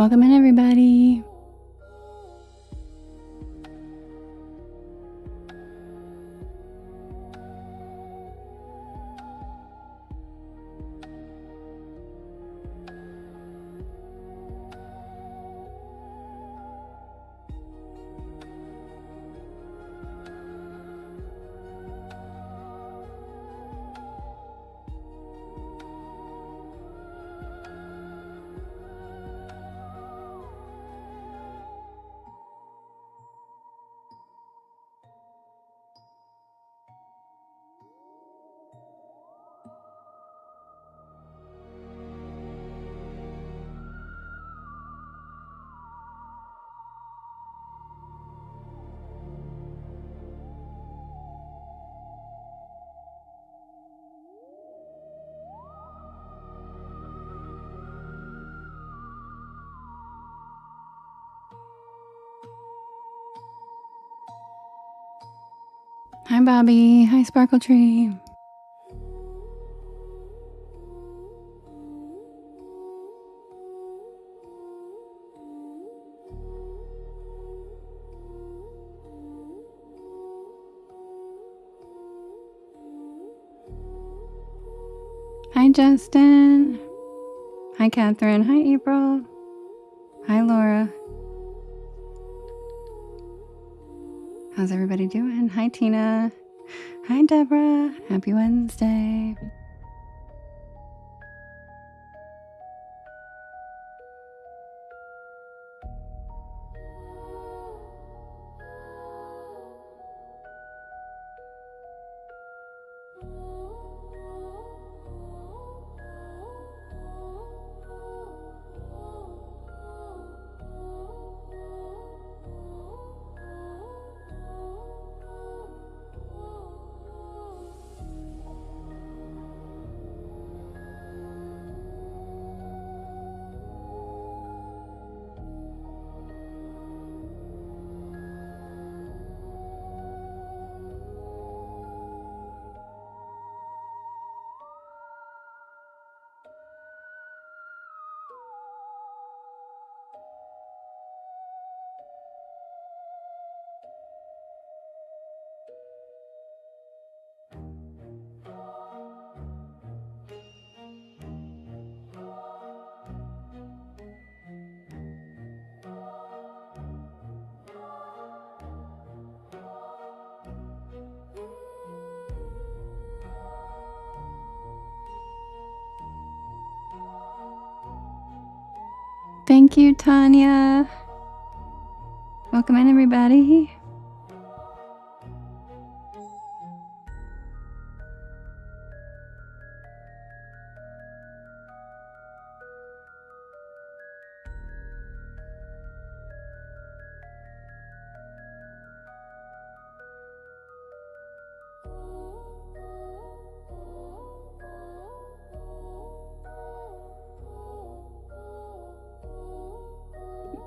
Welcome in, everybody. Hi, Bobby. Hi, Sparkle Tree. Hi, Justin. Hi, Catherine. Hi, April. Hi, Laura. How's everybody doing? Hi, Tina. Hi, Deborah. Happy Wednesday. Thank you, Tanya. Welcome in, everybody.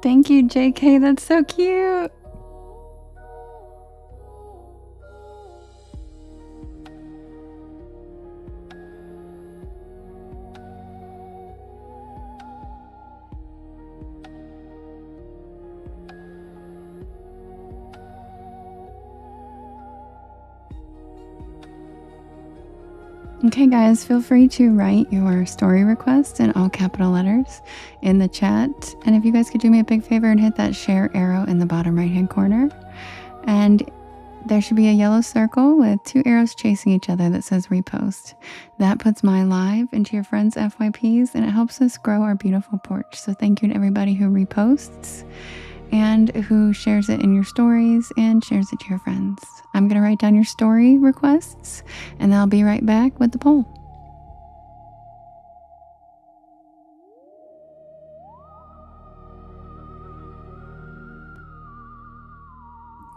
Thank you, JK. That's so cute. Okay, guys, feel free to write your story request in all capital letters in the chat. And if you guys could do me a big favor and hit that share arrow in the bottom right-hand corner. And there should be a yellow circle with 2 arrows chasing each other that says repost. That puts my live into your friends' FYPs, and it helps us grow our beautiful porch. So thank you to everybody who reposts and who shares it in your stories and shares it to your friends. I'm going to write down your story requests, and I'll be right back with the poll.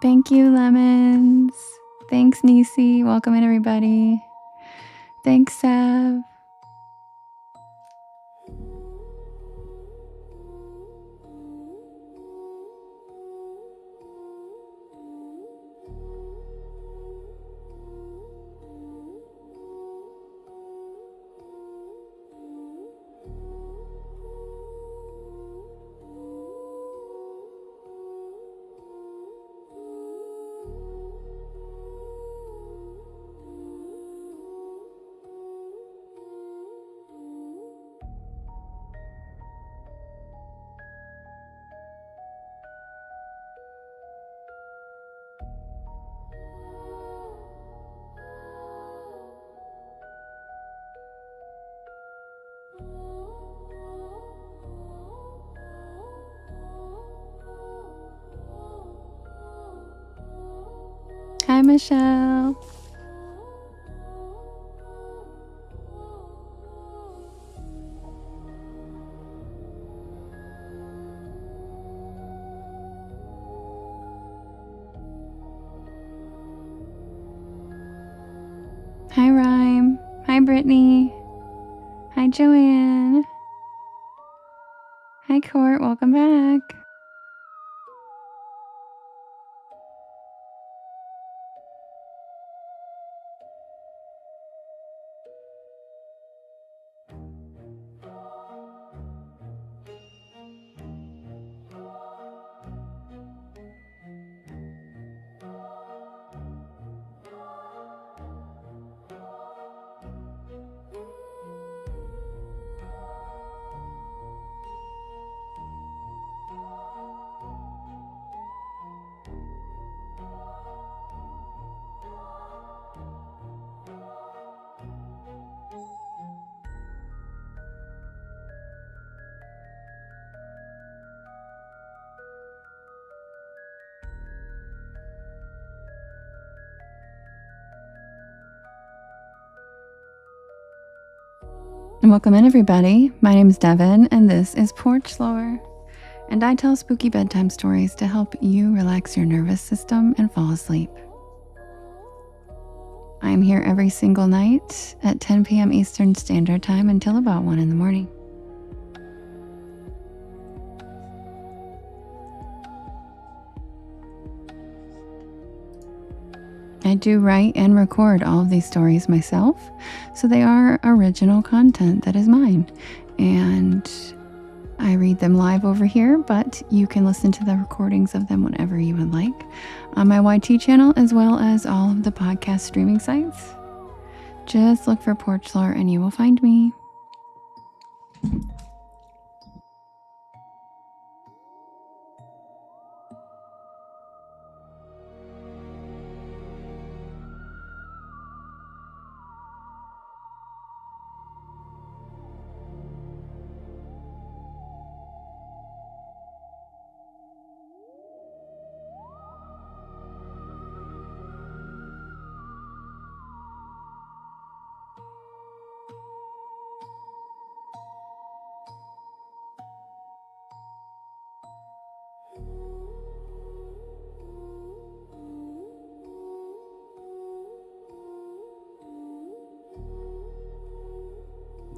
Thank you, Lemons. Thanks, Nisi. Welcome in, everybody. Thanks, Sav. Hi, Michelle. Hi, Rhyme. Hi, Brittany. Hi, Joanne. Hi, Court. Welcome back. Welcome in, everybody. My name is Devin, and this is Porch Lore. And I tell spooky bedtime stories to help you relax your nervous system and fall asleep. I'm here every single night at 10 p.m. Eastern Standard Time until about 1 in the morning. I do write and record all of these stories myself, so they are original content that is mine. And I read them live over here, but you can listen to the recordings of them whenever you would like on my YT channel, as well as all of the podcast streaming sites. Just look for Porch Lore and you will find me.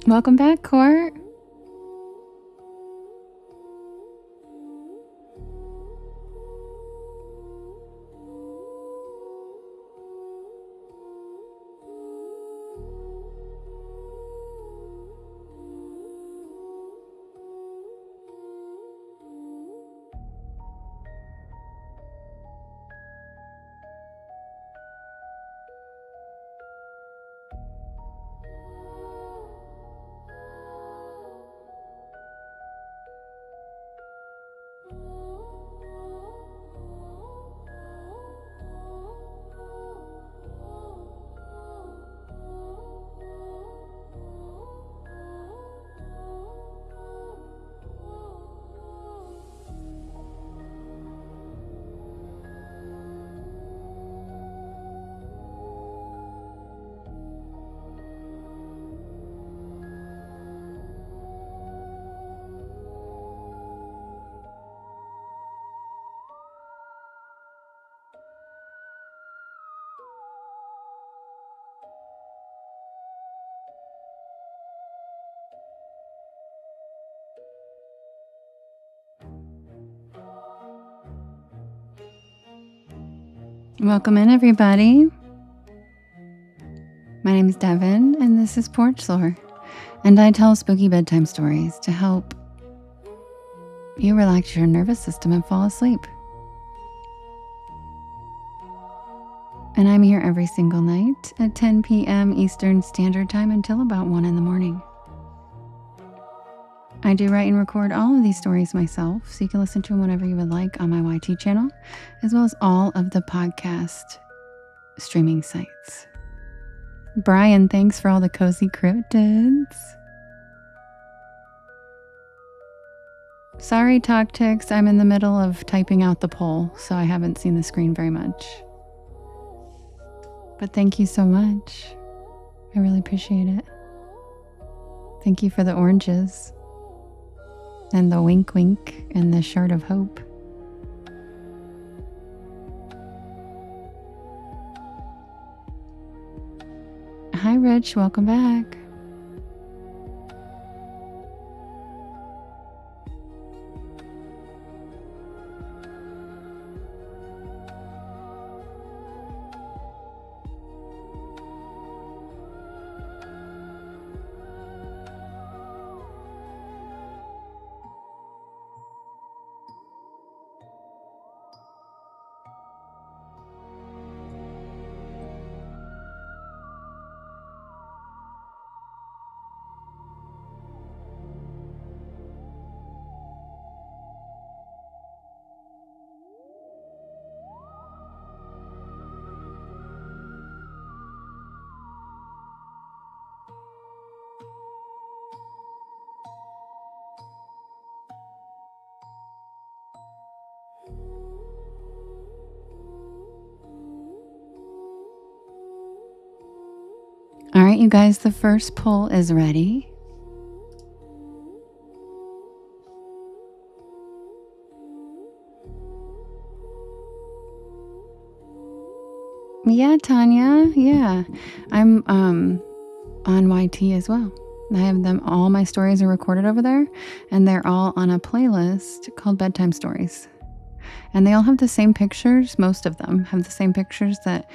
Welcome back, Court. Welcome in, everybody. My name is Devin, and this is Porch Lore, and I tell spooky bedtime stories to help you relax your nervous system and fall asleep. And I'm here every single night at 10 p.m. Eastern Standard Time until about 1 in the morning. I do write and record all of these stories myself, so you can listen to them whenever you would like on my YT channel, as well as all of the podcast streaming sites. Brian, thanks for all the cozy cryptids. Sorry, Talk Ticks, I'm in the middle of typing out the poll, so I haven't seen the screen very much. But thank you so much. I really appreciate it. Thank you for the oranges and the wink wink and the shard of hope. Hi, Rich. Welcome back. All right, you guys, the first pull is ready. Yeah, Tanya. Yeah, I'm on YT as well. I have them, all my stories are recorded over there, and they're all on a playlist called Bedtime Stories. And they all have the same pictures. Most of them have the same pictures that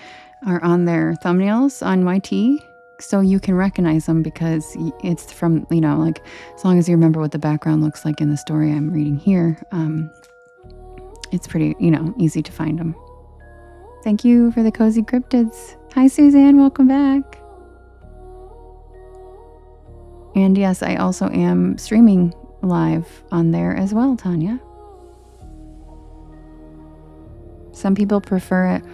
are on their thumbnails on YT. So you can recognize them because it's from, like, as long as you remember what the background looks like in the story I'm reading here, it's pretty, easy to find them. Thank you for the cozy cryptids. Hi, Suzanne. Welcome back. And yes, I also am streaming live on there as well, Tanya. Some people prefer it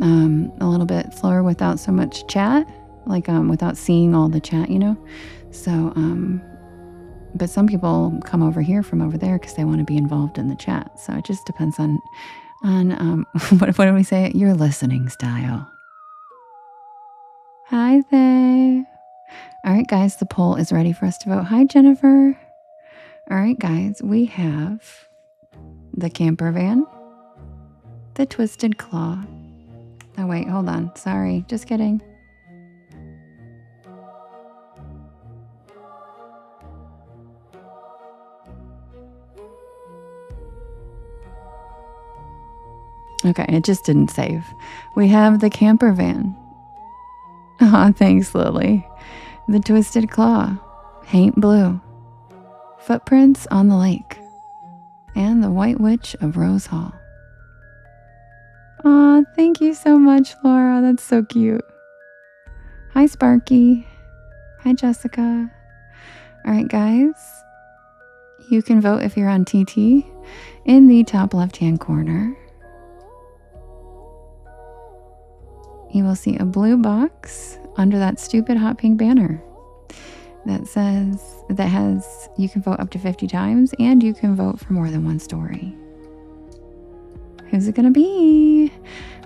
a little bit slower without so much chat, like without seeing all the chat, So, but some people come over here from over there because they want to be involved in the chat. So it just depends on what do we say? Your listening style. Hi, Thay. All right, guys, the poll is ready for us to vote. Hi, Jennifer. All right, guys, we have the camper van, the twisted claw. Oh, wait, hold on. Sorry, just kidding. Okay, it just didn't save. We have the camper van. Aw, thanks, Lily. The twisted claw, paint blue, footprints on the lake, and the white witch of Rose Hall. Aw, thank you so much, Laura. That's so cute. Hi, Sparky. Hi, Jessica. All right, guys. You can vote if you're on TT in the top left-hand corner. You will see a blue box under that stupid hot pink banner that has you can vote up to 50 times and you can vote for more than one story. Who's it gonna be?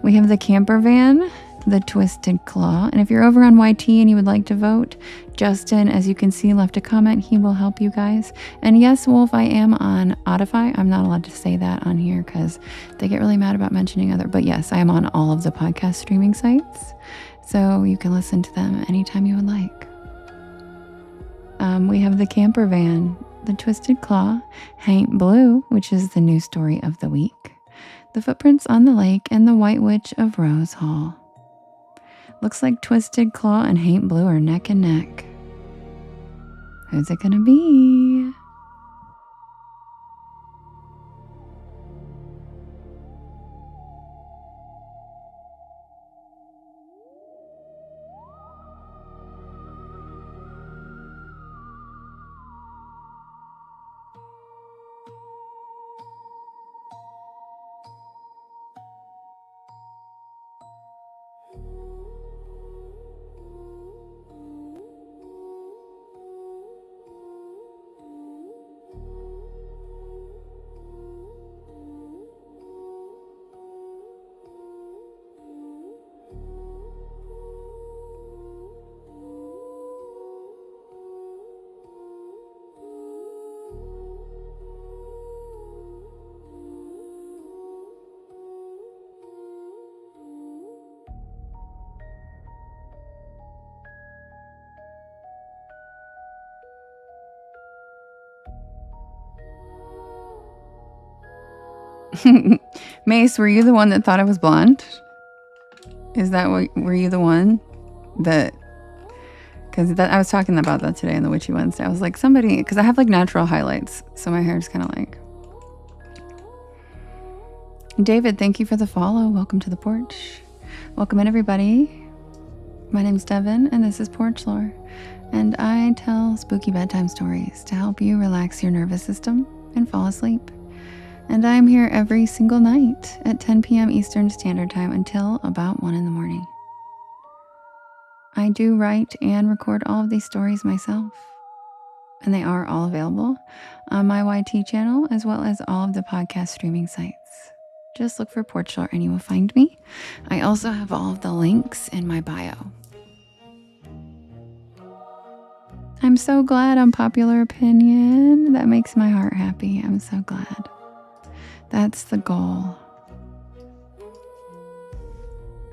We have the camper van, the twisted claw, and if you're over on YT and you would like to vote, Justin, as you can see, left a comment. He will help you guys. And yes, Wolf, I am on Audify. I'm not allowed to say that on here because they get really mad about mentioning other, but yes, I am on all of the podcast streaming sites, so you can listen to them anytime you would like. We have the camper van, the twisted claw, Haint Blue, which is the new story of the week, the footprints on the lake, and the white witch of Rose Hall. Looks like Twisted Claw and Haint Blue are neck and neck. Who's it gonna be? Mace, were you the one that thought I was blonde? Is that what, were you the one that, because I was talking about that today on the Witchy Wednesday. I was like, somebody, because I have like natural highlights, so my hair is kind of like. David, thank you for the follow. Welcome to the porch. Welcome in, everybody. My name's Devin, and this is Porch Lore. And I tell spooky bedtime stories to help you relax your nervous system and fall asleep. And I'm here every single night at 10 p.m. Eastern Standard Time until about 1 in the morning. I do write and record all of these stories myself, and they are all available on my YT channel as well as all of the podcast streaming sites. Just look for Porch Lore and you will find me. I also have all of the links in my bio. I'm so glad on popular opinion. That makes my heart happy. I'm so glad. That's the goal.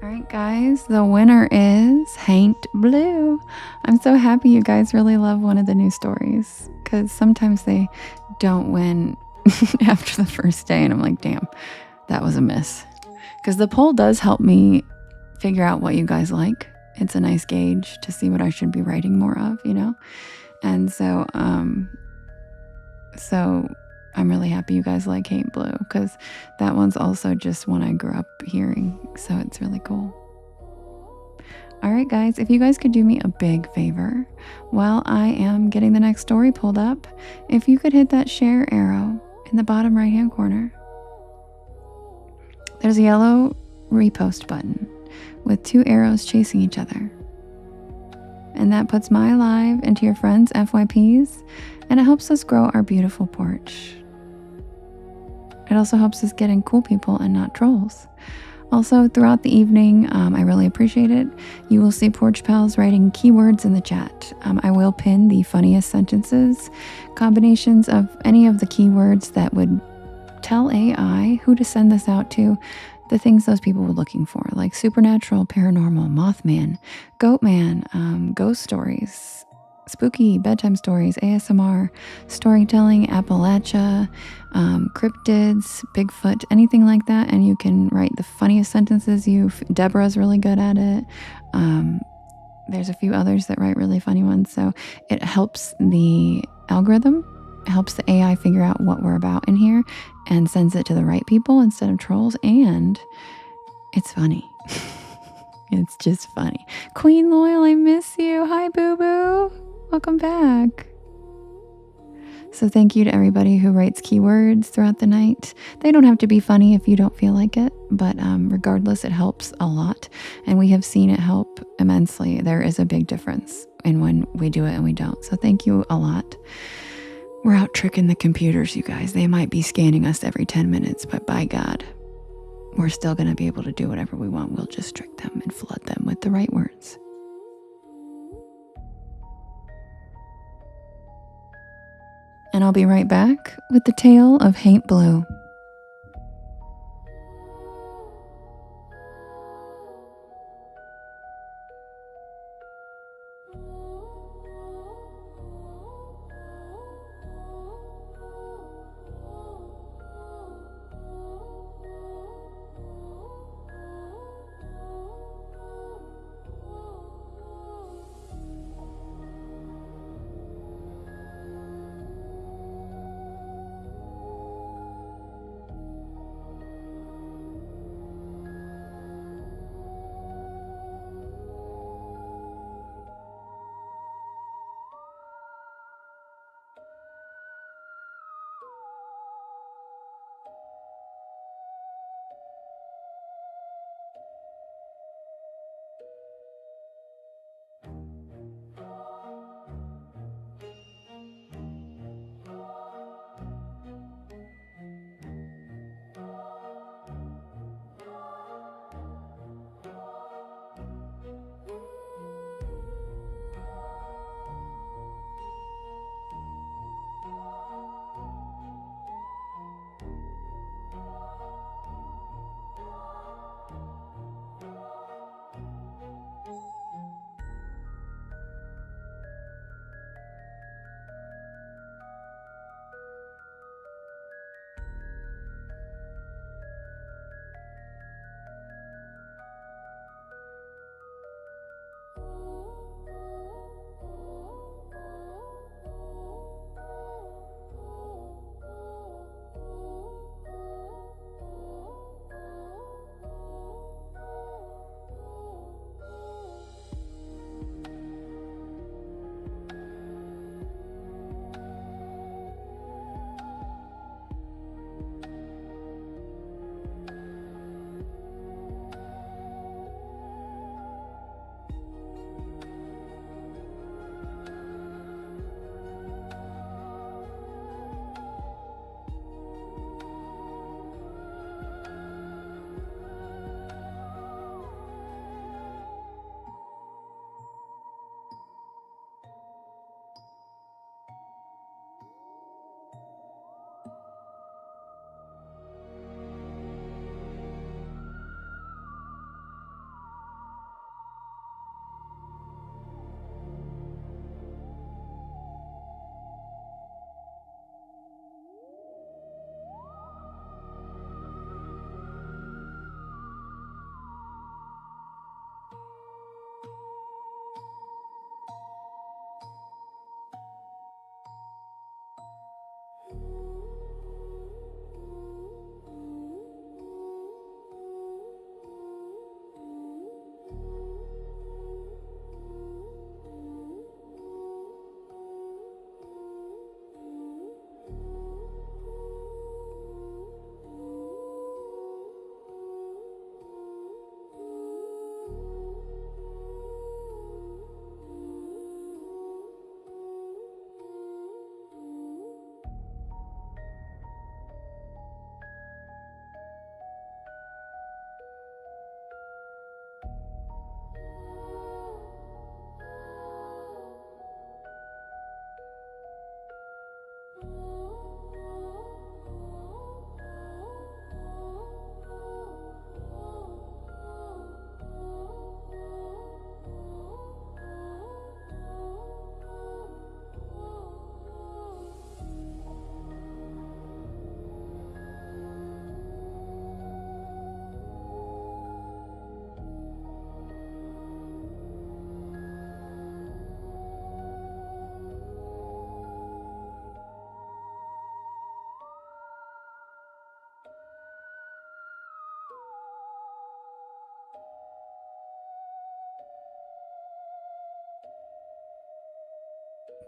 All right, guys, the winner is Haint Blue. I'm so happy you guys really love one of the new stories, because sometimes they don't win after the first day, and I'm like, damn, that was a miss. Because the poll does help me figure out what you guys like. It's a nice gauge to see what I should be writing more of, you know? And so I'm really happy you guys like Haint Blue, because that one's also just one I grew up hearing, so it's really cool. All right, guys, if you guys could do me a big favor while I am getting the next story pulled up, if you could hit that share arrow in the bottom right-hand corner. There's a yellow repost button with 2 arrows chasing each other. And that puts my live into your friends' FYPs, and it helps us grow our beautiful porch. It also helps us get in cool people and not trolls. Also, throughout the evening, I really appreciate it. You will see Porch Pals writing keywords in the chat. I will pin the funniest sentences, combinations of any of the keywords that would tell AI who to send this out to, the things those people were looking for, like supernatural, paranormal, Mothman, Goatman, ghost stories, spooky bedtime stories, ASMR, storytelling, Appalachia, cryptids, Bigfoot, anything like that. And you can write the funniest sentences. Deborah's really good at it. There's a few others that write really funny ones. So it helps the algorithm, it helps the AI figure out what we're about in here and sends it to the right people instead of trolls. And it's funny. It's just funny. Queen Loyal, I miss you. Hi, boo-boo. Welcome back. So thank you to everybody who writes keywords throughout the night. They don't have to be funny if you don't feel like it, but regardless, it helps a lot. And we have seen it help immensely. There is a big difference in when we do it and we don't. So thank you a lot. We're out tricking the computers, you guys. They might be scanning us every 10 minutes, but by God, we're still going to be able to do whatever we want. We'll just trick them and flood them with the right words. And I'll be right back with the tale of Haint Blue.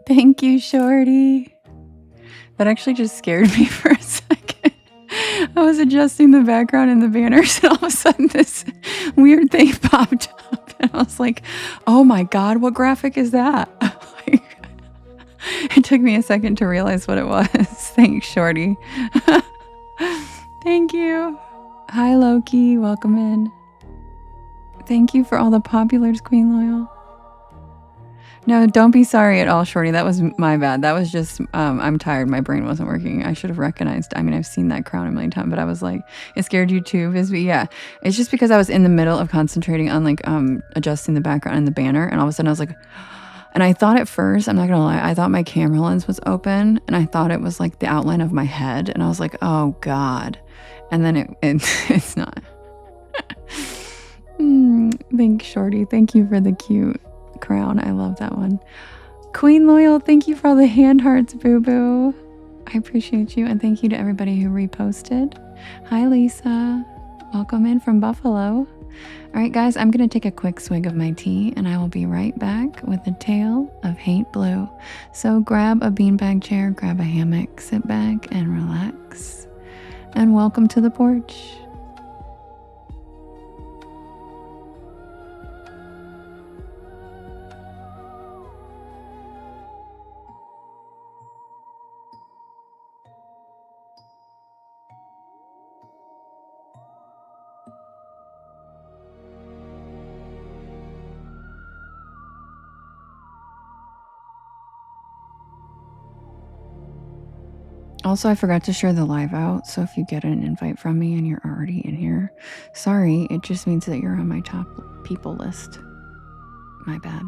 Thank you, Shorty. That actually just scared me for a second. I was adjusting the background in the banners, and all of a sudden this weird thing popped up. And I was like, oh my God, what graphic is that? It took me a second to realize what it was. Thanks, Shorty. Thank you. Hi, Loki. Welcome in. Thank you for all the populars, Queen Loyal. No, don't be sorry at all, Shorty. That was my bad. That was just, I'm tired. My brain wasn't working. I should have recognized. I mean, I've seen that crown a million times, but I was like, it scared you too, Visby? Yeah. It's just because I was in the middle of concentrating on like adjusting the background and the banner. And all of a sudden I was like, and I thought at first, I'm not going to lie, I thought my camera lens was open and I thought it was like the outline of my head. And I was like, oh God. And then it's not. Thanks, Shorty. Thank you for the cute crown. I love that one. Queen Loyal, thank you for all the hand hearts, boo-boo. I appreciate you. And thank you to everybody who reposted. Hi, Lisa. Welcome in from Buffalo. All right, guys, I'm going to take a quick swig of my tea, and I will be right back with the tale of Hate Blue. So grab a beanbag chair, grab a hammock, sit back and relax. And welcome to the porch. Also, I forgot to share the live out, so if you get an invite from me and you're already in here, sorry, it just means that you're on my top people list. My bad.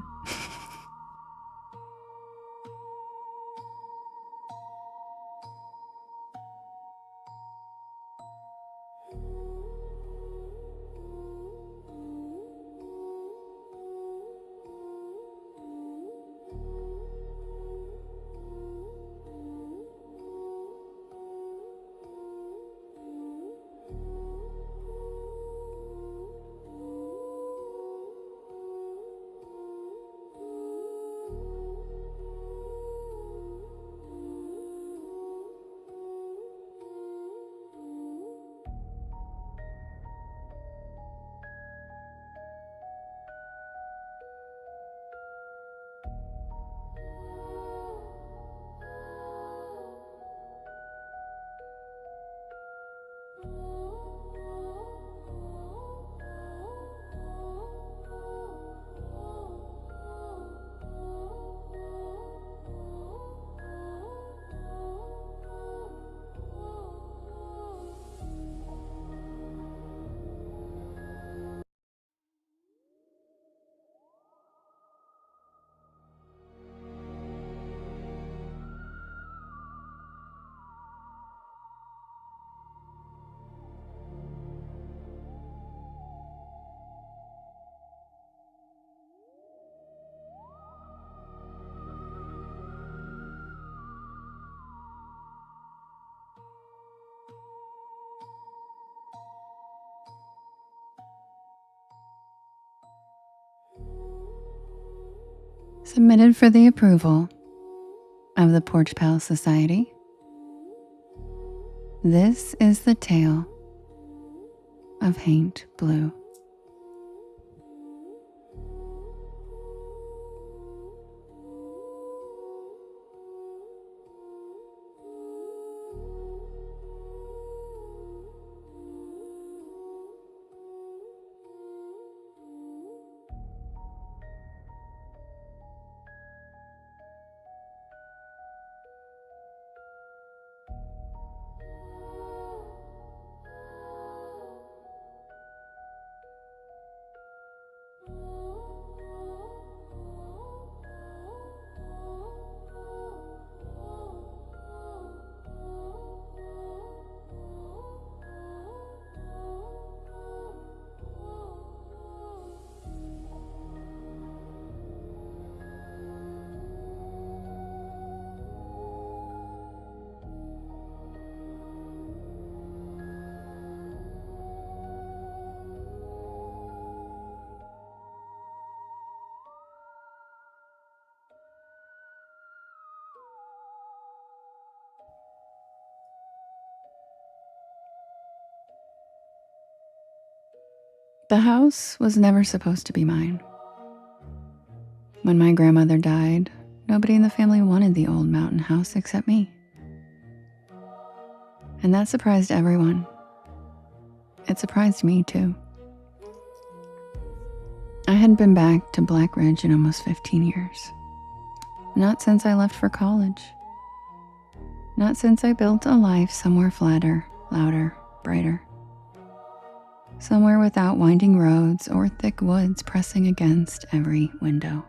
Submitted for the approval of the Porch Palace Society. This is the tale of Hate Blue. The house was never supposed to be mine. When my grandmother died, nobody in the family wanted the old mountain house except me. And that surprised everyone. It surprised me too. I hadn't been back to Black Ridge in almost 15 years. Not since I left for college. Not since I built a life somewhere flatter, louder, brighter. Somewhere without winding roads or thick woods pressing against every window.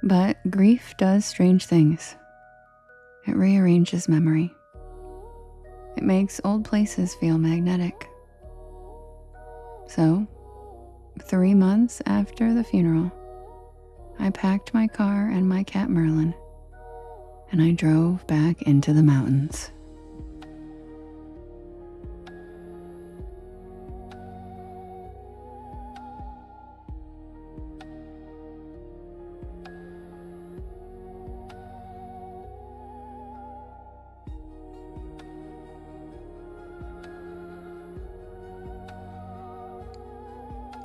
But grief does strange things. It rearranges memory. It makes old places feel magnetic. So, 3 months after the funeral, I packed my car and my cat Merlin, and I drove back into the mountains.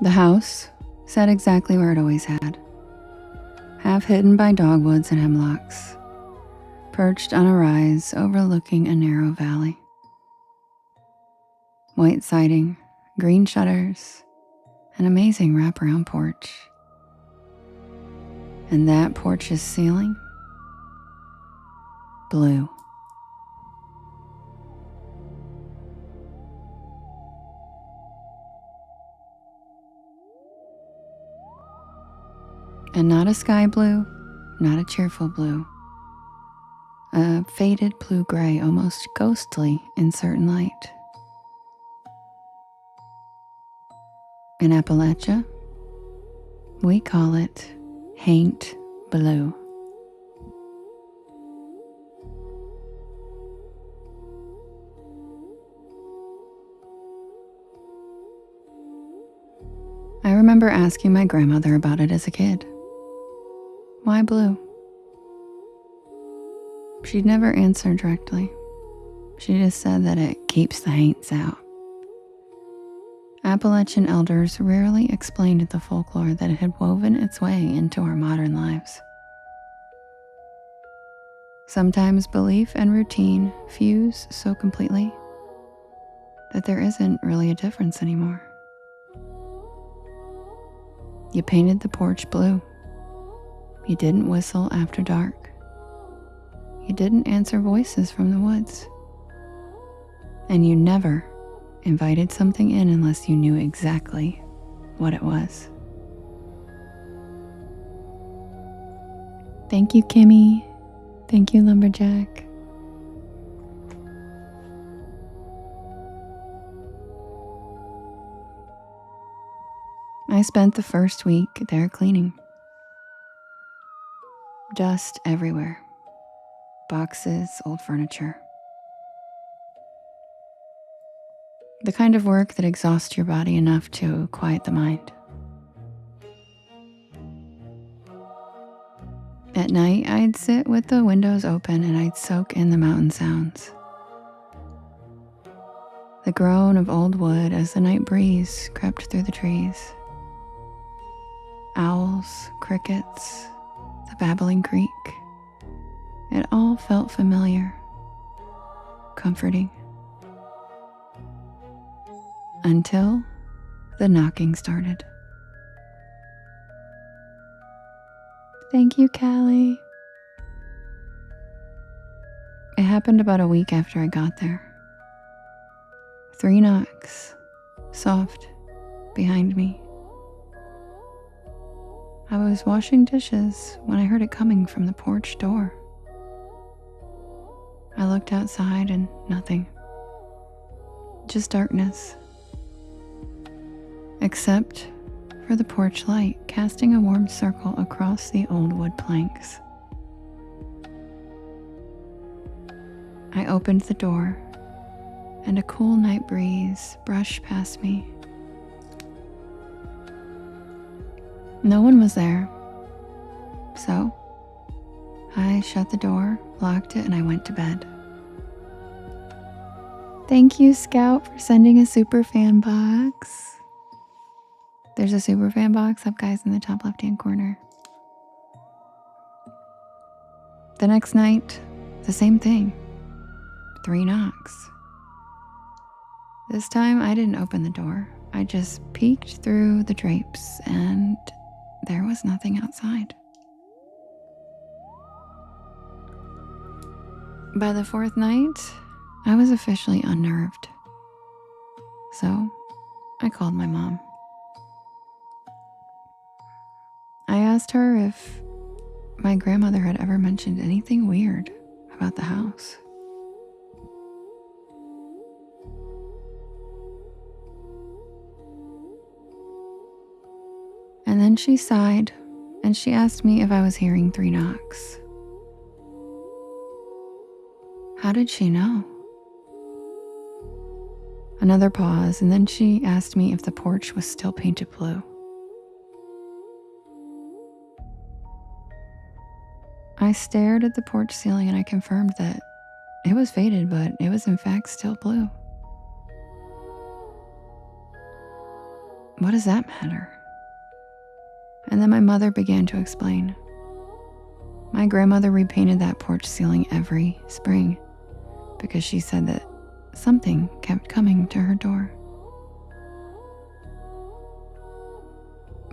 The house sat exactly where it always had, half hidden by dogwoods and hemlocks, perched on a rise overlooking a narrow valley. White siding, green shutters, an amazing wraparound porch. And that porch's ceiling? Blue. And not a sky blue, not a cheerful blue. A faded blue-gray, almost ghostly in certain light. In Appalachia, we call it haint blue. I remember asking my grandmother about it as a kid. Why blue? She'd never answered directly. She just said that it keeps the haints out. Appalachian elders rarely explained the folklore that had woven its way into our modern lives. Sometimes belief and routine fuse so completely that there isn't really a difference anymore. You painted the porch blue. You didn't whistle after dark. You didn't answer voices from the woods. And you never invited something in unless you knew exactly what it was. Thank you, Kimmy. Thank you, Lumberjack. I spent the first week there cleaning. Dust everywhere. Boxes, old furniture. The kind of work that exhausts your body enough to quiet the mind. At night, I'd sit with the windows open and I'd soak in the mountain sounds. The groan of old wood as the night breeze crept through the trees. Owls, crickets, the babbling creek. It all felt familiar, comforting. Until the knocking started. Thank you, Callie. It happened about a week after I got there. 3 knocks, soft, behind me. I was washing dishes when I heard it coming from the porch door. I looked outside and nothing. Just darkness. Except for the porch light casting a warm circle across the old wood planks. I opened the door and a cool night breeze brushed past me. No one was there, so I shut the door, locked it, and I went to bed. Thank you, Scout, for sending a super fan box. There's a super fan box up, guys, in the top left-hand corner. The next night, the same thing. 3 knocks. This time, I didn't open the door. I just peeked through the drapes, and there was nothing outside. By the 4th night, I was officially unnerved. So, I called my mom. I asked her if my grandmother had ever mentioned anything weird about the house. And then she sighed, and she asked me if I was hearing 3 knocks. How did she know? Another pause, and then she asked me if the porch was still painted blue. I stared at the porch ceiling and I confirmed that it was faded, but it was in fact still blue. What does that matter? And then my mother began to explain. My grandmother repainted that porch ceiling every spring because she said that something kept coming to her door.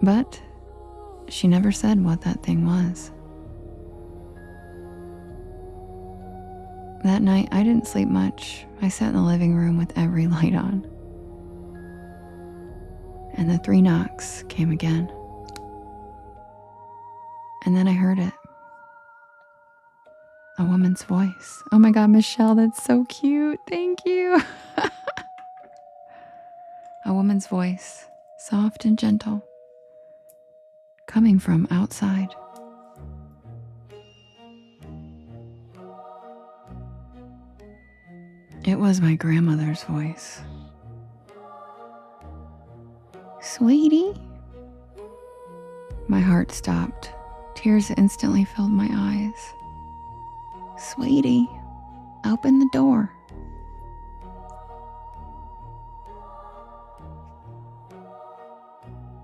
But she never said what that thing was. That night, I didn't sleep much. I sat in the living room with every light on. And the 3 knocks came again. And then I heard it. A woman's voice. Oh my God, Michelle, that's so cute. Thank you. A woman's voice, soft and gentle, coming from outside. It was my grandmother's voice. Sweetie? My heart stopped. Tears instantly filled my eyes. Sweetie, open the door.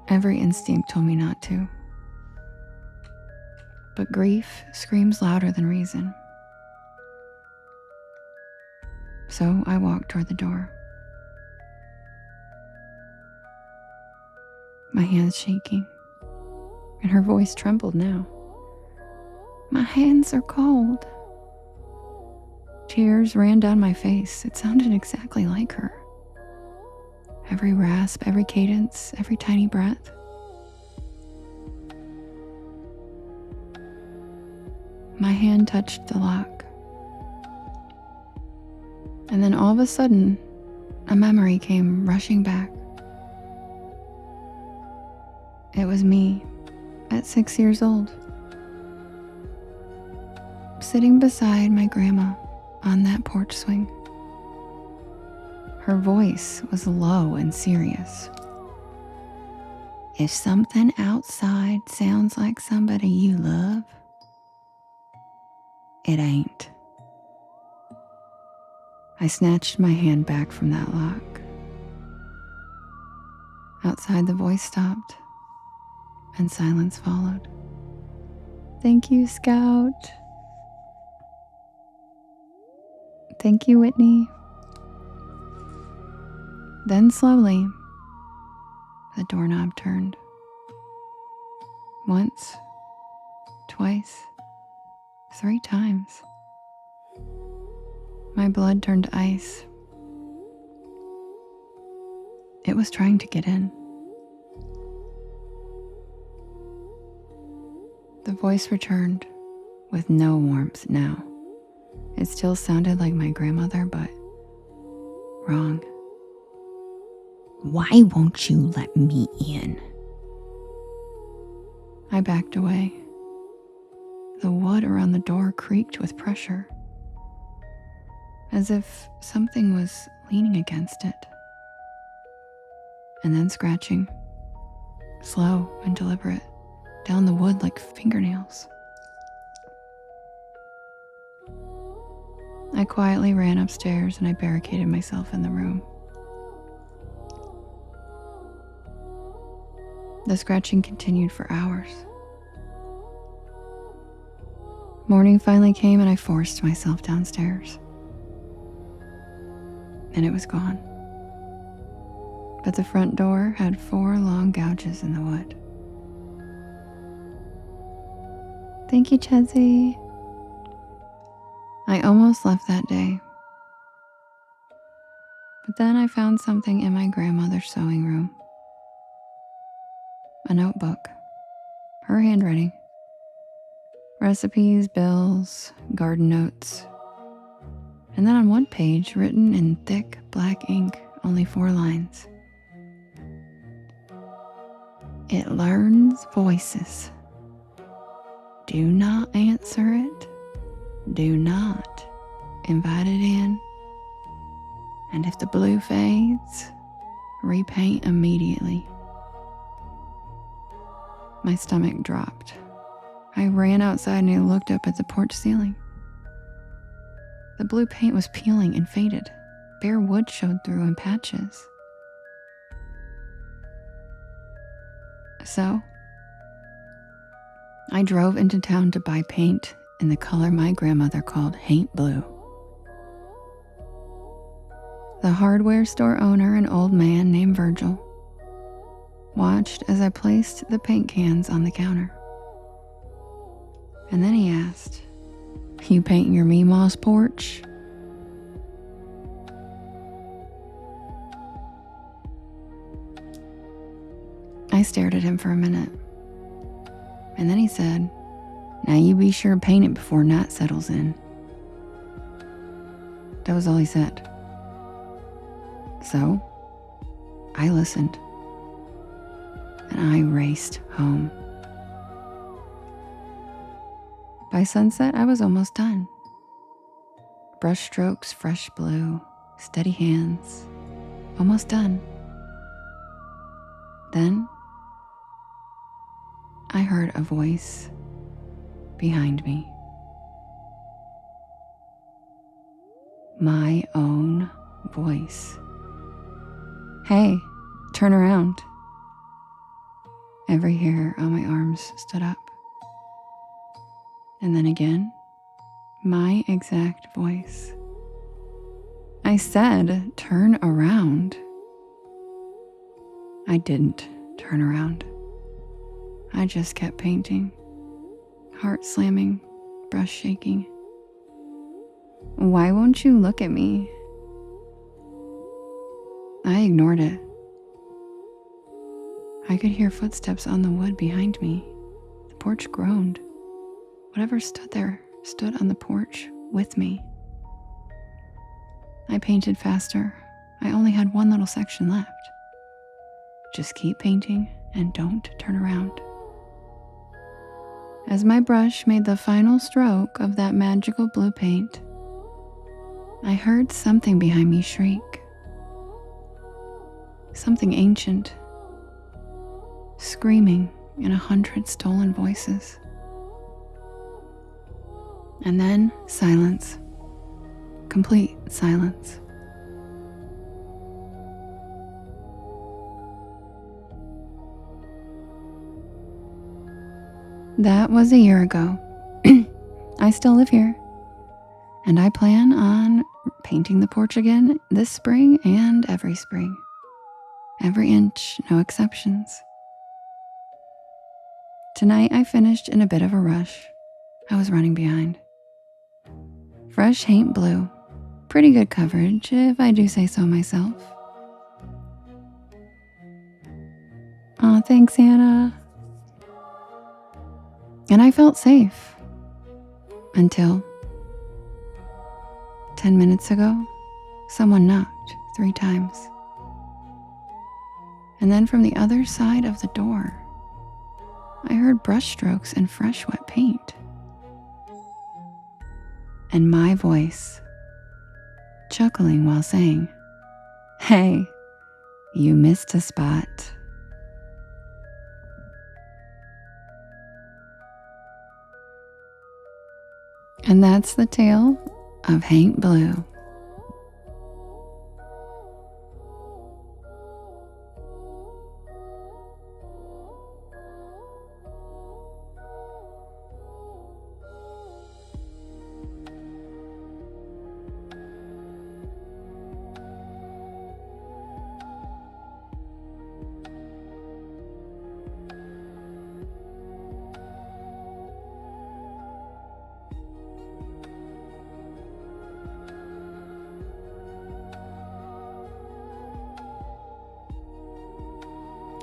Every instinct told me not to. But grief screams louder than reason. So I walked toward the door. My hands shaking, and her voice trembled now. My hands are cold. Tears ran down my face. It sounded exactly like her. Every rasp, every cadence, every tiny breath. My hand touched the lock. And then all of a sudden, a memory came rushing back. It was me, at 6 years old, sitting beside my grandma on that porch swing. Her voice was low and serious. If something outside sounds like somebody you love, it ain't. I snatched my hand back from that lock. Outside, the voice stopped, and silence followed. Thank you, Scout. Thank you, Whitney. Then slowly, the doorknob turned. Once, twice, 3 times. My blood turned to ice. It was trying to get in. The voice returned with no warmth now. It still sounded like my grandmother, but wrong. Why won't you let me in? I backed away. The wood around the door creaked with pressure, as if something was leaning against it. And then scratching, slow and deliberate, down the wood like fingernails. I quietly ran upstairs and I barricaded myself in the room. The scratching continued for hours. Morning finally came and I forced myself downstairs. And it was gone. But the front door had 4 long gouges in the wood. Thank you, Chelsea. I almost left that day. But then I found something in my grandmother's sewing room. A notebook. Her handwriting. Recipes, bills, garden notes. And then on one page, written in thick black ink, only 4 lines. It learns voices. Do not answer it. Do not invite it in. And if the blue fades, repaint immediately. My stomach dropped. I ran outside and I looked up at the porch ceiling. The blue paint was peeling and faded. Bare wood showed through in patches. So, I drove into town to buy paint in the color my grandmother called haint blue. The hardware store owner, an old man named Virgil, watched as I placed the paint cans on the counter. And then he asked, "You painting your Meemaw's porch?" I stared at him for a minute. And then he said, "Now you be sure to paint it before night settles in." That was all he said. So, I listened. And I raced home. By sunset, I was almost done. Brush strokes, fresh blue, steady hands, almost done. Then, I heard a voice behind me. My own voice. "Hey, turn around." Every hair on my arms stood up. And then again, my exact voice. I said, "Turn around." I didn't turn around. I just kept painting, heart slamming, brush shaking. "Why won't you look at me?" I ignored it. I could hear footsteps on the wood behind me. The porch groaned. Whatever stood there stood on the porch with me. I painted faster. I only had one little section left. Just keep painting and don't turn around. As my brush made the final stroke of that magical blue paint, I heard something behind me shriek. Something ancient, screaming in 100 stolen voices. And then silence, complete silence. That was a year ago. I still live here, and I plan on painting the porch again this spring and every spring. Every inch, no exceptions. Tonight I finished in a bit of a rush. I was running behind. Fresh haint blue. Pretty good coverage, if I do say so myself. Aw, thanks, Anna. And I felt safe. Until 10 minutes ago, someone knocked 3 times. And then from the other side of the door, I heard brush strokes and fresh wet paint. And my voice, chuckling while saying, "Hey, you missed a spot." And that's the tale of Hank Blue.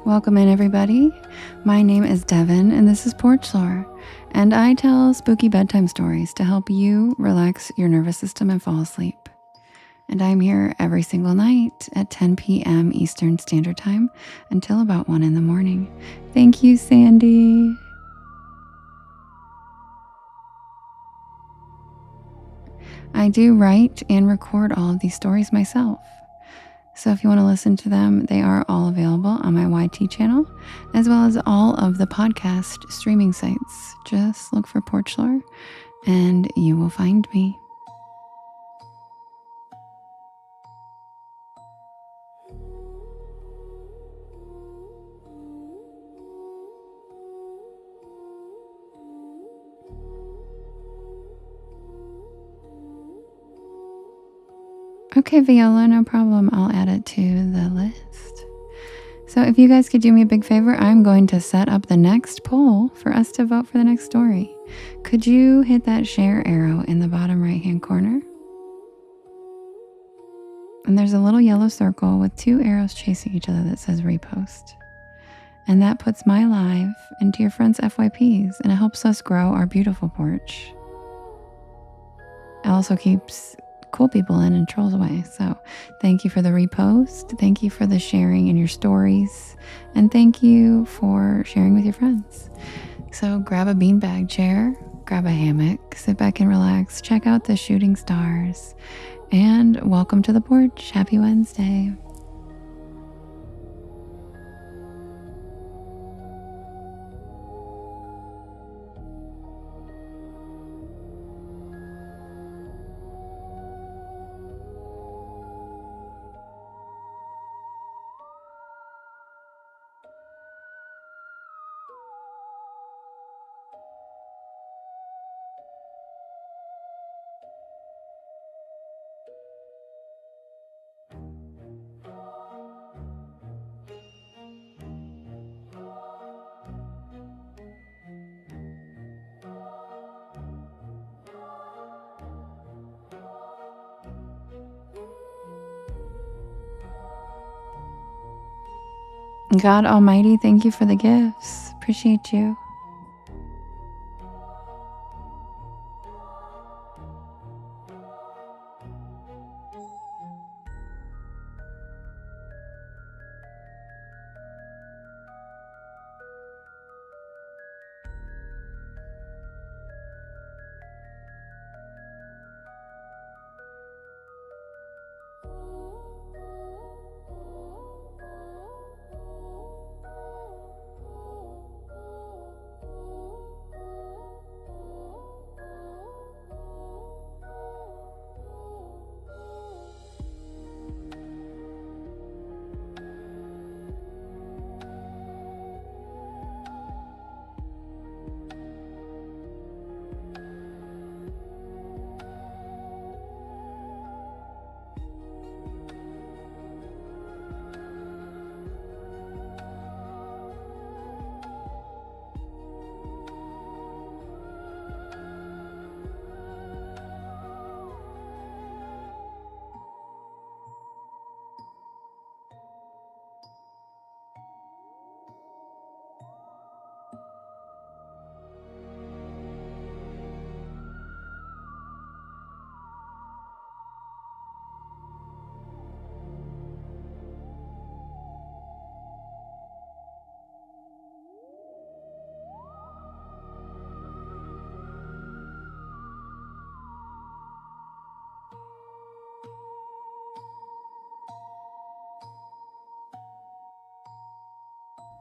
Welcome in, everybody. My name is Devin, and this is Porch Lore, and I tell spooky bedtime stories to help you relax your nervous system and fall asleep. And I'm here every single night at 10 p.m. Eastern Standard Time until about 1 in the morning. Thank you, Sandy. I do write and record all of these stories myself. So if you want to listen to them, they are all available on my YT channel, as well as all of the podcast streaming sites. Just look for Porch Lore and you will find me. Okay, Viola, no problem. I'll add it to the list. So if you guys could do me a big favor, I'm going to set up the next poll for us to vote for the next story. Could you hit that share arrow in the bottom right-hand corner? And there's a little yellow circle with 2 arrows chasing each other that says repost. And that puts my live into your friends' FYPs, and it helps us grow our beautiful porch. It also keeps cool people in and trolls away. So thank you for the repost. Thank you for the sharing in your stories. And thank you for sharing with your friends. So grab a beanbag chair, grab a hammock, sit back and relax, check out the shooting stars, and welcome to the porch. Happy Wednesday. God Almighty, thank you for the gifts. Appreciate you.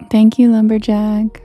Thank you, Lumberjack.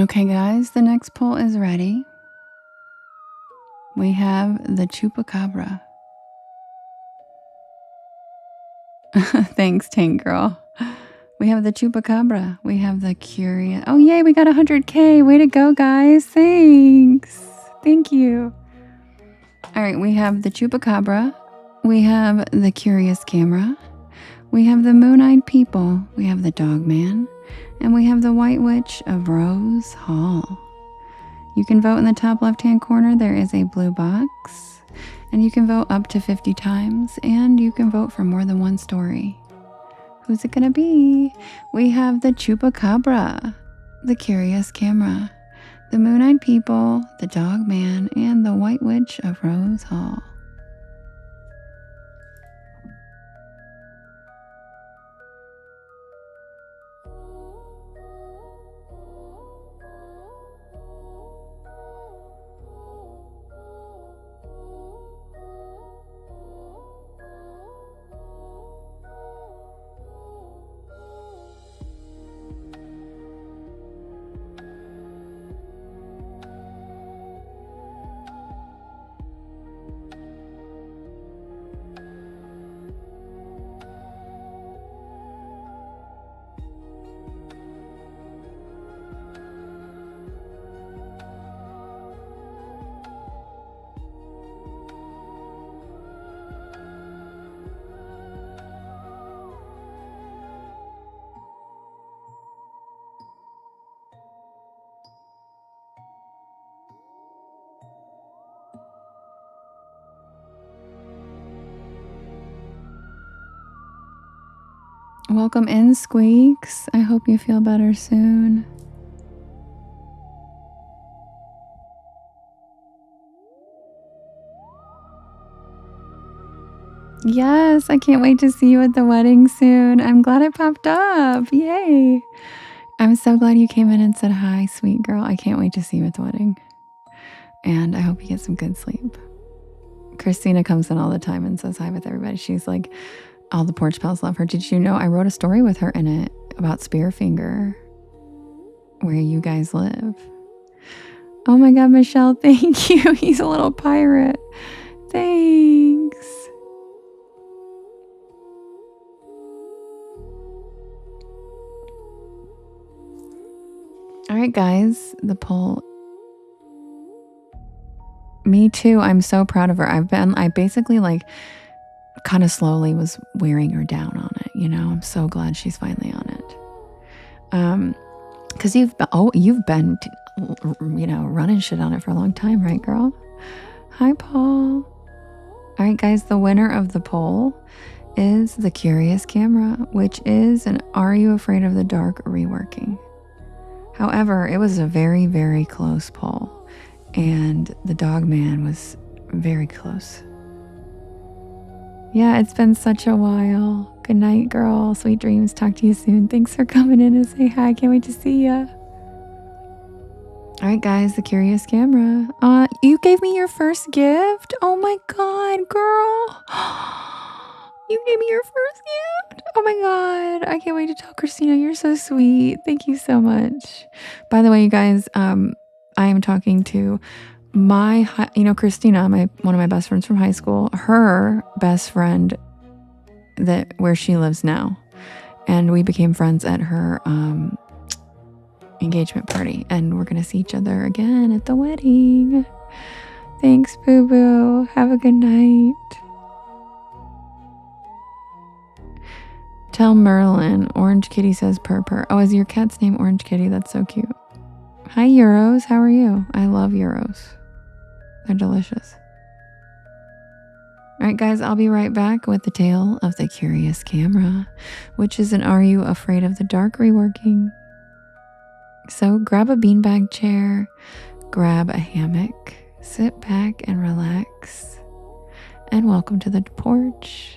Okay, guys, the next pull is ready. We have the chupacabra. Thanks, Tank Girl. We have the chupacabra. We have the curious. Oh, yay, we got 100K. Way to go, guys. Thanks. Thank you. All right, we have the chupacabra. We have the curious camera. We have the moon-eyed people. We have the dog man. And we have the white witch of Rose Hall. You can vote in the top left-hand corner. There is a blue box. And you can vote up to 50 times. And you can vote for more than one story. Who's it gonna be? We have the chupacabra, the curious camera, the moon-eyed people, the dog man, and the white witch of Rose Hall. Welcome in, Squeaks. I hope you feel better soon. Yes, I can't wait to see you at the wedding soon. I'm glad I popped up. Yay. I'm so glad you came in and said hi, sweet girl. I can't wait to see you at the wedding. And I hope you get some good sleep. Christina comes in all the time and says hi with everybody. She's like, all the porch pals love her. Did you know I wrote a story with her in it about Spearfinger, where you guys live? Oh my God, Michelle, thank you. He's a little pirate. Thanks. All right, guys, the poll. Me too. I'm so proud of her. I basically like kind of slowly was wearing her down on it. You know, I'm so glad she's finally on it. Because you've been, you know, running shit on it for a long time, right, girl? Hi, Paul. All right, guys, the winner of the poll is the Curious Camera, which is an Are You Afraid of the Dark reworking. However, it was a very, very close poll, and the Dog Man was very close. Yeah, it's been such a while. Good night, girl. Sweet dreams. Talk to you soon. Thanks for coming in and say hi. Can't wait to see ya. All right, guys, the Curious Camera. You gave me your first gift? Oh my God, girl. You gave me your first gift? Oh my God. I can't wait to tell Christina. You're so sweet. Thank you so much. By the way, you guys, I am talking to Christina, one of my best friends from high school, her best friend where she lives now. And we became friends at her engagement party, and we're gonna see each other again at the wedding. Thanks, Boo Boo. Have a good night. Tell Merlin Orange Kitty says purr purr. Oh, is your cat's name Orange Kitty? That's so cute. Hi, Euros. How are you? I love Euros. They're delicious. All right, guys, I'll be right back with the tale of the Curious Camera, which is an Are You Afraid of the Dark reworking. So grab a beanbag chair, grab a hammock, sit back and relax, and welcome to the porch.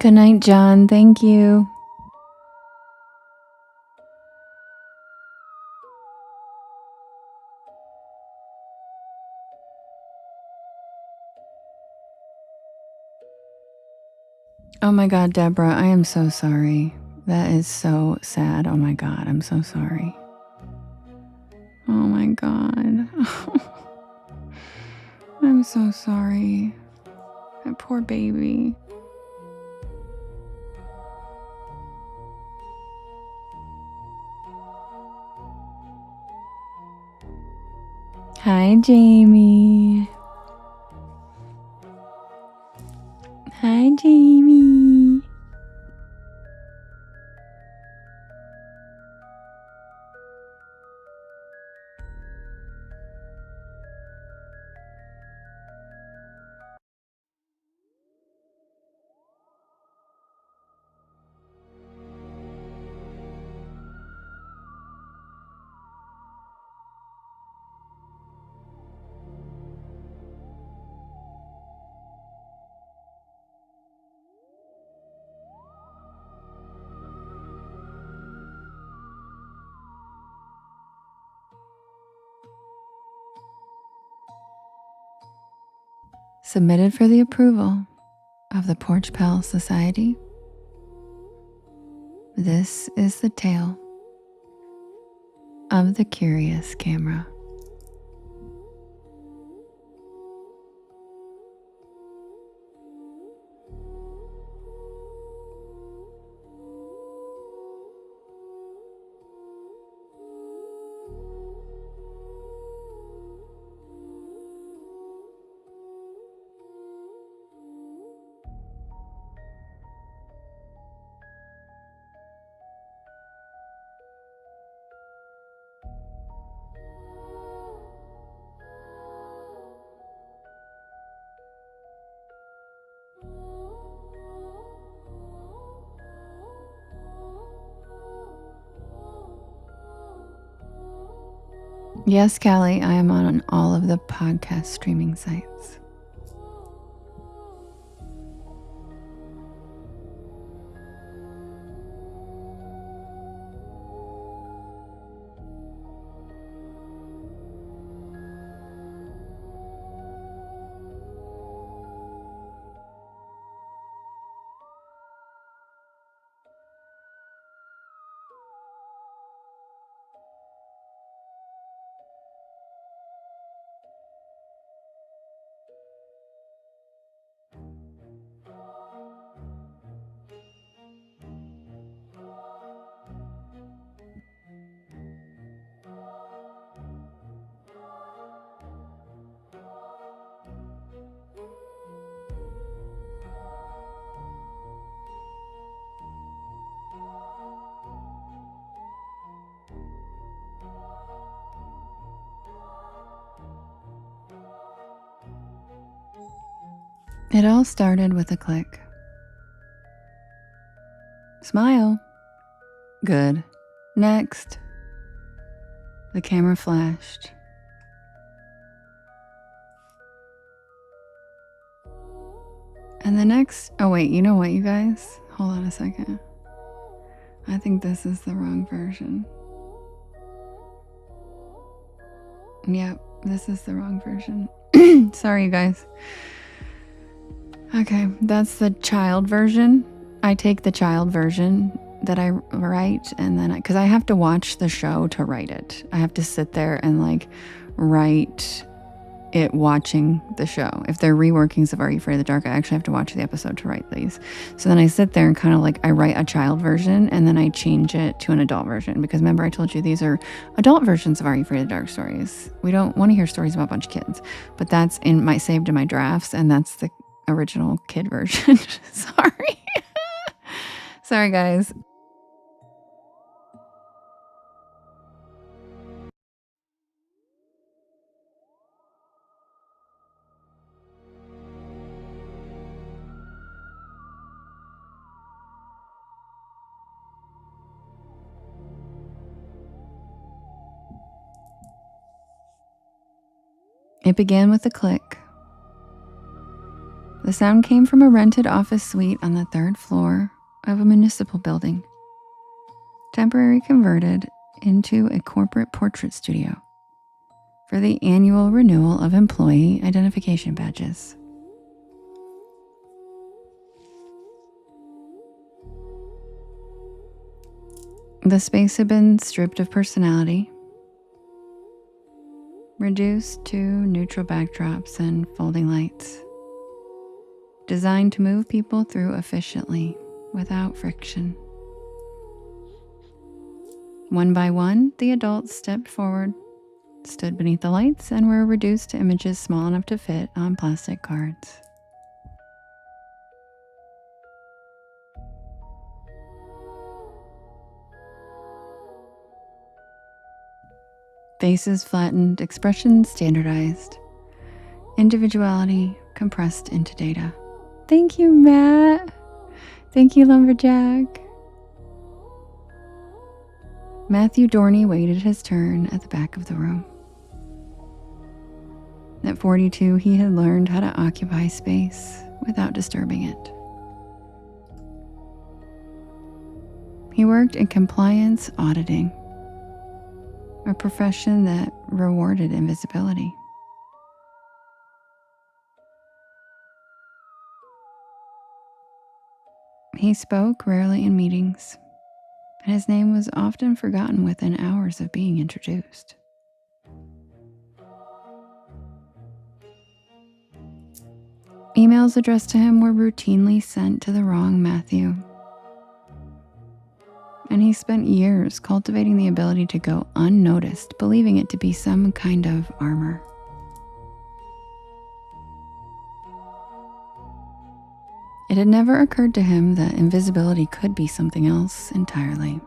Good night, John. Thank you. Oh my God, Deborah, I am so sorry. That is so sad. Oh my God, I'm so sorry. Oh my God. I'm so sorry. That poor baby. Hi, Jamie. Hi, Jamie. Submitted for the approval of the Porch Pal Society. This is the tale of the Curious Camera. Yes, Callie, I am on all of the podcast streaming sites. It all started with a click. Smile. Good. Next. The camera flashed. And the next, oh wait, you know what, you guys? Hold on a second. I think this is the wrong version. Yep, this is the wrong version. Sorry, you guys. Okay, that's the child version. I take the child version that I write, and then because I have to watch the show to write it. I have to sit there and like write it watching the show. If they're reworkings of Are You Afraid of the Dark, I actually have to watch the episode to write these. So then I sit there and kind of like I write a child version and then I change it to an adult version, because remember I told you these are adult versions of Are You Afraid of the Dark stories. We don't want to hear stories about a bunch of kids, but that's saved in my drafts, and that's the original kid version. Sorry. Sorry, guys. It began with a click. The sound came from a rented office suite on the 3rd floor of a municipal building, temporarily converted into a corporate portrait studio for the annual renewal of employee identification badges. The space had been stripped of personality, reduced to neutral backdrops and folding lights, designed to move people through efficiently without friction. One by one, the adults stepped forward, stood beneath the lights, and were reduced to images small enough to fit on plastic cards. Faces flattened, expressions standardized, individuality compressed into data. Thank you, Matt. Thank you, Lumberjack. Matthew Dorney waited his turn at the back of the room. At 42, he had learned how to occupy space without disturbing it. He worked in compliance auditing, a profession that rewarded invisibility. He spoke rarely in meetings, and his name was often forgotten within hours of being introduced. Emails addressed to him were routinely sent to the wrong Matthew, and he spent years cultivating the ability to go unnoticed, believing it to be some kind of armor. It had never occurred to him that invisibility could be something else entirely.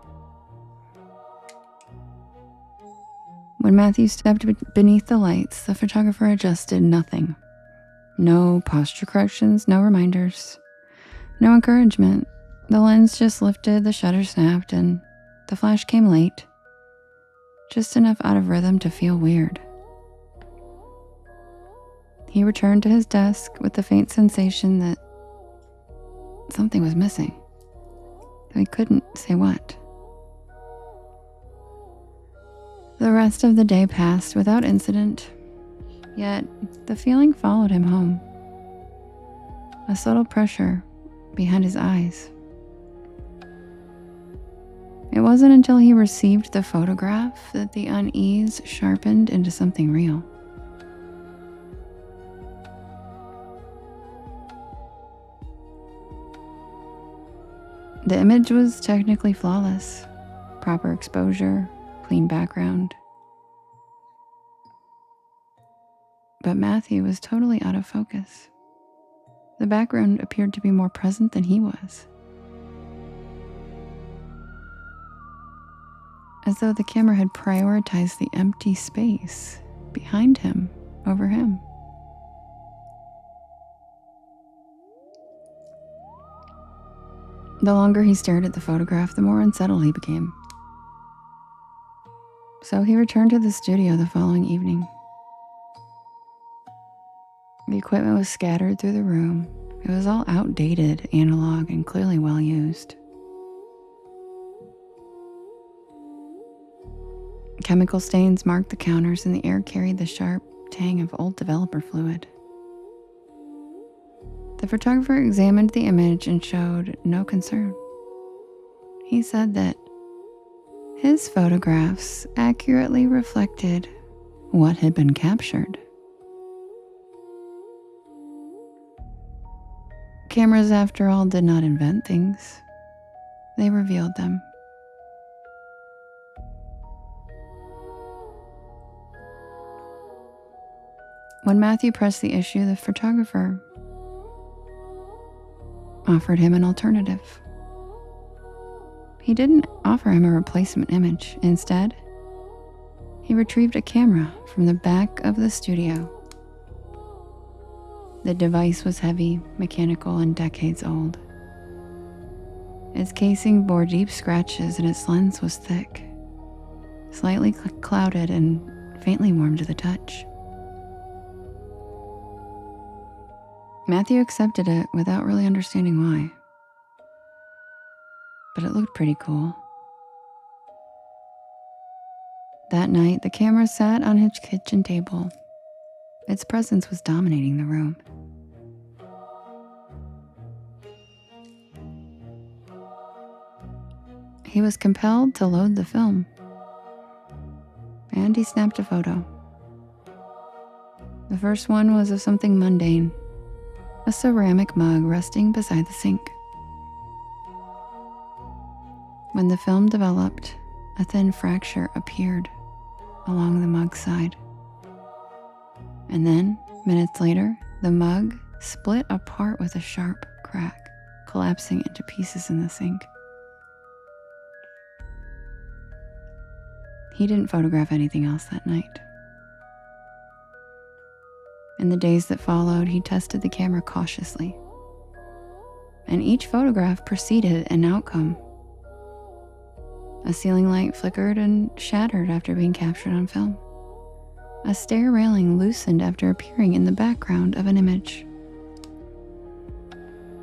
When Matthew stepped beneath the lights, the photographer adjusted nothing. No posture corrections, no reminders, no encouragement. The lens just lifted, the shutter snapped, and the flash came late, just enough out of rhythm to feel weird. He returned to his desk with the faint sensation that something was missing, though he couldn't say what. The rest of the day passed without incident, yet the feeling followed him home. A subtle pressure behind his eyes. It wasn't until he received the photograph that the unease sharpened into something real. The image was technically flawless. Proper exposure, clean background. But Matthew was totally out of focus. The background appeared to be more present than he was, as though the camera had prioritized the empty space behind him over him. The longer he stared at the photograph, the more unsettled he became. So he returned to the studio the following evening. The equipment was scattered through the room. It was all outdated, analog, and clearly well used. Chemical stains marked the counters, and the air carried the sharp tang of old developer fluid. The photographer examined the image and showed no concern. He said that his photographs accurately reflected what had been captured. Cameras, after all, did not invent things. They revealed them. When Matthew pressed the issue, the photographer offered him an alternative. He didn't offer him a replacement image. Instead, he retrieved a camera from the back of the studio. The device was heavy, mechanical, and decades old. Its casing bore deep scratches, and its lens was thick, slightly clouded and faintly warm to the touch. Matthew accepted it without really understanding why. But it looked pretty cool. That night, the camera sat on his kitchen table. Its presence was dominating the room. He was compelled to load the film, and he snapped a photo. The first one was of something mundane, a ceramic mug resting beside the sink. When the film developed, a thin fracture appeared along the mug's side. And then, minutes later, the mug split apart with a sharp crack, collapsing into pieces in the sink. He didn't photograph anything else that night. In the days that followed, he tested the camera cautiously. And each photograph preceded an outcome. A ceiling light flickered and shattered after being captured on film. A stair railing loosened after appearing in the background of an image.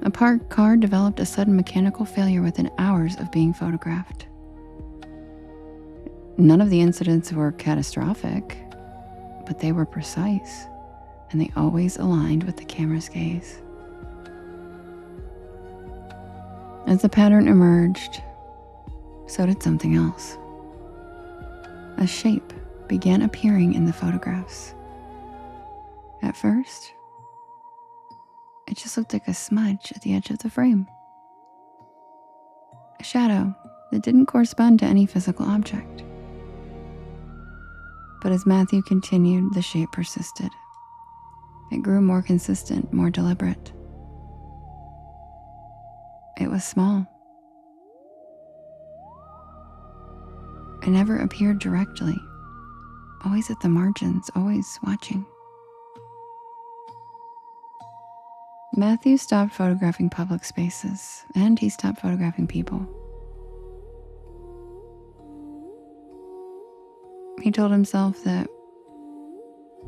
A parked car developed a sudden mechanical failure within hours of being photographed. None of the incidents were catastrophic, but they were precise, and they always aligned with the camera's gaze. As the pattern emerged, so did something else. A shape began appearing in the photographs. At first, it just looked like a smudge at the edge of the frame. A shadow that didn't correspond to any physical object. But as Matthew continued, the shape persisted. It grew more consistent, more deliberate. It was small. It never appeared directly, always at the margins, always watching. Matthew stopped photographing public spaces, and he stopped photographing people. He told himself that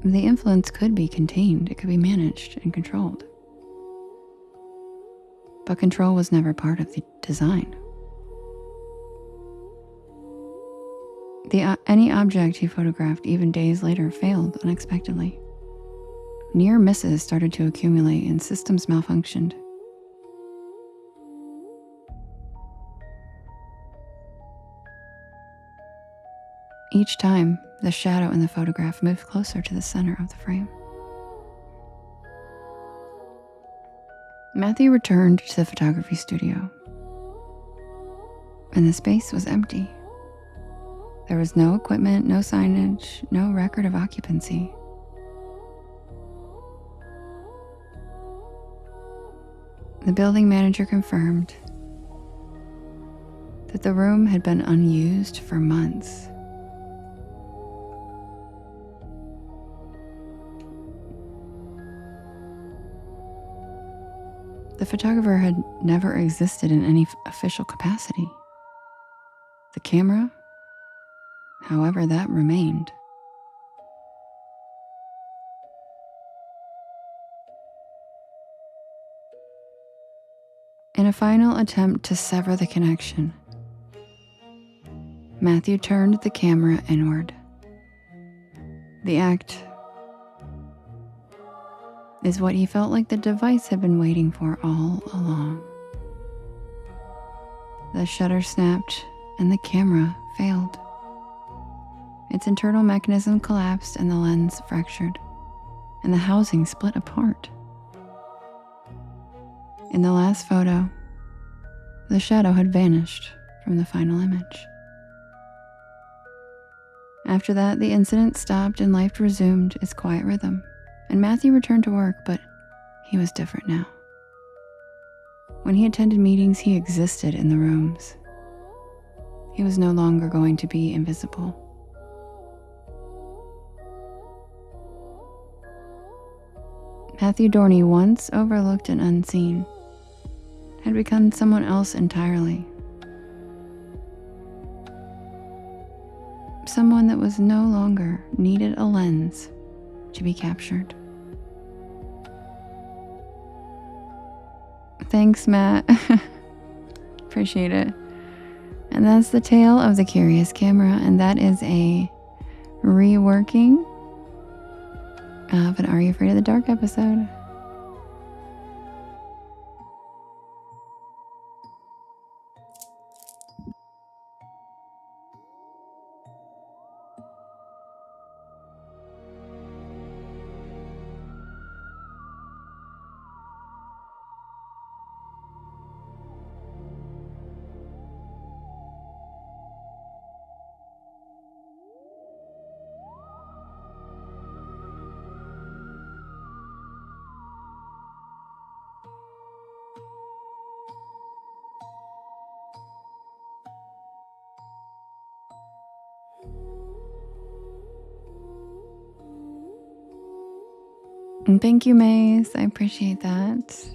the influence could be contained, it could be managed and controlled. But control was never part of the design. Any object he photographed, even days later, failed unexpectedly. Near misses started to accumulate and systems malfunctioned. Each time, the shadow in the photograph moved closer to the center of the frame. Matthew returned to the photography studio, and the space was empty. There was no equipment, no signage, no record of occupancy. The building manager confirmed that the room had been unused for months. The photographer had never existed in any official capacity. The camera, however, that remained. In a final attempt to sever the connection, Matthew turned the camera inward. The act is what he felt like the device had been waiting for all along. The shutter snapped and the camera failed. Its internal mechanism collapsed and the lens fractured, and the housing split apart. In the last photo, the shadow had vanished from the final image. After that, the incident stopped and life resumed its quiet rhythm, and Matthew returned to work, but he was different now. When he attended meetings, he existed in the rooms. He was no longer going to be invisible. Matthew Dorney, once overlooked and unseen, had become someone else entirely. Someone that was no longer needed a lens to be captured. Thanks, Matt. Appreciate it. And that's the tale of the Curious Camera, and that is a reworking of an Are You Afraid of the Dark episode. And thank you, Maze. I appreciate that.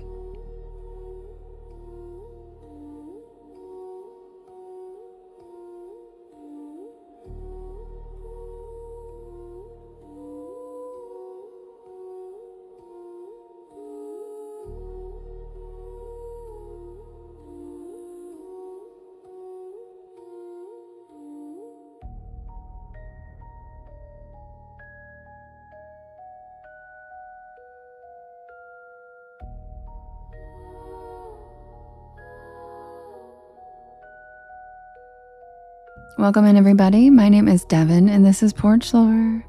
Welcome in, everybody. My name is Devin, and this is Porch Lore,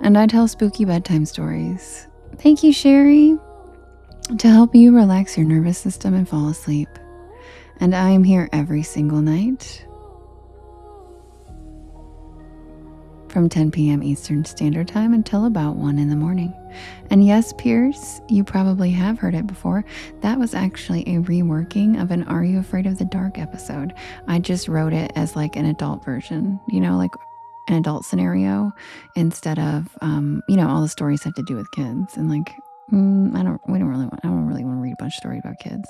and I tell spooky bedtime stories. Thank you, Sherry, to help you relax your nervous system and fall asleep. And I am here every single night from 10 p.m. Eastern Standard Time until about 1 in the morning. And yes, Pierce, you probably have heard it before. That was actually a reworking of an Are You Afraid of the Dark episode. I just wrote it as like an adult version, like an adult scenario instead of, all the stories have to do with kids. And like, I don't really want to read a bunch of stories about kids.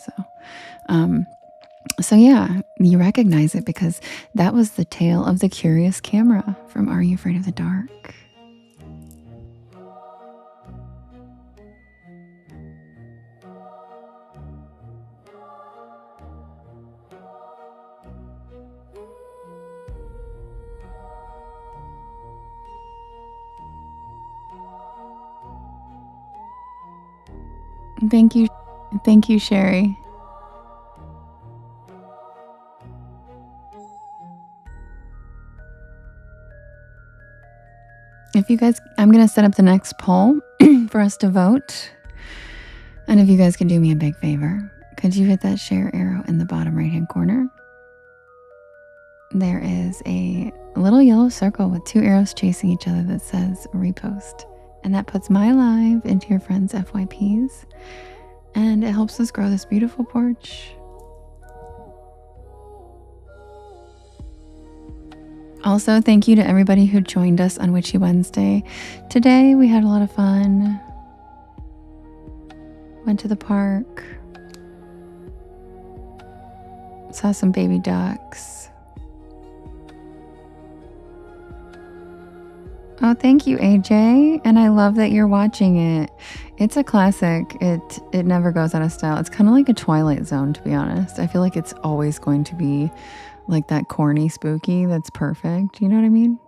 So yeah, you recognize it because that was the tale of the Curious Camera from Are You Afraid of the Dark? Thank you, Sherry. If you guys, I'm going to set up the next poll for us to vote. And if you guys could do me a big favor, could you hit that share arrow in the bottom right-hand corner? There is a little yellow circle with 2 arrows chasing each other that says repost. And that puts my live into your friends' FYPs. And it helps us grow this beautiful porch. Also, thank you to everybody who joined us on Witchy Wednesday. Today, we had a lot of fun. Went to the park. Saw some baby ducks. Oh, thank you, AJ. And I love that you're watching it. It's a classic. It never goes out of style. It's kind of like a Twilight Zone, to be honest. I feel like it's always going to be like that corny spooky that's perfect. You know what I mean?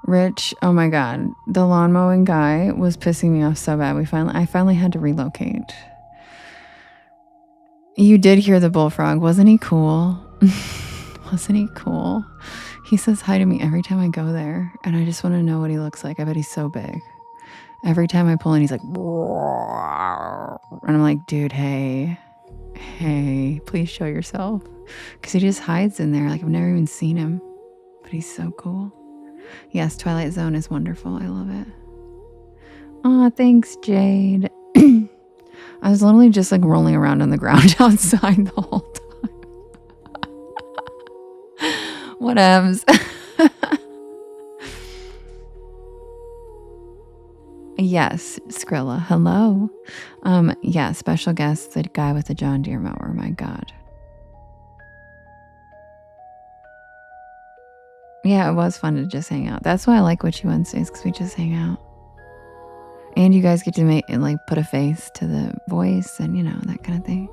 Rich, oh my God. The lawn mowing guy was pissing me off so bad. I finally had to relocate. You did hear the bullfrog. Wasn't he cool? Wasn't he cool? He says hi to me every time I go there. And I just want to know what he looks like. I bet he's so big. Every time I pull in, he's like, and I'm like, dude, hey, please show yourself. Because he just hides in there. Like, I've never even seen him. But he's so cool. Yes, Twilight Zone is wonderful. I love it. Aw, thanks, Jade. I was literally just like rolling around on the ground outside the whole time. Whatevs. Yes, Skrilla. Hello. Yeah, special guest, the guy with the John Deere mower. My God. Yeah, it was fun to just hang out. That's why I like Witchy Wednesdays, because we just hang out. And you guys get to make and like put a face to the voice and, you know, that kind of thing.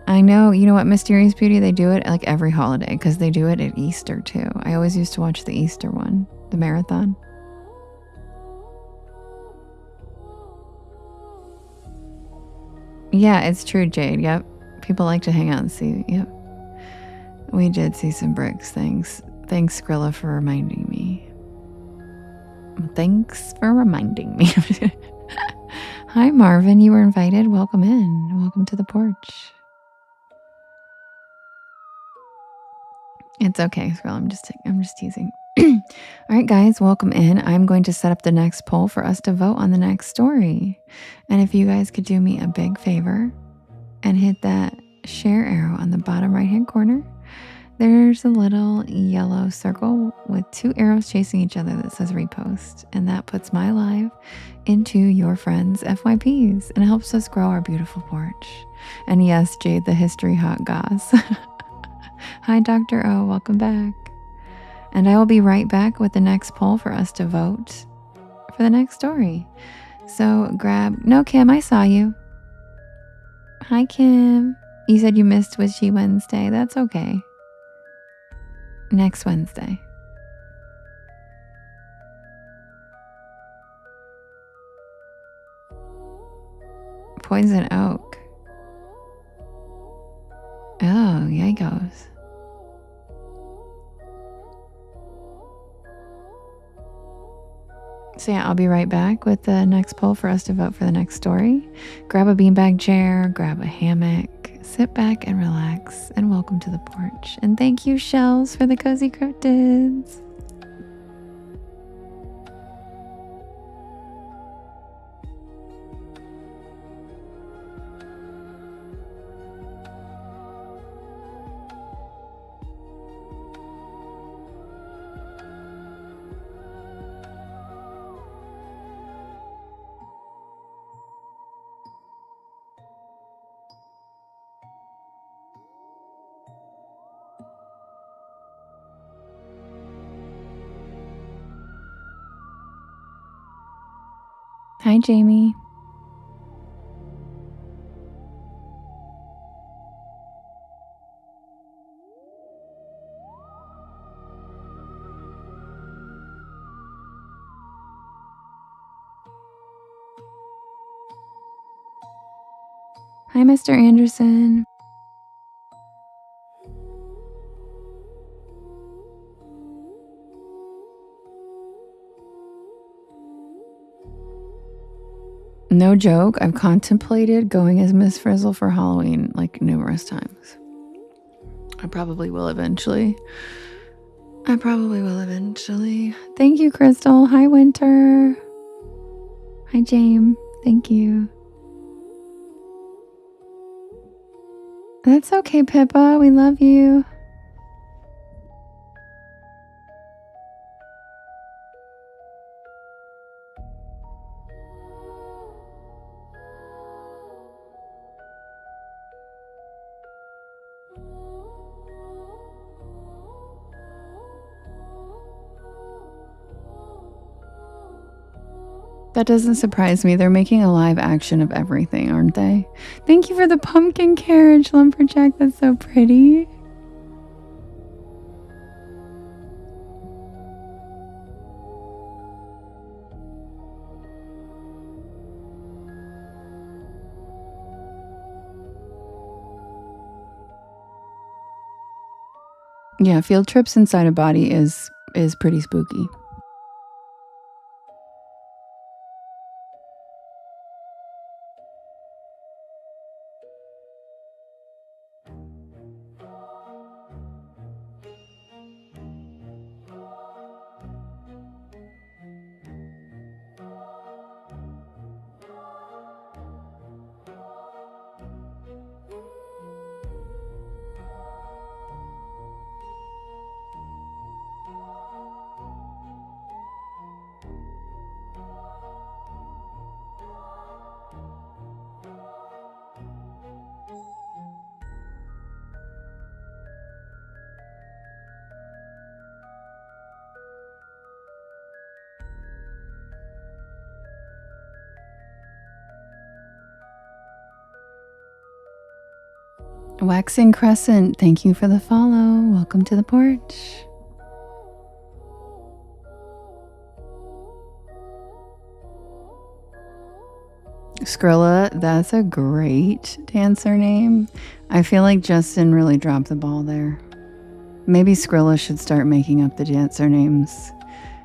I know, you know what, Mysterious Beauty, they do it like every holiday because they do it at Easter too. I always used to watch the Easter one, the marathon. Yeah, it's true, Jade. Yep. People like to hang out and see. Yep. We did see some bricks. Thanks, Skrilla, for reminding me. Thanks for reminding me. Hi, Marvin. You were invited. Welcome in. Welcome to the porch. It's okay, Skrilla. I'm just teasing. All right, guys, welcome in. I'm going to set up the next poll for us to vote on the next story. And if you guys could do me a big favor and hit that share arrow on the bottom right-hand corner, there's a little yellow circle with 2 arrows chasing each other that says repost. And that puts my live into your friends' FYPs and helps us grow our beautiful porch. And yes, Jade, the history hot goss. Hi, Dr. O. Welcome back. And I will be right back with the next poll for us to vote for the next story. So no, Kim, I saw you. Hi, Kim. You said you missed Witchy Wednesday. That's okay. Next Wednesday. Poison oak. Oh, yikos. So yeah, I'll be right back with the next poll for us to vote for the next story. Grab a beanbag chair, grab a hammock, sit back and relax, and welcome to the porch. And thank you, Shells, for the cozy cryptids. Hi, Jamie. Hi, Mr. Anderson. No joke, I've contemplated going as Miss Frizzle for Halloween like numerous times. I probably will eventually. Thank you, Crystal. Hi, Winter. Hi, James. Thank you. That's okay, Pippa. We love you. That doesn't surprise me. They're making a live action of everything, aren't they? Thank you for the pumpkin carriage, Lumberjack. That's so pretty. Yeah, field trips inside a body is pretty spooky. Waxing Crescent, thank you for the follow. Welcome to the porch. Skrilla, that's a great dancer name. I feel like Justin really dropped the ball there. Maybe Skrilla should start making up the dancer names,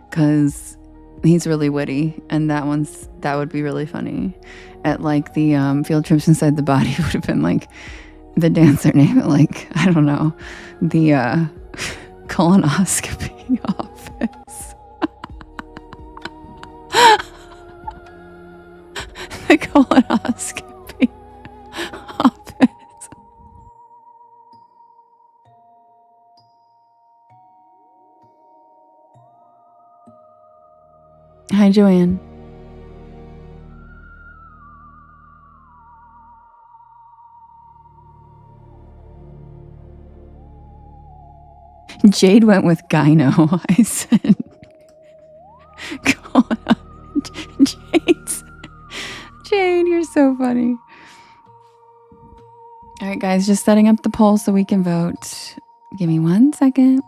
because he's really witty, and that would be really funny. At like the field trips inside the body would have been like the dancer name at like, I don't know, the colonoscopy office. The colonoscopy office. Hi, Joanne. Jade went with gyno. I said, Jade, you're so funny. All right, guys, just setting up the poll so we can vote. Give me 1 second.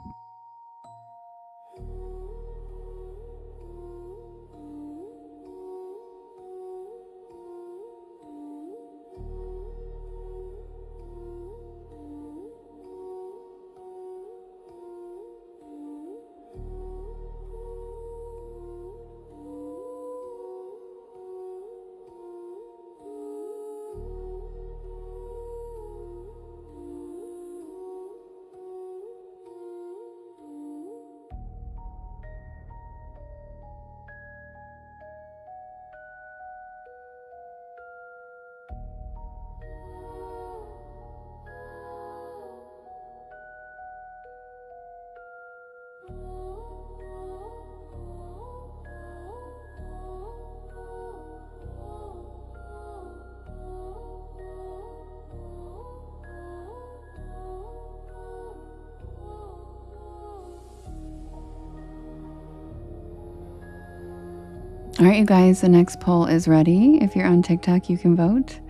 All right, you guys, the next poll is ready. If you're on TikTok, you can vote.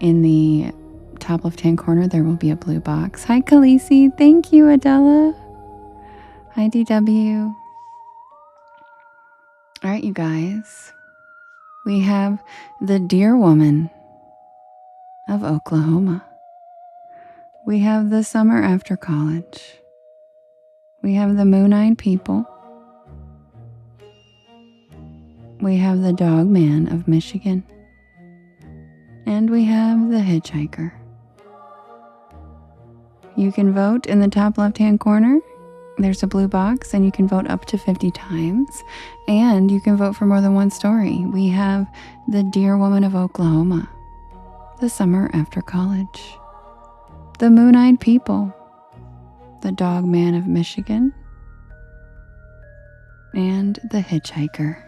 In the top left-hand corner, there will be a blue box. Hi, Khaleesi. Thank you, Adela. Hi, DW. All right, you guys. We have the Deer Woman of Oklahoma. We have the Summer After College. We have the Moon-Eyed People. We have the Dog Man of Michigan. And we have the Hitchhiker. You can vote in the top left-hand corner. There's a blue box, and you can vote up to 50 times. And you can vote for more than one story. We have the Deer Woman of Oklahoma, the Summer After College, the Moon-Eyed People, the Dog Man of Michigan, and the Hitchhiker.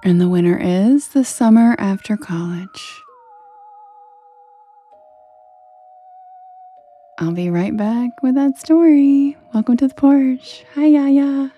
And the winner is The Summer After College. I'll be right back with that story. Welcome to the porch. Hi, Yaya.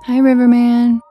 Hi, Riverman.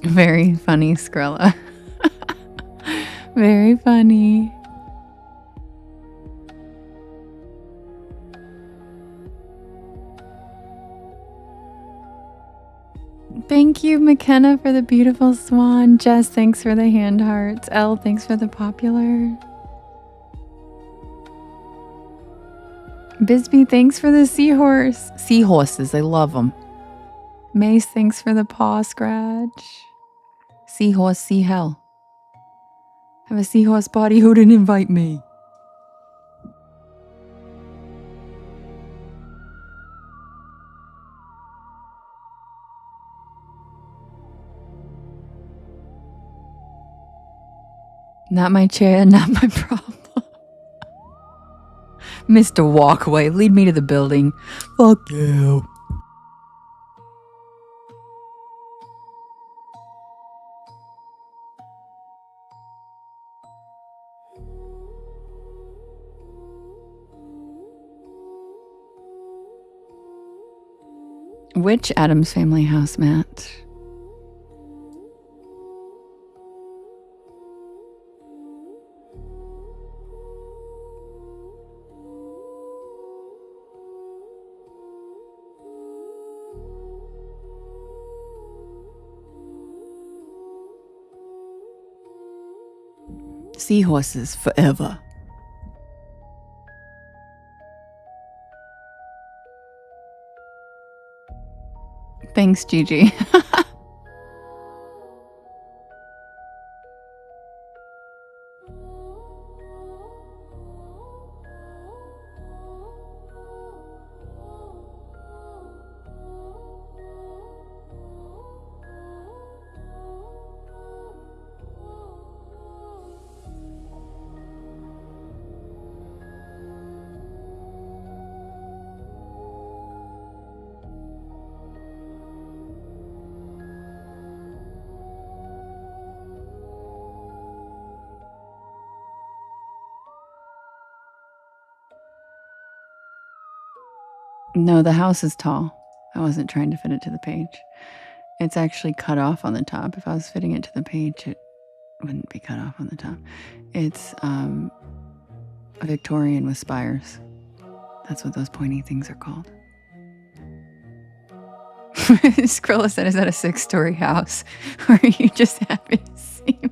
Very funny, Skrilla. Very funny. Thank you, McKenna, for the beautiful swan. Jess, thanks for the hand hearts. Elle, thanks for the popular. Bisbee, thanks for the seahorse. Seahorses, I love them. Mace, thanks for the paw scratch. Seahorse, sea hell. Have a seahorse body, who didn't invite me? Not my chair, not my problem. Mr. Walkway, lead me to the building. Fuck you. Which Addams Family house, Matt? Seahorses forever. Thanks, Gigi. No, the house is tall. I wasn't trying to fit it to the page. It's actually cut off on the top. If I was fitting it to the page, it wouldn't be cut off on the top. It's a Victorian with spires. That's what those pointy things are called. Skrilla said, is that a 6-story house? Or are you just happy to see me?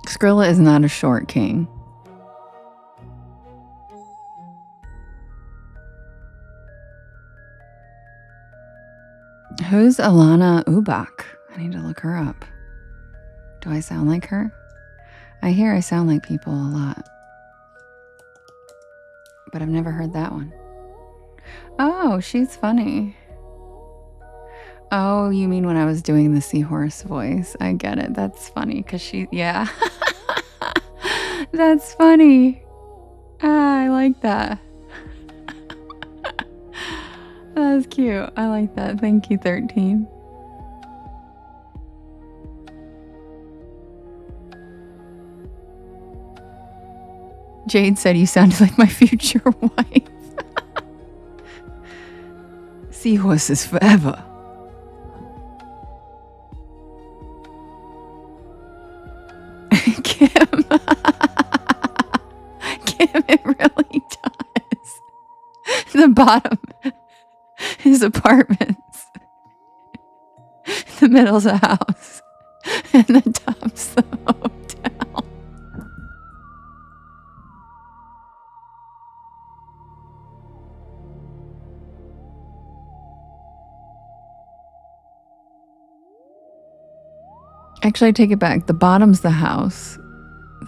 Skrilla is not a short king. Who's Alana Ubach? I need to look her up. Do I sound like her? I hear I sound like people a lot. But I've never heard that one. Oh, she's funny. Oh, you mean when I was doing the seahorse voice? I get it. That's funny because she, yeah. That's funny. Ah, I like that. That's cute. I like that. Thank you, 13. Jade said you sounded like my future wife. Seahorses forever. Kim. Kim, it really does. The bottom is apartments. The middle's a house. And the top's the hotel. Actually, I take it back. The bottom's the house.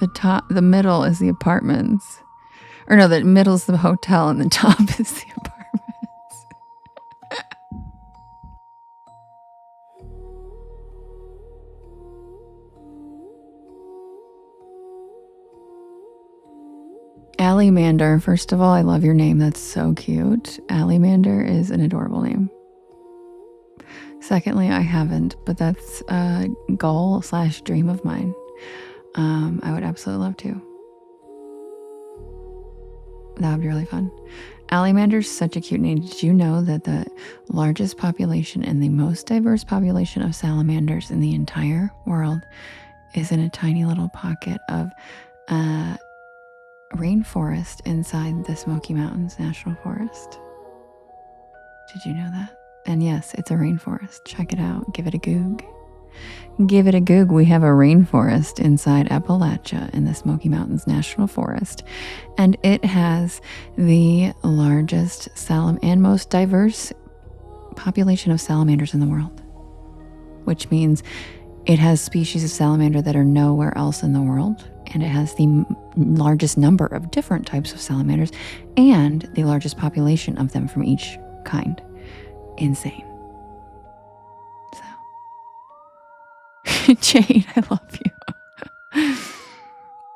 The middle is the apartments. Or no, the middle's the hotel and the top is the apartments. Allimander, first of all, I love your name. That's so cute. Allimander is an adorable name. Secondly, I haven't, but that's a goal/dream of mine. I would absolutely love to. That would be really fun. Allimander's such a cute name. Did you know that the largest population and the most diverse population of salamanders in the entire world is in a tiny little pocket of rainforest inside the Smoky Mountains National Forest. Did you know that? And yes, it's a rainforest. Check it out. Give it a goog. Give it a goog. We have a rainforest inside Appalachia in the Smoky Mountains National Forest. And it has the largest and most diverse population of salamanders in the world, which means it has species of salamander that are nowhere else in the world. And it has the largest number of different types of salamanders and the largest population of them from each kind. Insane. So, Jade, I love you.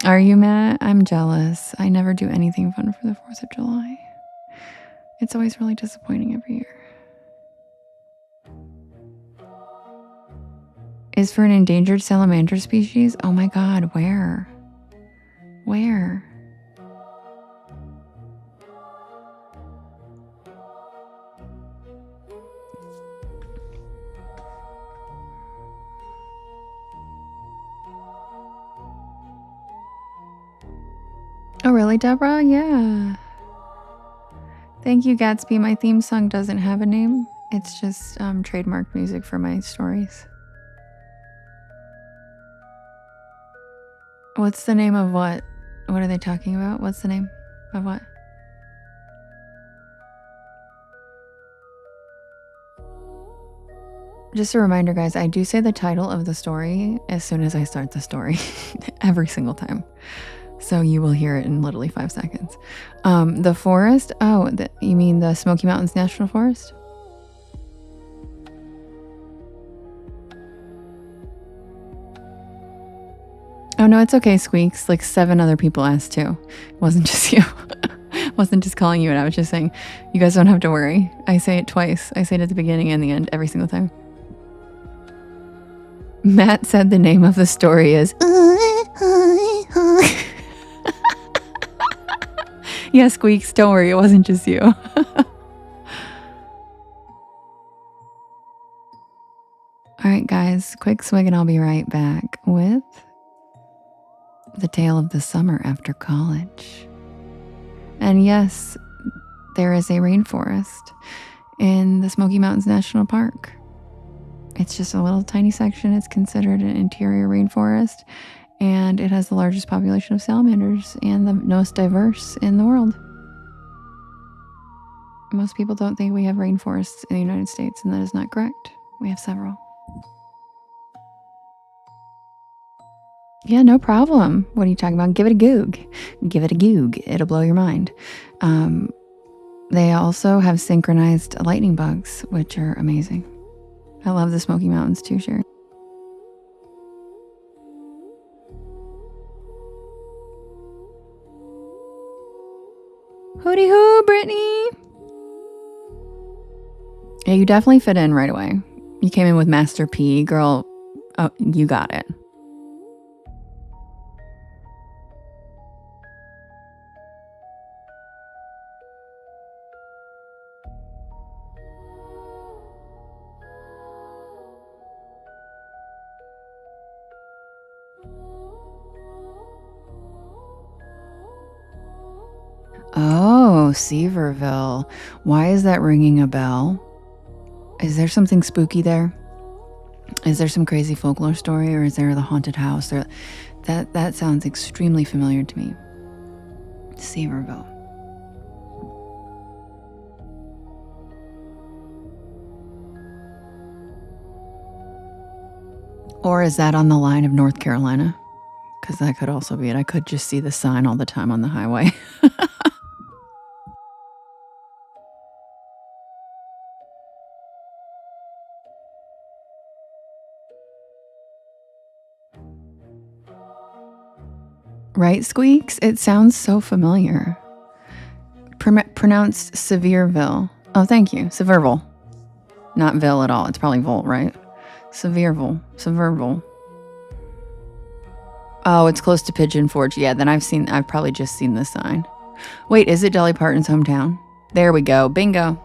Are you mad? I'm jealous. I never do anything fun for the 4th of July. It's always really disappointing every year. Is for an endangered salamander species? Oh my God, where? Where? Oh really, Deborah? Yeah. Thank you, Gatsby. My theme song doesn't have a name. It's just trademark music for my stories. What's the name of what? What are they talking about? What's the name of what? Just a reminder, guys, I do say the title of the story as soon as I start the story. Every single time. So you will hear it in literally 5 seconds. The forest? Oh, you mean the Smoky Mountains National Forest? Oh no, it's okay, Squeaks. Like 7 other people asked too. It wasn't just you. Wasn't just calling you and I was just saying, you guys don't have to worry. I say it twice. I say it at the beginning and the end every single time. Matt said the name of the story is Yeah, Squeaks, don't worry, it wasn't just you. Alright guys, quick swig and I'll be right back with the tale of the summer after college. And yes, there is a rainforest in the Smoky Mountains National Park. It's just a little tiny section. It's considered an interior rainforest, and it has the largest population of salamanders and the most diverse in the world. Most people don't think we have rainforests in the United States, and that is not correct. We have several. Yeah, no problem. What are you talking about? Give it a goog. Give it a goog. It'll blow your mind. They also have synchronized lightning bugs, which are amazing. I love the Smoky Mountains too, Sherry. Hooty hoo, Brittany! Yeah, you definitely fit in right away. You came in with Master P. Girl, oh, you got it. Oh, Seaverville. Why is that ringing a bell? Is there something spooky there? Is there some crazy folklore story, or is there the haunted house? Or that sounds extremely familiar to me. Seaverville. Or is that on the line of North Carolina? Because that could also be it. I could just see the sign all the time on the highway. Right, Squeaks? It sounds so familiar. Pronounced Sevierville. Oh, thank you. Sevierville. Not Ville at all. It's probably Volt, right? Sevierville. Oh, it's close to Pigeon Forge. Yeah, then I've probably just seen this sign. Wait, is it Dolly Parton's hometown? There we go. Bingo.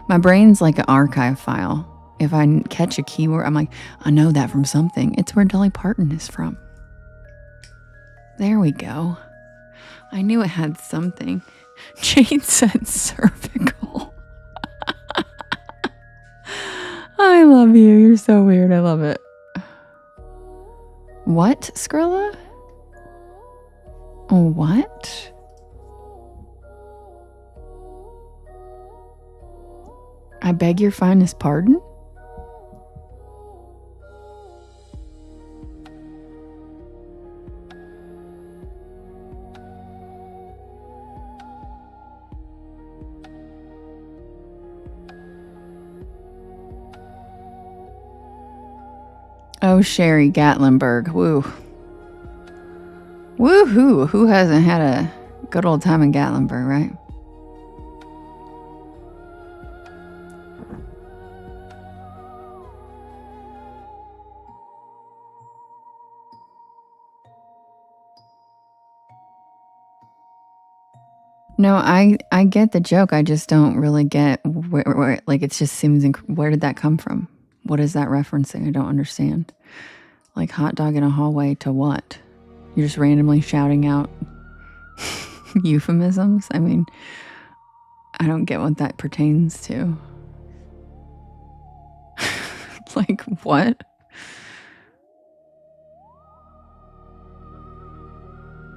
My brain's like an archive file. if I catch a keyword, I'm like, I know that from something. It's where Dolly Parton is from. There we go. I knew it had something. Jade said cervical. I love you. You're so weird. I love it. What, Skrilla? What? I beg your finest pardon? Oh, Sherry Gatlinburg. Woo. Woohoo. Who hasn't had a good old time in Gatlinburg, right? No, I get the joke. I just don't really get where like, it just seems, where did that come from? What is that referencing? I don't understand. Like, hot dog in a hallway to what? You're just randomly shouting out euphemisms? I mean, I don't get what that pertains to. Like, what?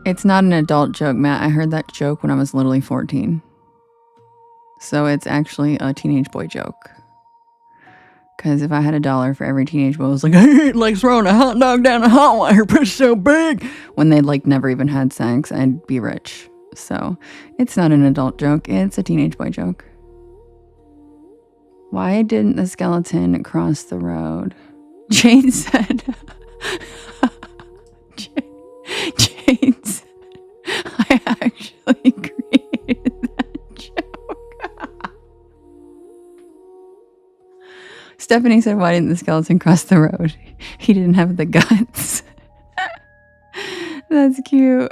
It's not an adult joke, Matt. I heard that joke when I was literally 14. So it's actually a teenage boy joke. Because if I had $1 for every teenage boy who was like, I hate like throwing a hot dog down a hallway, her pussy's so big, when they'd like never even had sex, I'd be rich. So it's not an adult joke. It's a teenage boy joke. Why didn't the skeleton cross the road? Jade said. Jade said, I actually created that joke. Stephanie said, why didn't the skeleton cross the road? He didn't have the guts. That's cute.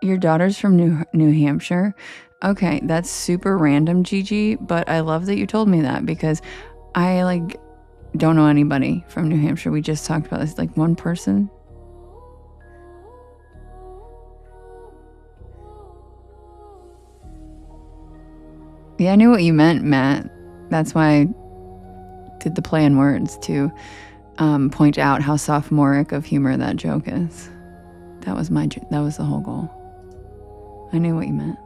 Your daughter's from New Hampshire? Okay, that's super random, Gigi, but I love that you told me that because I like don't know anybody from New Hampshire. We just talked about this, like one person. Yeah, I knew what you meant, Matt. That's why I did the play on words to point out how sophomoric of humor that joke is. That was the whole goal. I knew what you meant.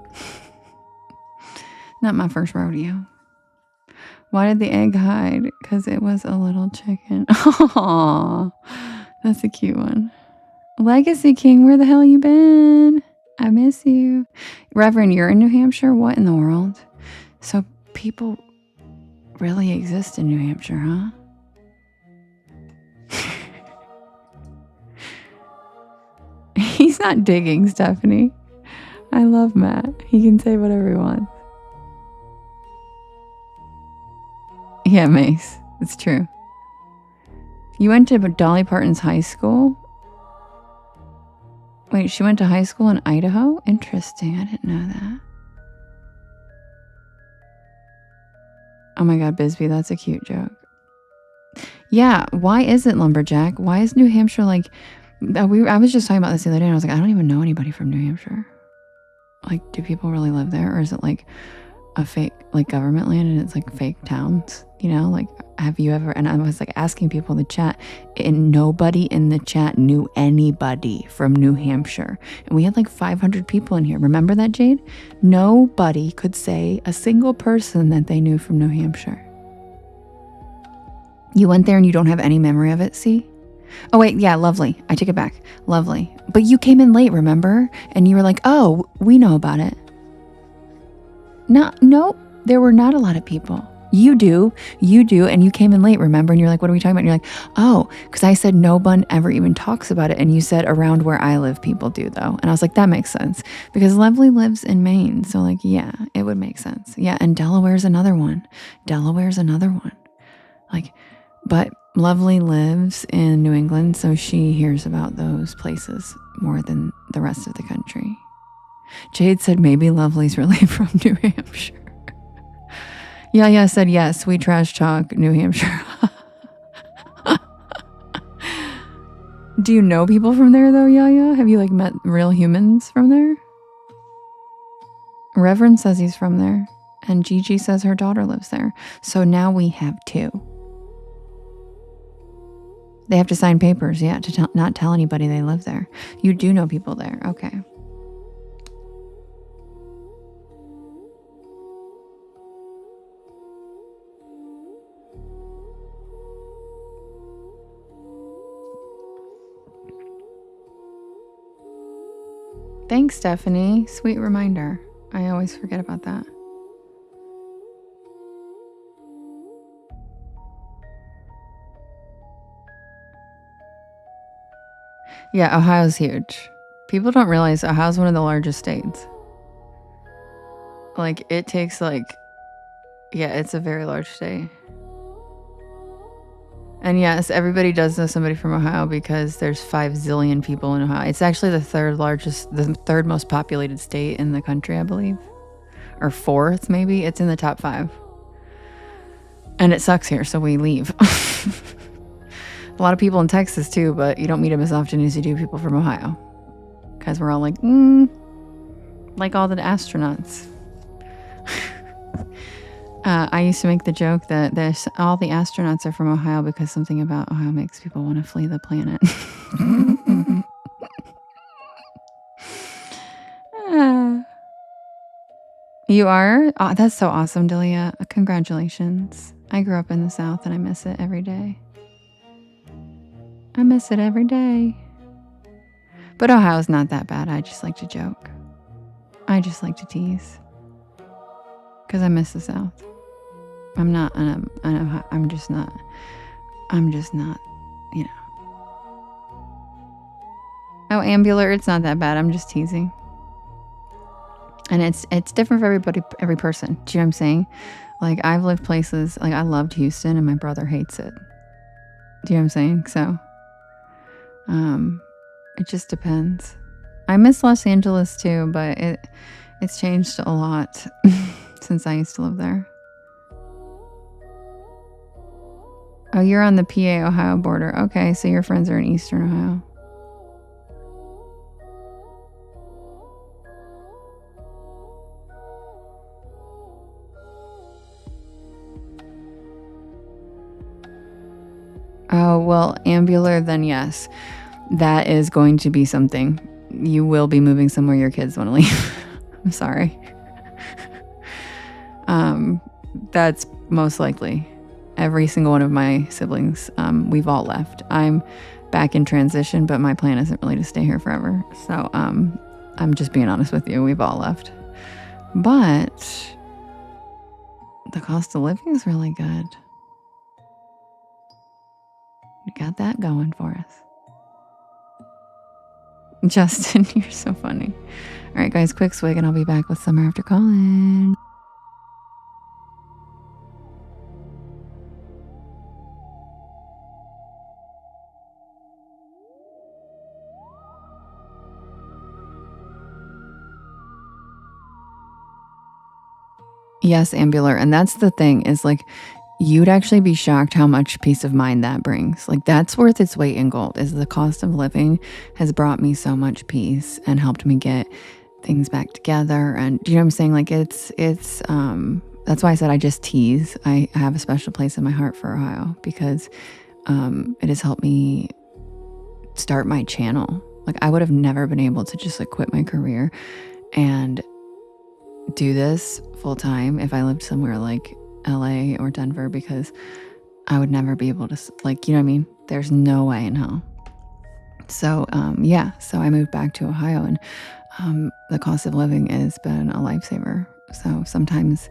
Not my first rodeo. Why did the egg hide? Because it was a little chicken. Aww, that's a cute one. Legacy King, where the hell you been? I miss you. Reverend, you're in New Hampshire? What in the world? So people really exist in New Hampshire, huh? He's not digging, Stephanie. I love Matt. He can say whatever he wants. Yeah, Mace. It's true. You went to Dolly Parton's high school? Wait, she went to high school in Idaho? Interesting. I didn't know that. Oh my God, Bisbee, that's a cute joke. Yeah, why is it Lumberjack? Why is New Hampshire like... I was just talking about this the other day and I was like, I don't even know anybody from New Hampshire. Like, do people really live there? Or is it like a fake, like government land and it's like fake towns? You know, like, have you ever... And I was like asking people in the chat and nobody in the chat knew anybody from New Hampshire. And we had like 500 people in here. Remember that, Jade? Nobody could say a single person that they knew from New Hampshire. You went there and you don't have any memory of it, see? Oh, wait, yeah, lovely. I take it back. Lovely. But you came in late, remember? And you were like, oh, we know about it. No, there were not a lot of people. You do, and you came in late, remember? And you're like, what are we talking about? And you're like, oh, because I said no one ever even talks about it. And you said around where I live, people do, though. And I was like, that makes sense. Because Lovely lives in Maine. So, like, yeah, it would make sense. Yeah, and Delaware's another one. Like, but Lovely lives in New England, so she hears about those places more than the rest of the country. Jade said maybe Lovely's really from New Hampshire. Yeah, said yes, Sweet Trash Chalk, New Hampshire. Do you know people from there though, Yaya? Have you like met real humans from there? Reverend says he's from there. And Gigi says her daughter lives there. So now we have 2. They have to sign papers, yeah, to not tell anybody they live there. You do know people there. Okay. Thanks, Stephanie. Sweet reminder. I always forget about that. Yeah, Ohio's huge. People don't realize Ohio's one of the largest states. Like, it takes like, yeah, it's a very large state. And yes, everybody does know somebody from Ohio because there's 5 zillion people in Ohio. It's actually the third most populated state in the country, I believe. Or 4th, maybe. It's in the top 5. And it sucks here, so we leave. A lot of people in Texas too, but you don't meet them as often as you do people from Ohio. Because we're all like all the astronauts. I used to make the joke that all the astronauts are from Ohio because something about Ohio makes people want to flee the planet. You are? Oh, that's so awesome, Delia. Congratulations. I grew up in the South and I miss it every day. I miss it every day. But Ohio's not that bad. I just like to joke. I just like to tease. Because I miss the South. I'm just not, you know. Oh, Ambular, it's not that bad. I'm just teasing. And it's different for everybody, every person. Do you know what I'm saying? Like, I've lived places, like I loved Houston and my brother hates it. Do you know what I'm saying? So, it just depends. I miss Los Angeles too, but it's changed a lot since I used to live there. Oh, you're on the PA-Ohio border. Okay, so your friends are in Eastern Ohio. Oh, well, Ambular, then yes. That is going to be something. You will be moving somewhere your kids want to leave. I'm sorry. That's most likely. Every single one of my siblings, we've all left. I'm back in transition, but my plan isn't really to stay here forever. So I'm just being honest with you. We've all left. But the cost of living is really good. You got that going for us. Justin, you're so funny. All right, guys, quick swig and I'll be back with Summer After College. Yes, Ambular. And that's the thing is like, you'd actually be shocked how much peace of mind that brings. Like, that's worth its weight in gold. Is the cost of living has brought me so much peace and helped me get things back together. And do you know what I'm saying? Like, it's that's why I said I just tease. I have a special place in my heart for Ohio because it has helped me start my channel. Like, I would have never been able to just like quit my career and do this full time if I lived somewhere like LA or Denver, because I would never be able to, like, you know what I mean? There's no way in hell. So, yeah, so I moved back to Ohio and the cost of living has been a lifesaver. So sometimes,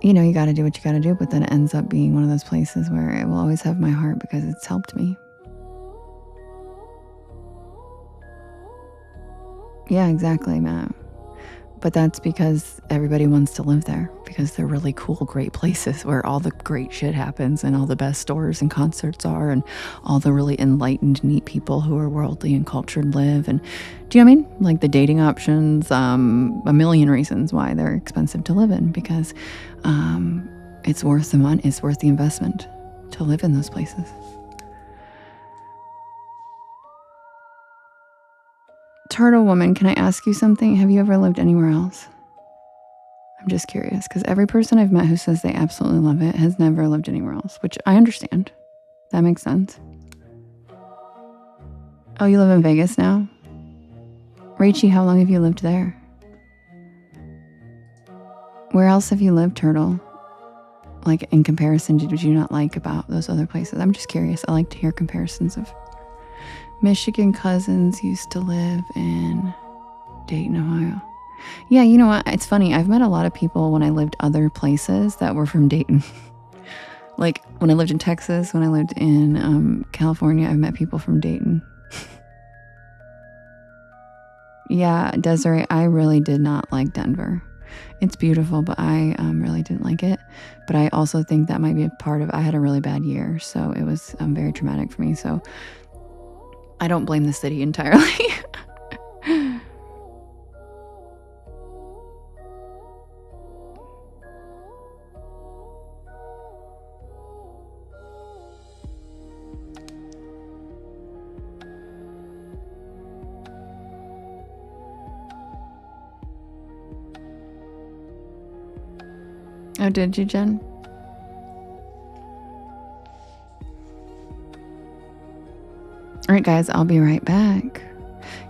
you know, you got to do what you got to do, but then it ends up being one of those places where it will always have my heart because it's helped me. Yeah, exactly, Matt. But that's because everybody wants to live there, because they're really cool, great places where all the great shit happens and all the best stores and concerts are and all the really enlightened, neat people who are worldly and cultured live. And do you know what I mean? Like the dating options, a million reasons why they're expensive to live in, because it's worth the money, it's worth the investment to live in those places. Turtle Woman, can I ask you something? Have you ever lived anywhere else? I'm just curious, because every person I've met who says they absolutely love it has never lived anywhere else, which I understand. That makes sense. Oh, you live in Vegas now? Rachie, how long have you lived there? Where else have you lived, Turtle? Like, in comparison, did you not like about those other places? I'm just curious. I like to hear comparisons of... Michigan cousins used to live in Dayton, Ohio. Yeah, you know what? It's funny. I've met a lot of people when I lived other places that were from Dayton. Like when I lived in Texas, when I lived in California, I've met people from Dayton. Yeah, Desiree, I really did not like Denver. It's beautiful, but I really didn't like it. But I also think that might be a part of... I had a really bad year, so it was very traumatic for me. So I don't blame the city entirely. Oh, did you, Jen? All right, guys, I'll be right back.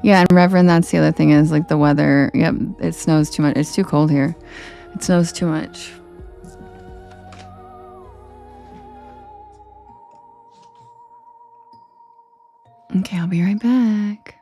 Yeah, and Reverend, that's the other thing is like the weather. Yep, it snows too much. It's too cold here. It snows too much. Okay, I'll be right back.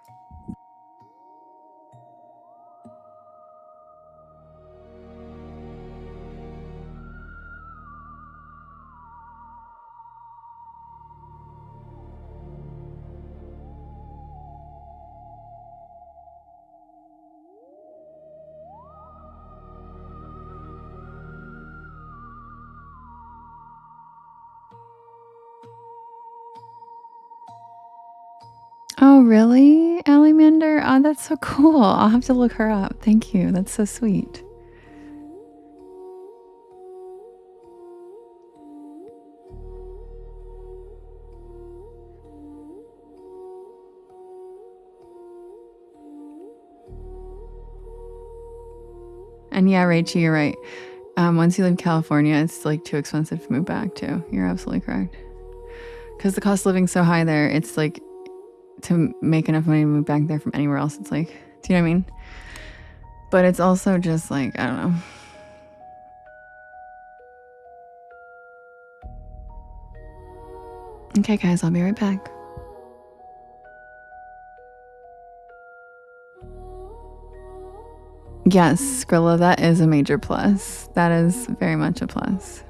Oh, really, Allimander? Oh, that's so cool. I'll have to look her up. Thank you. That's so sweet. And yeah, Rachel, you're right. Once you leave California, it's like too expensive to move back to. You're absolutely correct. Because the cost of living's so high there, it's like to make enough money to move back there from anywhere else. It's like, do you know what I mean? But it's also just like, I don't know. Okay, guys, I'll be right back. Yes, Skrilla, that is a major plus. That is very much a plus.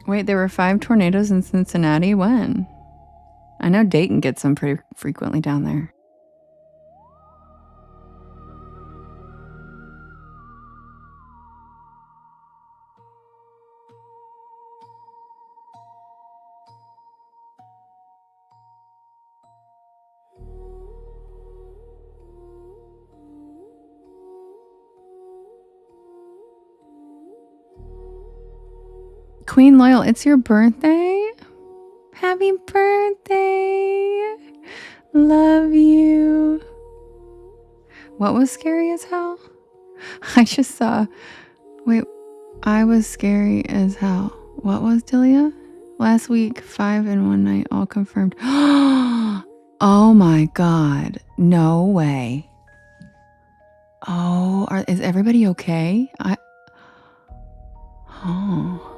Wait, there were 5 tornadoes in Cincinnati? When? I know Dayton gets them pretty frequently down there. Queen Loyal, it's your birthday? Happy birthday! Love you. What was scary as hell? I just saw... Wait, I was scary as hell. What was, Delia? Last week, 5 in one night, all confirmed. Oh my god. No way. Oh, is everybody okay? Oh.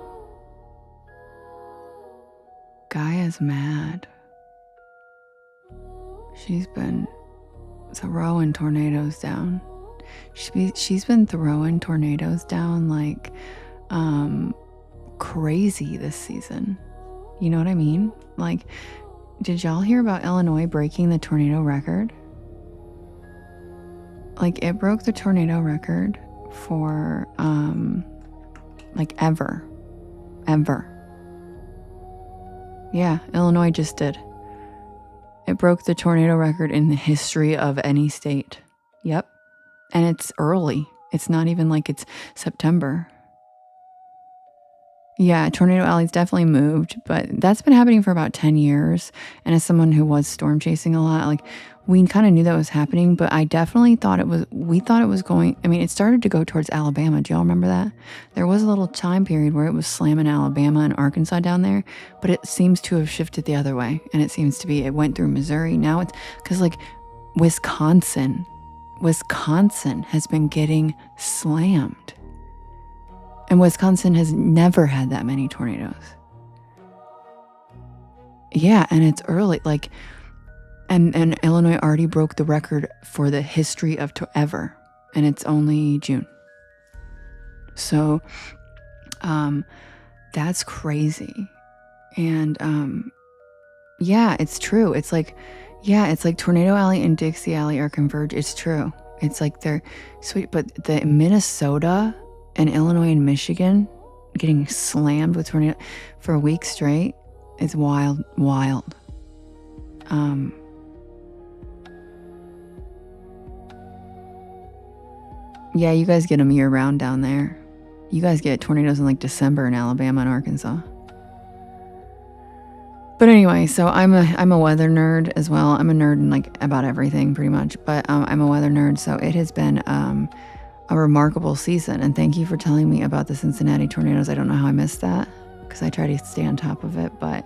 Gaia's mad. She's been throwing tornadoes down. She's been throwing tornadoes down like crazy this season. You know what I mean? Like, did y'all hear about Illinois breaking the tornado record? Like, it broke the tornado record for like ever. Yeah, Illinois just did. It broke the tornado record in the history of any state. Yep. And it's early. It's not even like it's September. Yeah, Tornado Alley's definitely moved, but that's been happening for about 10 years. And as someone who was storm chasing a lot, like, we kind of knew that was happening, but I definitely thought we thought it was going, I mean, it started to go towards Alabama. Do y'all remember that? There was a little time period where it was slamming Alabama and Arkansas down there, but it seems to have shifted the other way. And it seems to be, it went through Missouri. Now it's, because like Wisconsin has been getting slammed. And Wisconsin has never had that many tornadoes. Yeah, and it's early. Like, and Illinois already broke the record for the history of ever. And it's only June. So, that's crazy. And, yeah, it's true. It's like Tornado Alley and Dixie Alley are converged. It's true. It's like they're sweet. But the Minnesota and Illinois and Michigan getting slammed with tornado for a week straight is wild. Yeah, you guys get them year round down there. You guys get tornadoes in like December in Alabama and Arkansas. But anyway, so I'm a weather nerd as well. I'm a nerd in like about everything pretty much, but I'm a weather nerd. So it has been a remarkable season, and thank you for telling me about the Cincinnati tornadoes. I don't know how I missed that because I try to stay on top of it, but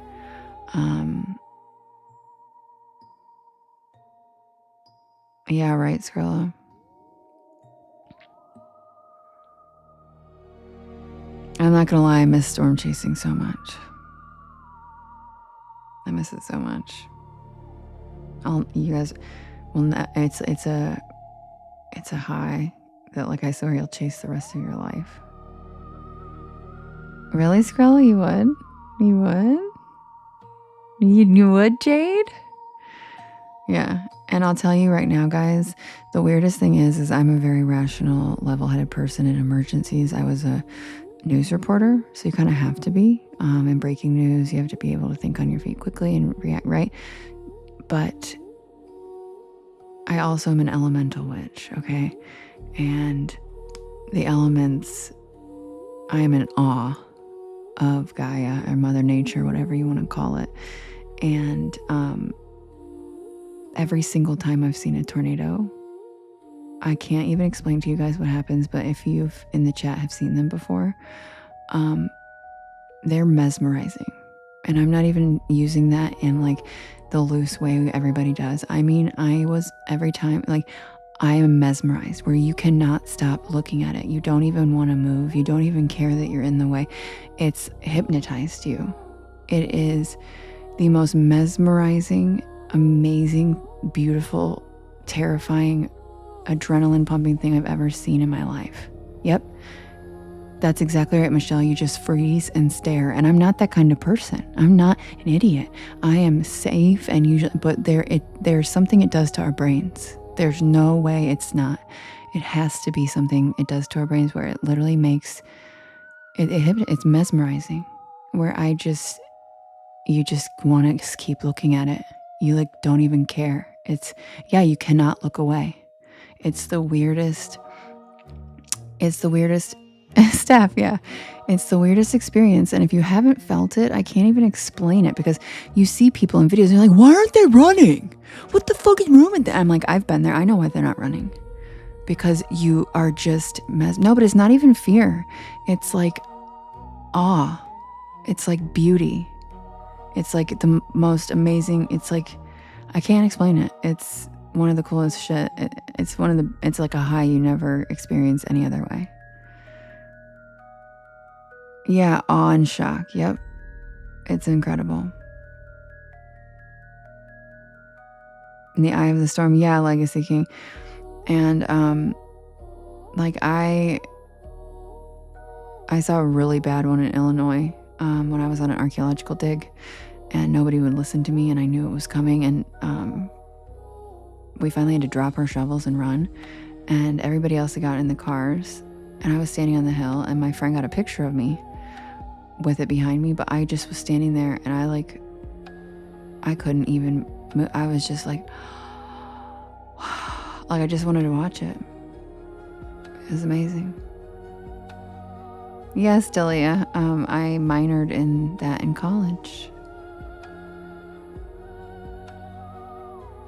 yeah, right, Skrilla. I'm not gonna lie, I miss storm chasing so much. I miss it so much. You guys will not, it's a high that, like, I swear you'll chase the rest of your life. Really, Skrilla? You would? You would? You would, Jade? Yeah. And I'll tell you right now, guys, the weirdest thing is I'm a very rational, level-headed person in emergencies. I was a news reporter, so you kind of have to be. In breaking news, you have to be able to think on your feet quickly and react right. But I also am an elemental witch, okay? And the elements, I am in awe of Gaia or Mother Nature, whatever you want to call it. And every single time I've seen a tornado, I can't even explain to you guys what happens, but if you've in the chat have seen them before, they're mesmerizing. And I'm not even using that in like the loose way everybody does. I mean, every time, like, I am mesmerized where you cannot stop looking at it. You don't even want to move. You don't even care that you're in the way. It's hypnotized you. It is the most mesmerizing, amazing, beautiful, terrifying, adrenaline pumping thing I've ever seen in my life. Yep. That's exactly right, Michelle. You just freeze and stare. And I'm not that kind of person. I'm not an idiot. I am safe and usually, but there's something it does to our brains. There's no way it's not. It has to be something it does to our brains where it literally makes it's mesmerizing. Where you just want to keep looking at it. You like don't even care. You cannot look away. It's the weirdest Steph, yeah. It's the weirdest experience. And if you haven't felt it, I can't even explain it because you see people in videos and you're like, why aren't they running? What the fuck is wrong with that? I'm like, I've been there. I know why they're not running. Because you are just no, but it's not even fear. It's like awe. It's like beauty. It's like the most amazing. It's like, I can't explain it. It's one of the coolest shit. It's like a high you never experience any other way. Yeah, awe and shock. Yep. It's incredible. In the eye of the storm. Yeah, Legacy King. And like I saw a really bad one in Illinois when I was on an archaeological dig, and nobody would listen to me, and I knew it was coming, and we finally had to drop our shovels and run, and everybody else had got in the cars, and I was standing on the hill, and my friend got a picture of me with it behind me, but I just was standing there, and I couldn't even move. I was just like I just wanted to watch it. It was amazing. Yes, Delia. I minored in that in college.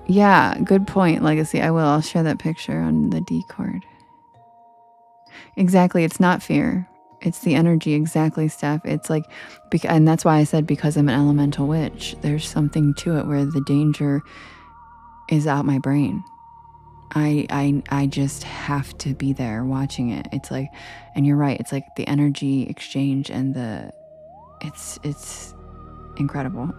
Yeah, good point, Legacy. I will. I'll share that picture on the Discord. Exactly. It's not fear. It's the energy. Exactly, Steph. It's like, and that's why I said because I'm an elemental witch, there's something to it where the danger is out my brain. I just have to be there watching it. It's like, and you're right. It's like the energy exchange and it's incredible.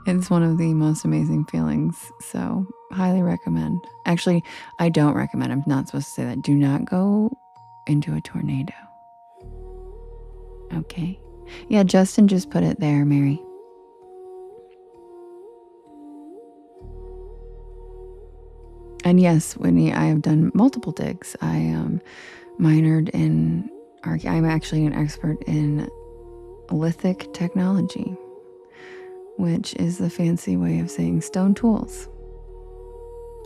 It's one of the most amazing feelings. So highly recommend. Actually, I don't recommend. I'm not supposed to say that. Do not go into a tornado. Okay. Yeah, Justin just put it there, Mary. And yes, Whitney, I have done multiple digs. I minored in I'm actually an expert in lithic technology, which is the fancy way of saying stone tools.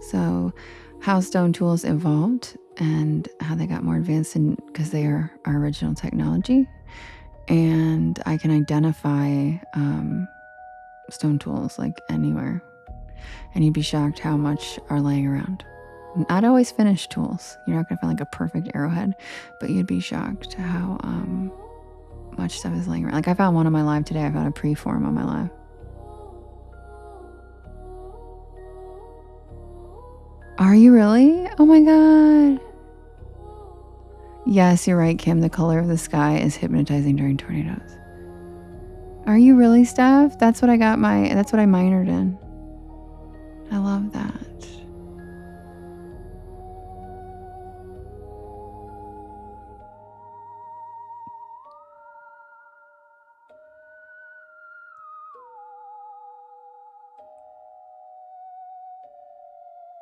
So how stone tools evolved and how they got more advanced because they are our original technology. And I can identify stone tools like anywhere. And you'd be shocked how much are laying around. Not always finished tools. You're not going to find like a perfect arrowhead, but you'd be shocked how much stuff is laying around. Like I found one on my live today. I found a preform on my live. Are you really? Oh my God. Yes, you're right, Kim. The color of the sky is hypnotizing during tornadoes. Are you really, Steph? That's what I minored in. I love that.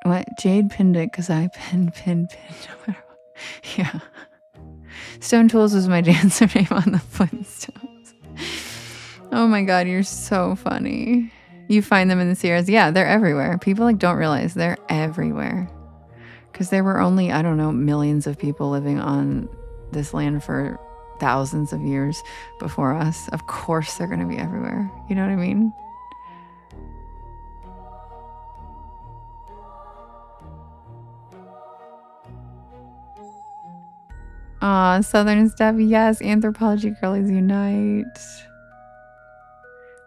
What? Jade pinned it because I pinned. Yeah. Stone Tools was my dancer name on the Flintstones. Oh my God, you're so funny. You find them in the Sierras. Yeah, they're everywhere. People don't realize they're everywhere. Because there were only, I don't know, millions of people living on this land for thousands of years before us. Of course they're going to be everywhere. You know what I mean? Aw, Southern stuff. Yes, Anthropology Girlies Unite.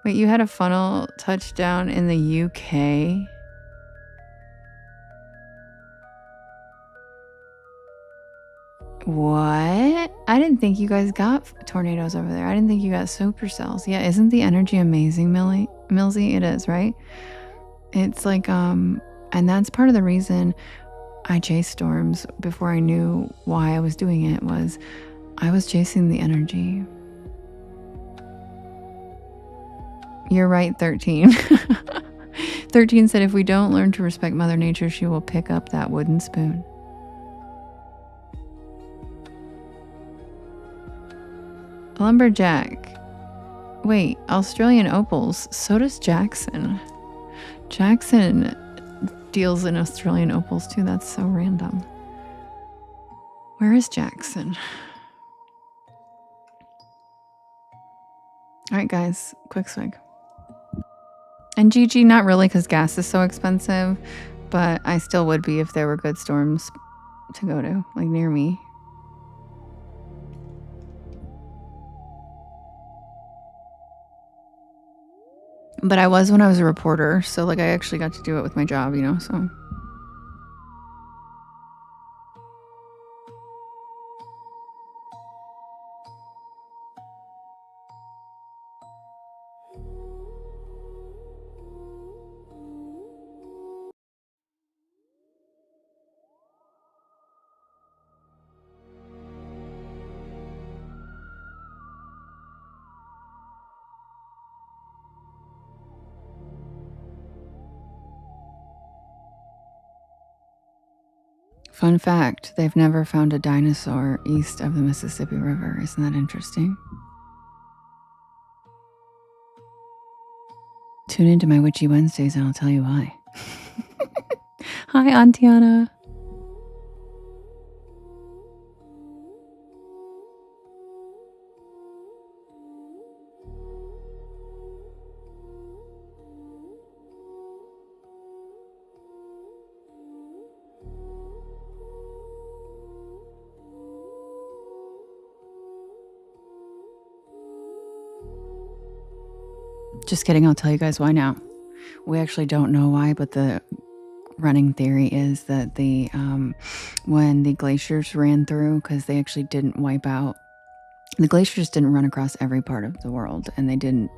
Wait, you had a funnel touchdown in the UK? What? I didn't think you guys got tornadoes over there. I didn't think you got supercells. Yeah, isn't the energy amazing, Millsy? It is, right? It's like, and that's part of the reason I chased storms before I knew why I was doing it was I was chasing the energy. You're right, 13. 13 said if we don't learn to respect Mother Nature, she will pick up that wooden spoon. Lumberjack. Wait, Australian opals. So does Jackson. Jackson deals in Australian opals too. That's so random. Where is Jackson? All right, guys, quick swig. And GG, not really because gas is so expensive, but I still would be if there were good storms to go to, like near me. But I was when I was a reporter, so like I actually got to do it with my job, you know, so. Fun fact, they've never found a dinosaur east of the Mississippi River. Isn't that interesting? Tune into my Witchy Wednesdays and I'll tell you why. Hi, Antiana. Just kidding, I'll tell you guys why now. We actually don't know why, but the running theory is that when the glaciers ran through, because they actually didn't wipe out, the glaciers didn't run across every part of the world, and they didn't,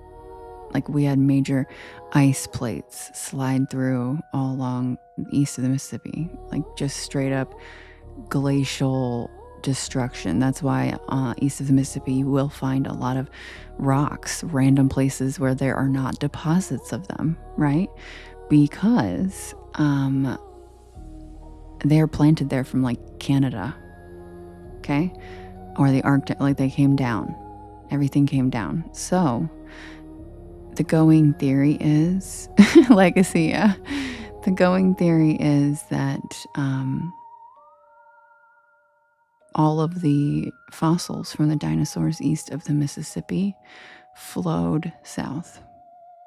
like, we had major ice plates slide through all along east of the Mississippi, like just straight up glacial destruction. That's why east of the Mississippi you will find a lot of rocks, random places where there are not deposits of them, right? Because they're planted there from like Canada, okay, or the Arctic. Like they came down, everything came down. So the going theory is legacy. Yeah, the going theory is that all of the fossils from the dinosaurs east of the Mississippi flowed south.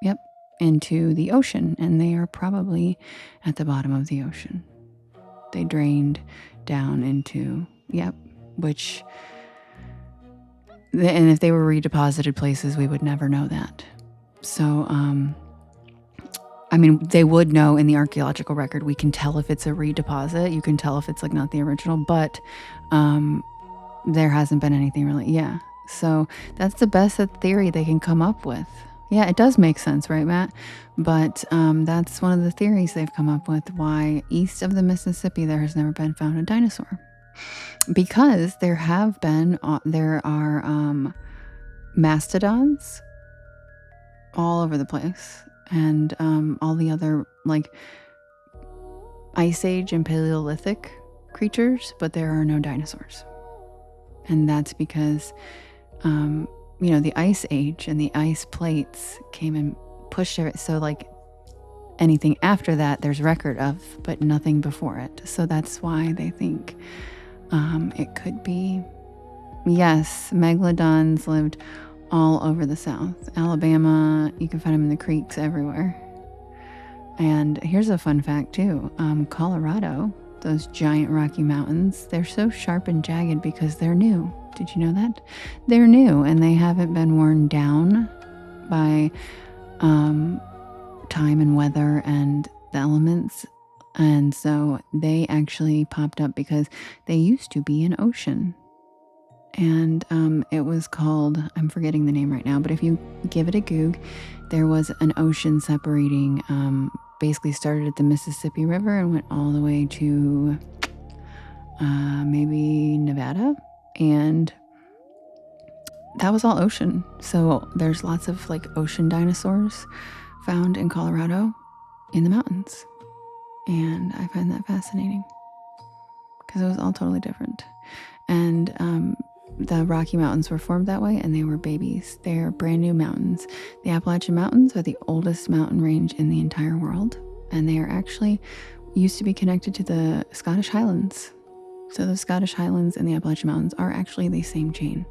Yep, into the ocean, and they are probably at the bottom of the ocean. They drained down into, yep, which, and if they were redeposited places, we would never know that. So, I mean, they would know in the archaeological record. We can tell if it's a redeposit. You can tell if it's like not the original, but there hasn't been anything really. Yeah. So that's the best theory they can come up with. Yeah, it does make sense, right, Matt? But that's one of the theories they've come up with, why east of the Mississippi there has never been found a dinosaur. Because there are mastodons all over the place, and all the other like Ice Age and Paleolithic creatures, but there are no dinosaurs. And that's because the Ice Age and the ice plates came and pushed it. So like anything after that there's record of, but nothing before it. So that's why they think it could be. Yes, megalodons lived all over the South. Alabama, you can find them in the creeks everywhere. And here's a fun fact too. Colorado, those giant Rocky Mountains, they're so sharp and jagged because they're new. Did you know that? They're new and they haven't been worn down by time and weather and the elements. And so they actually popped up because they used to be an ocean. And it was called, I'm forgetting the name right now, but if you give it a Goog, there was an ocean separating, basically started at the Mississippi River and went all the way to maybe Nevada. And that was all ocean. So there's lots of like ocean dinosaurs found in Colorado in the mountains. And I find that fascinating because it was all totally different. And the Rocky Mountains were formed that way, and they were babies. They're brand new mountains. The Appalachian Mountains are the oldest mountain range in the entire world, and they are actually used to be connected to the Scottish Highlands. So the Scottish Highlands and the Appalachian Mountains are actually the same chain.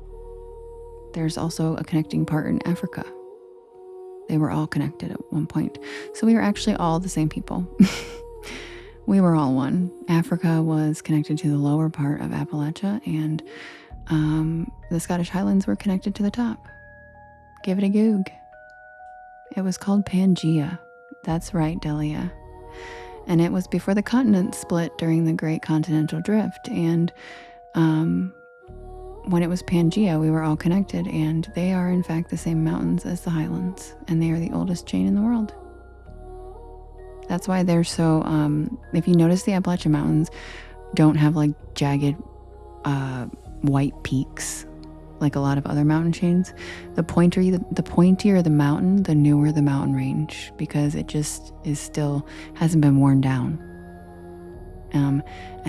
There's also a connecting part in Africa. They were all connected at one point. So we were actually all the same people. We were all one. Africa was connected to the lower part of Appalachia, and the Scottish Highlands were connected to the top. Give it a Goog. It was called Pangea. That's right, Delia. And it was before the continents split during the Great Continental Drift. And when it was Pangea, we were all connected. And they are, in fact, the same mountains as the Highlands. And they are the oldest chain in the world. That's why they're so, if you notice, the Appalachian Mountains don't have like jagged white peaks like a lot of other mountain chains. The pointier the mountain, the newer the mountain range, because it just is still hasn't been worn down. And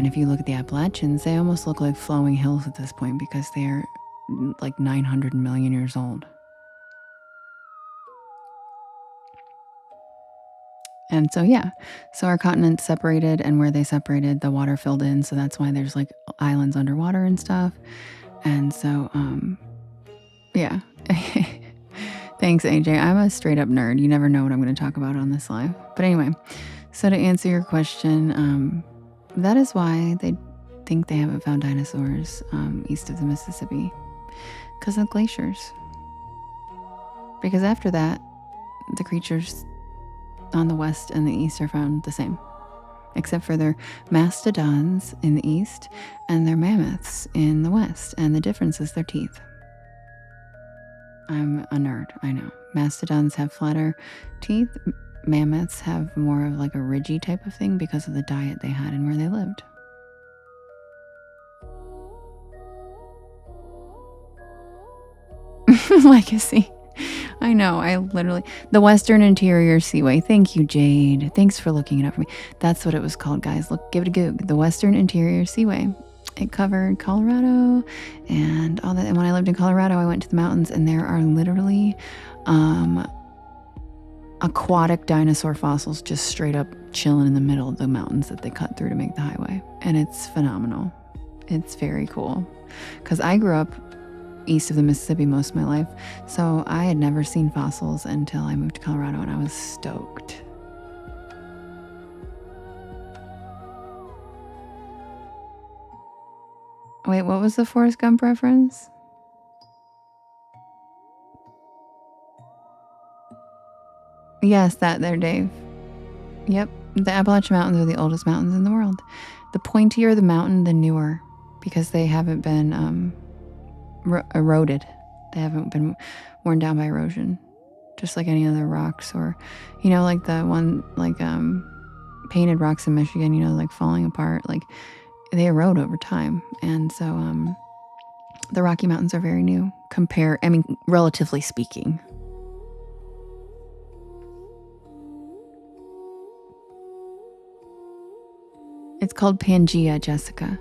if you look at the Appalachians, they almost look like flowing hills at this point because they're like 900 million years old. And so, yeah, so our continents separated, and where they separated, the water filled in. So that's why there's like islands underwater and stuff. And so, yeah. Thanks, AJ. I'm a straight up nerd. You never know what I'm going to talk about on this live. But anyway, so to answer your question, that is why they think they haven't found dinosaurs east of the Mississippi, because of glaciers. Because after that, the creatures on the west and the east are found the same, except for their mastodons in the east and their mammoths in the west. And the difference is their teeth. I'm a nerd, I know. Mastodons have flatter teeth. Mammoths have more of like a ridgy type of thing because of the diet they had and where they lived. Legacy. I know, I literally... The Western Interior Seaway. Thank you, Jade. Thanks for looking it up for me. That's what it was called, guys. Look, give it a goog. The Western Interior Seaway. It covered Colorado and all that. And when I lived in Colorado, I went to the mountains, and there are literally aquatic dinosaur fossils just straight up chilling in the middle of the mountains that they cut through to make the highway. And it's phenomenal. It's very cool. Because I grew up east of the Mississippi most of my life, so I had never seen fossils until I moved to Colorado, and I was stoked. Wait, what was the Forrest Gump reference? Yes, that there, Dave. Yep, the Appalachian Mountains are the oldest mountains in the world. The pointier the mountain, the newer, because they haven't been eroded. They haven't been worn down by erosion, just like any other rocks, or like the one like painted rocks in Michigan, like falling apart, like they erode over time. And so the Rocky Mountains are very new, relatively speaking. It's called Pangea, Jessica.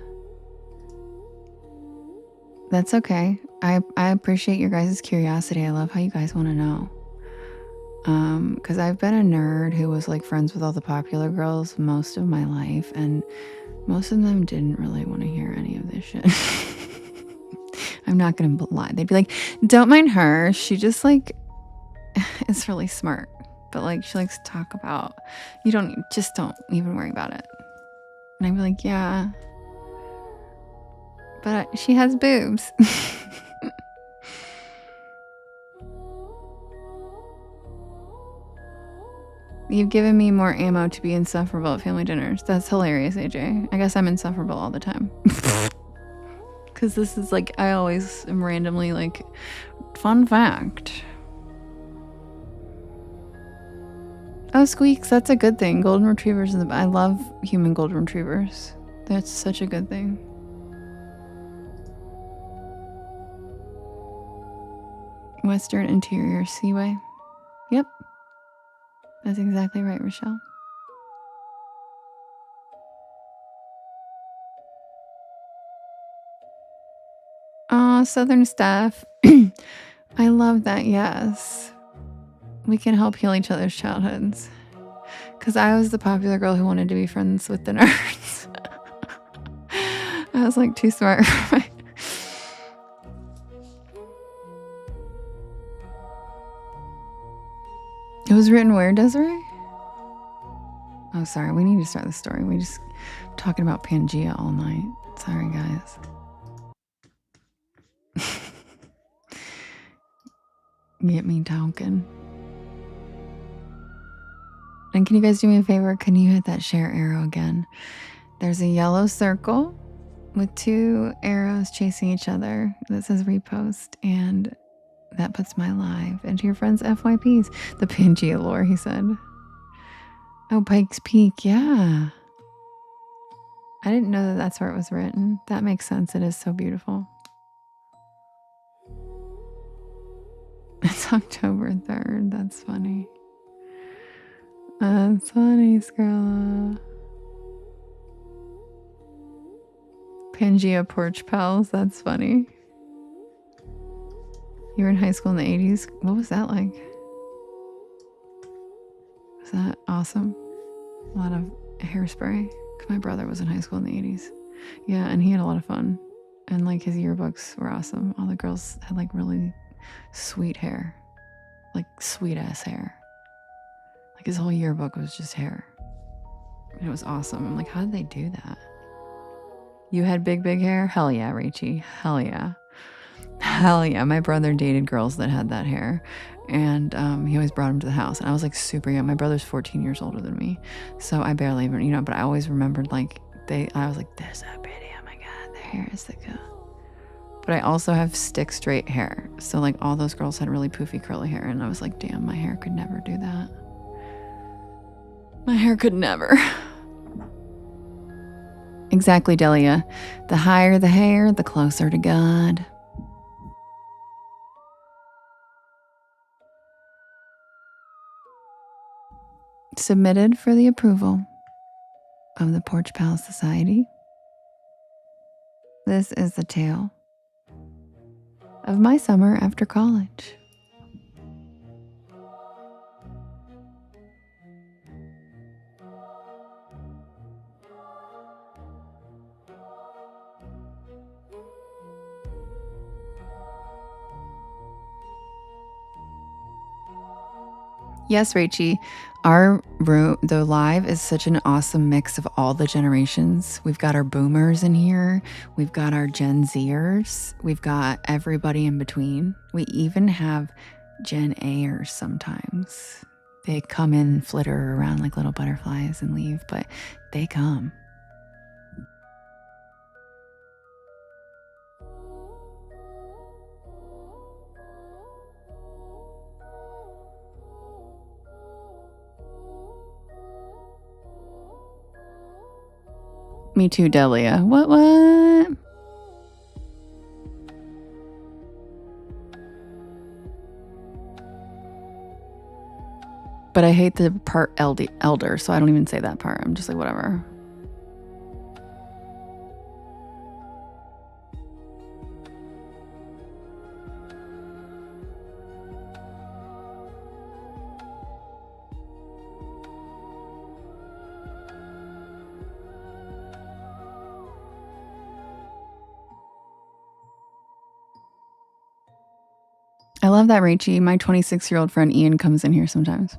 That's okay. I appreciate your guys' curiosity. I love how you guys want to know. Because I've been a nerd who was like friends with all the popular girls most of my life, and most of them didn't really want to hear any of this shit. I'm not gonna lie. They'd be like, don't mind her. She just like is really smart. But like she likes to talk about, don't even worry about it. And I'd be like, yeah. But she has boobs. You've given me more ammo to be insufferable at family dinners. That's hilarious, AJ. I guess I'm insufferable all the time. Because this is like, I always am randomly like, fun fact. Oh, squeaks, that's a good thing. Golden retrievers, I love human golden retrievers. That's such a good thing. Western Interior Seaway. Yep. That's exactly right, Rochelle. Aw, Southern stuff. I love that, yes. We can help heal each other's childhoods. Because I was the popular girl who wanted to be friends with the nerds. I was like too smart for my... It was written where, Desiree? Oh, sorry. We need to start the story. We just talking about Pangea all night. Sorry, guys. Get me talking. And can you guys do me a favor? Can you hit that share arrow again? There's a yellow circle with 2 arrows chasing each other that says repost, and that puts my live into your friends' FYPs. The Pangea lore, he said. Oh, Pikes Peak, yeah. I didn't know that that's where it was written. That makes sense. It is so beautiful. It's October 3rd. That's funny. That's funny, Skrilla. Pangea Porch Pals. That's funny. You were in high school in the 80s. What was that like? Was that awesome? A lot of hairspray. Because my brother was in high school in the 80s. Yeah, and he had a lot of fun. And like his yearbooks were awesome. All the girls had like really sweet hair. Like sweet ass hair. Like his whole yearbook was just hair. And it was awesome. I'm like, how did they do that? You had big hair? Hell yeah, Rachie. Hell yeah. Hell yeah. My brother dated girls that had that hair. And he always brought them to the house. And I was like super young. My brother's 14 years older than me. So I barely even, but I always remembered like I was like, they're so pretty. Oh my God, their hair is so good. But I also have stick straight hair. So like all those girls had really poofy curly hair. And I was like, damn, my hair could never do that. My hair could never. Exactly, Delia. The higher the hair, the closer to God. Submitted for the approval of the Porch Pals Society. This is the tale of my summer after college. Yes, Rachie, the live is such an awesome mix of all the generations. We've got our boomers in here. We've got our Gen Zers. We've got everybody in between. We even have Gen A'ers sometimes. They come in and flitter around like little butterflies and leave, but they come. Me too, Delia. What? But I hate the part elder, so I don't even say that part. I'm just like, whatever. I love that, Rachie. My 26-year-old friend Ian comes in here sometimes.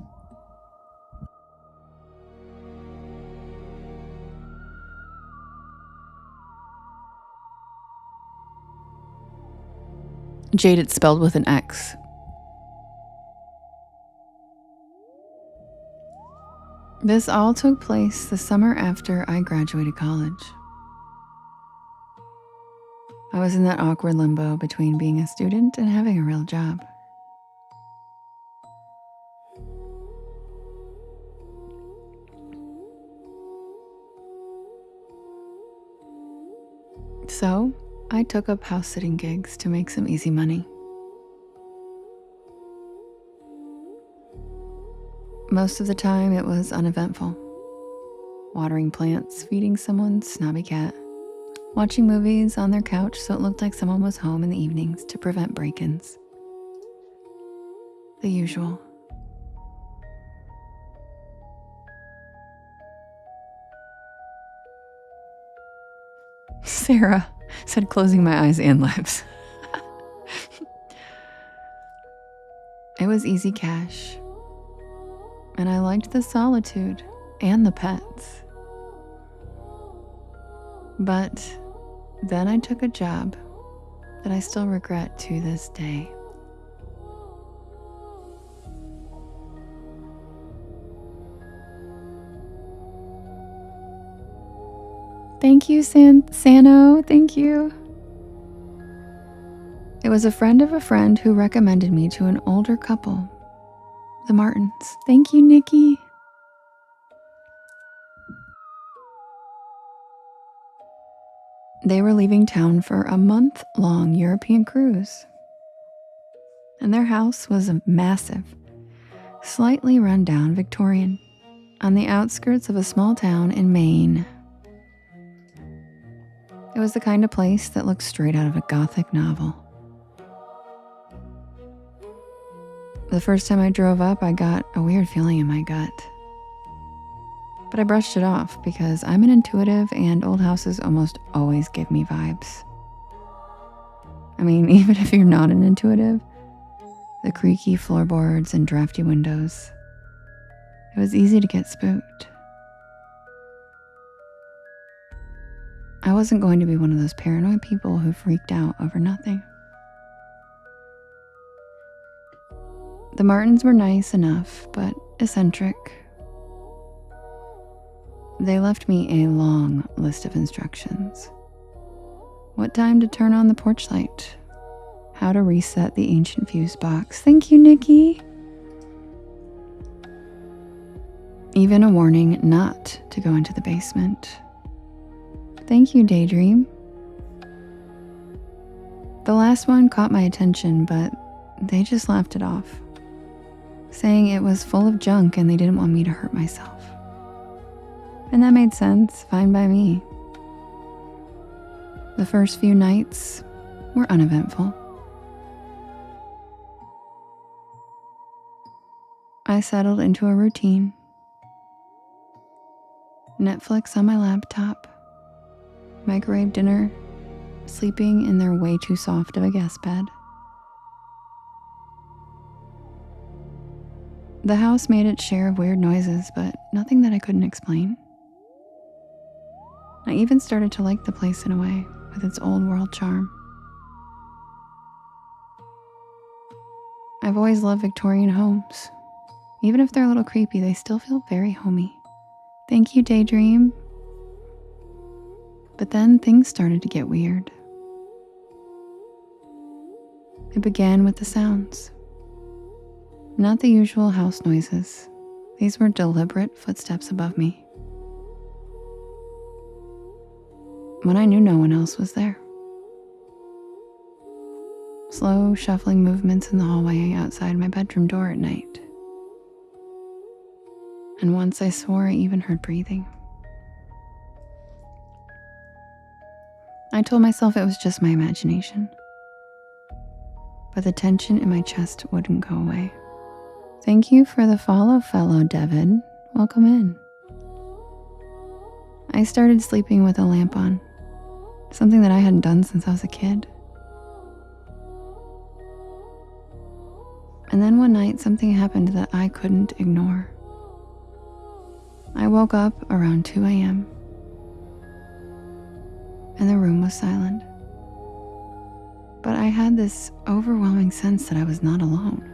Jade, it's spelled with an X. This all took place the summer after I graduated college. I was in that awkward limbo between being a student and having a real job. So I took up house sitting gigs to make some easy money. Most of the time it was uneventful. Watering plants, feeding someone's snobby cat, watching movies on their couch so it looked like someone was home in the evenings to prevent break-ins. The usual. Sarah said, closing my eyes and lips. It was easy cash. And I liked the solitude and the pets. But then I took a job that I still regret to this day. Thank you, Sano. Thank you. It was a friend of a friend who recommended me to an older couple, the Martins. Thank you, Nikki. They were leaving town for a month-long European cruise. And their house was a massive, slightly run-down Victorian on the outskirts of a small town in Maine. It was the kind of place that looked straight out of a gothic novel. The first time I drove up, I got a weird feeling in my gut. But I brushed it off because I'm an intuitive and old houses almost always give me vibes. I mean, even if you're not an intuitive, the creaky floorboards and drafty windows, it was easy to get spooked. I wasn't going to be one of those paranoid people who freaked out over nothing. The Martins were nice enough, but eccentric. They left me a long list of instructions. What time to turn on the porch light? How to reset the ancient fuse box. Thank you, Nikki. Even a warning not to go into the basement. Thank you, Daydream. The last one caught my attention, but they just laughed it off, saying it was full of junk and they didn't want me to hurt myself. And that made sense, fine by me. The first few nights were uneventful. I settled into a routine. Netflix on my laptop, microwave dinner, sleeping in their way too soft of a guest bed. The house made its share of weird noises, but nothing that I couldn't explain. I even started to like the place in a way, with its old world charm. I've always loved Victorian homes. Even if they're a little creepy, they still feel very homey. Thank you, Daydream. But then things started to get weird. It began with the sounds. Not the usual house noises. These were deliberate footsteps above me, when I knew no one else was there. Slow, shuffling movements in the hallway outside my bedroom door at night. And once I swore I even heard breathing. I told myself it was just my imagination, but the tension in my chest wouldn't go away. Thank you for the follow, fellow Devin. Welcome in. I started sleeping with a lamp on, something that I hadn't done since I was a kid. And then one night, something happened that I couldn't ignore. I woke up around 2 a.m. and the room was silent. But I had this overwhelming sense that I was not alone.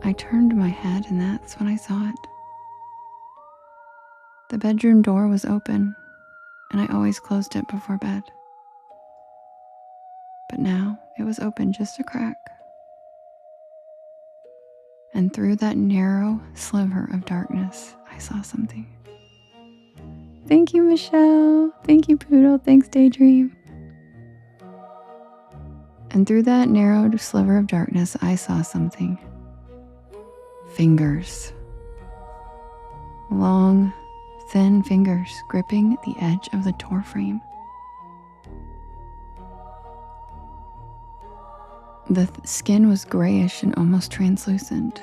I turned my head and that's when I saw it. The bedroom door was open, and I always closed it before bed. But now it was open just a crack. And through that narrow sliver of darkness, I saw something. Thank you, Michelle. Thank you, Poodle. Thanks, Daydream. And through that narrow sliver of darkness, I saw something. Fingers. Long, thin fingers gripping the edge of the door frame. The skin was grayish and almost translucent,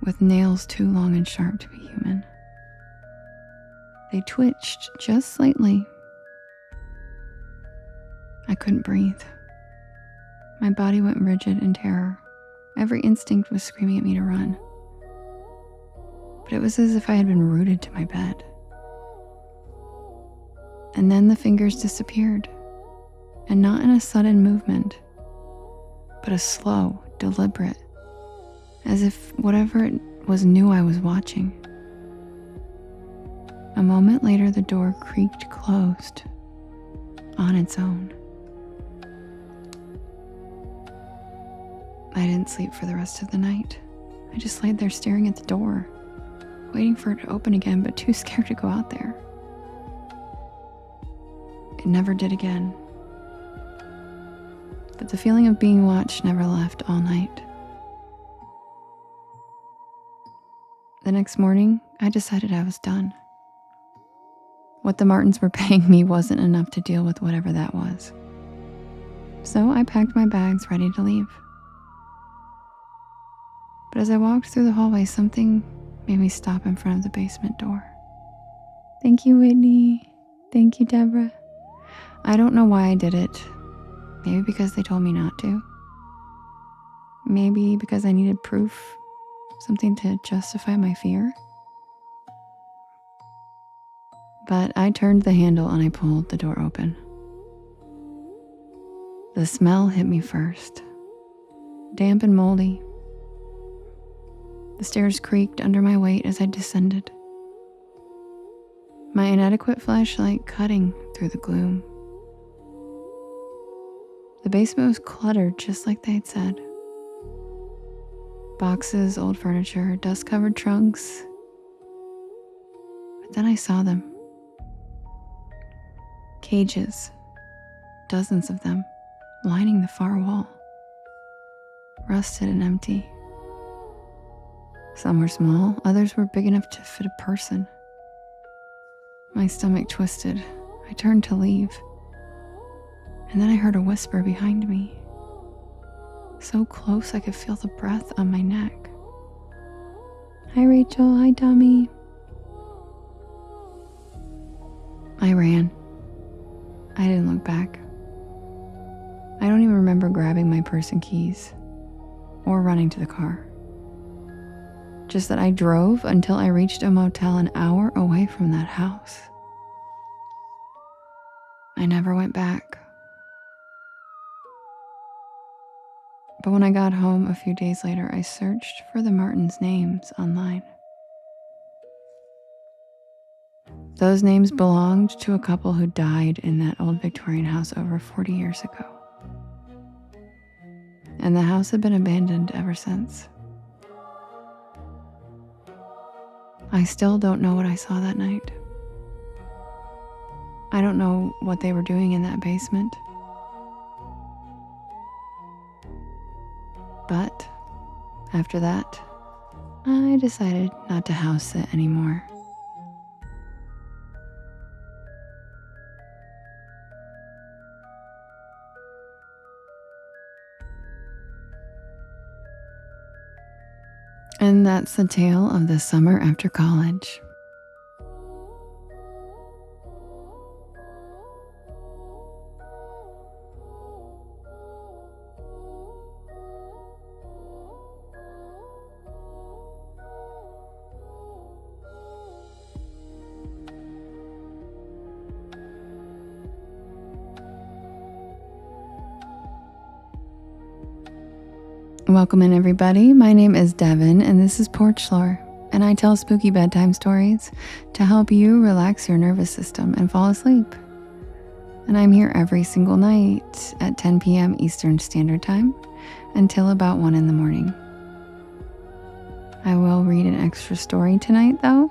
with nails too long and sharp to be human. They twitched just slightly. I couldn't breathe. My body went rigid in terror. Every instinct was screaming at me to run. But it was as if I had been rooted to my bed. And then the fingers disappeared, and not in a sudden movement, but a slow, deliberate, as if whatever it was knew I was watching. A moment later, the door creaked closed on its own. I didn't sleep for the rest of the night. I just laid there staring at the door, waiting for it to open again, but too scared to go out there. It never did again. But the feeling of being watched never left all night. The next morning, I decided I was done. What the Martins were paying me wasn't enough to deal with whatever that was. So I packed my bags ready to leave. But as I walked through the hallway, something made me stop in front of the basement door. Thank you, Whitney. Thank you, Deborah. I don't know why I did it. Maybe because they told me not to. Maybe because I needed proof, something to justify my fear. But I turned the handle and I pulled the door open. The smell hit me first, damp and moldy. The stairs creaked under my weight as I descended, my inadequate flashlight cutting through the gloom. The basement was cluttered just like they'd said. Boxes, old furniture, dust-covered trunks. But then I saw them. Cages, dozens of them, lining the far wall, rusted and empty. Some were small, others were big enough to fit a person. My stomach twisted. I turned to leave, and then I heard a whisper behind me. So close I could feel the breath on my neck. Hi, Rachel. Hi, Tommy. I ran. I didn't look back. I don't even remember grabbing my purse and keys or running to the car. Just that I drove until I reached a motel an hour away from that house. I never went back. But when I got home a few days later, I searched for the Martins' names online. Those names belonged to a couple who died in that old Victorian house over 40 years ago. And the house had been abandoned ever since. I still don't know what I saw that night. I don't know what they were doing in that basement. But after that, I decided not to house sit anymore. And that's the tale of the summer after college. Welcome in, everybody. My name is Devin, and this is Porch Lore, and I tell spooky bedtime stories to help you relax your nervous system and fall asleep. And I'm here every single night at 10 p.m. Eastern Standard Time until about 1 in the morning. I will read an extra story tonight, though.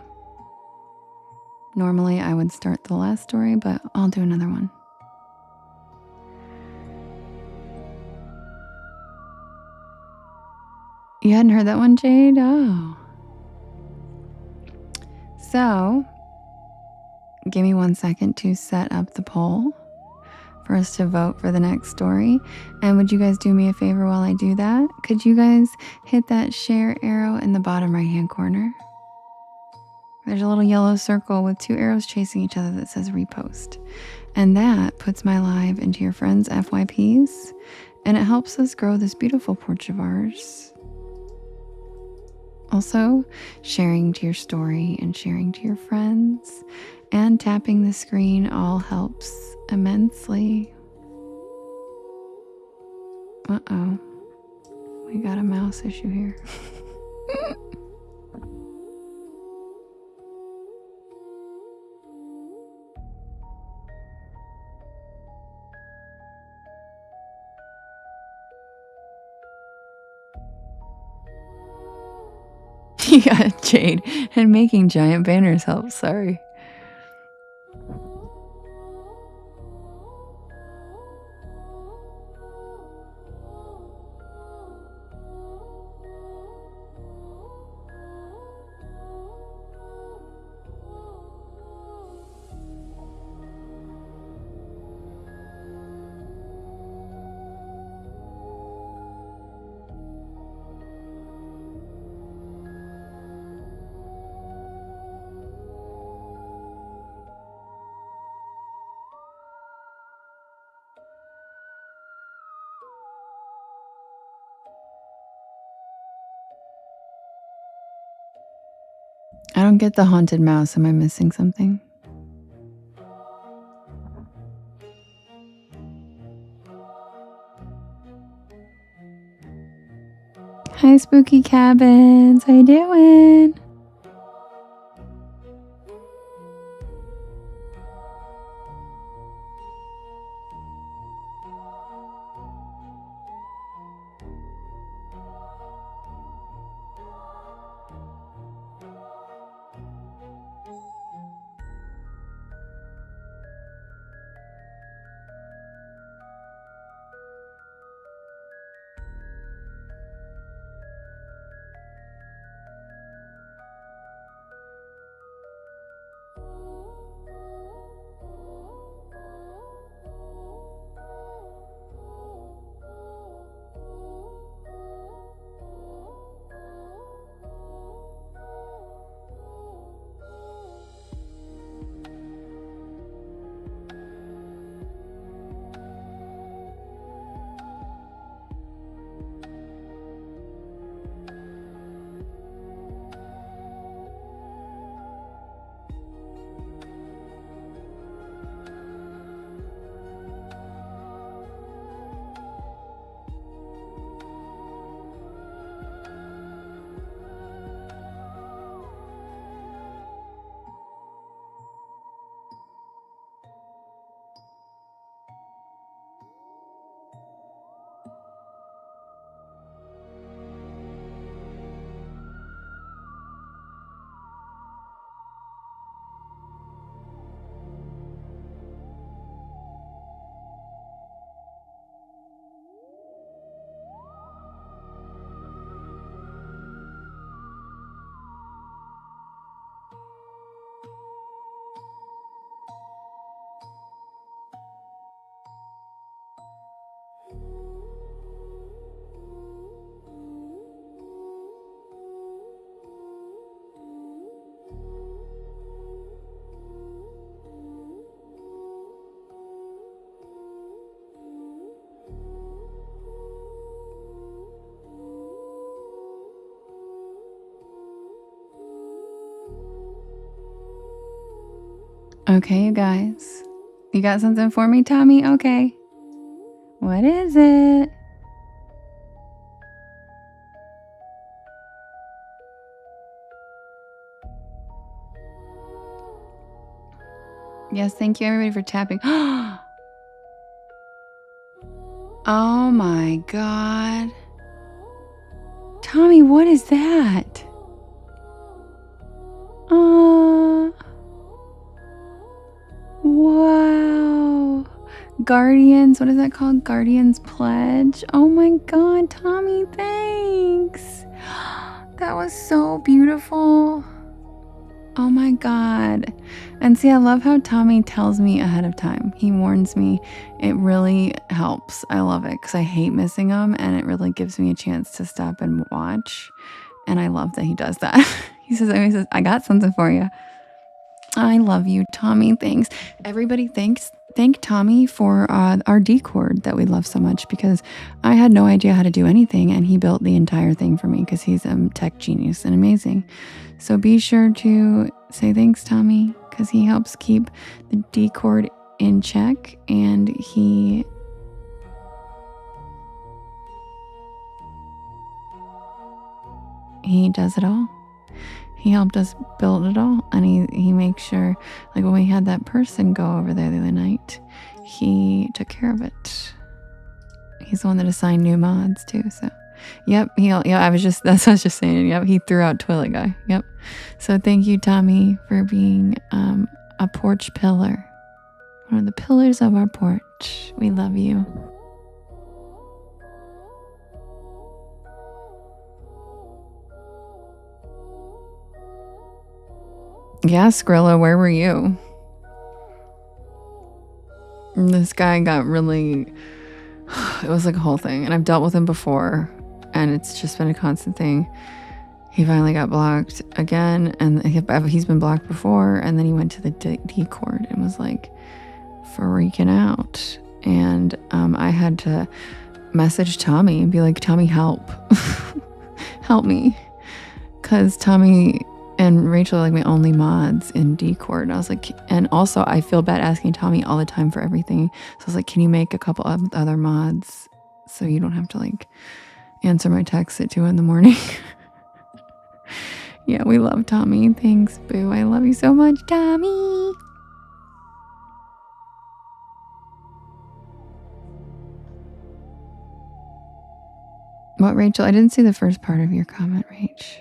Normally, I would start the last story, but I'll do another one. You hadn't heard that one, Jade? Oh. So, give me 1 second to set up the poll for us to vote for the next story. And would you guys do me a favor while I do that? Could you guys hit that share arrow in the bottom right-hand corner? There's a little yellow circle with 2 arrows chasing each other that says repost. And that puts my live into your friends' FYPs, and it helps us grow this beautiful porch of ours. Also, sharing to your story and sharing to your friends and tapping the screen all helps immensely. Uh-oh. We got a mouse issue here. Yeah, Jade. And making giant banners helps, sorry. I don't get the haunted mouse. Am I missing something? Hi, Spooky Cabins. How you doing? Okay, you guys. You got something for me, Tommy? Okay. What is it? Yes, thank you everybody for tapping. Oh my God. Tommy, what is that? Wow. Guardians, what is that called? Guardians Pledge. Oh my God, Tommy, thanks. That was so beautiful. Oh my God. And see, I love how Tommy tells me ahead of time. He warns me. It really helps. I love it because I hate missing them, and it really gives me a chance to stop and watch. And I love that he does that. He says, I got something for you. I love you, Tommy. Thanks. Everybody, thank Tommy for our Discord that we love so much, because I had no idea how to do anything, and he built the entire thing for me because he's a tech genius and amazing. So be sure to say thanks, Tommy, because he helps keep the Discord in check, and he does it all. He helped us build it all, and he makes sure, like when we had that person go over there the other night, he took care of it. He's the one that assigned new mods too. So, yep. That's what I was just saying. Yep. He threw out Toilet Guy. Yep. So thank you, Tommy, for being a porch pillar, one of the pillars of our porch. We love you. Yeah, Skrilla, where were you? This guy got really... It was like a whole thing. And I've dealt with him before, and it's just been a constant thing. He finally got blocked again, and he's been blocked before, and then he went to the Discord and was like freaking out. And I had to message Tommy and be like, Tommy, help. Help me. Because Tommy And Rachel like my only mods in Discord. And I was like, and also I feel bad asking Tommy all the time for everything. So I was like, can you make a couple of other mods so you don't have to like answer my texts at 2 a.m. Yeah, we love Tommy. Thanks, boo. I love you so much, Tommy. What, Rachel? I didn't see the first part of your comment, Rach.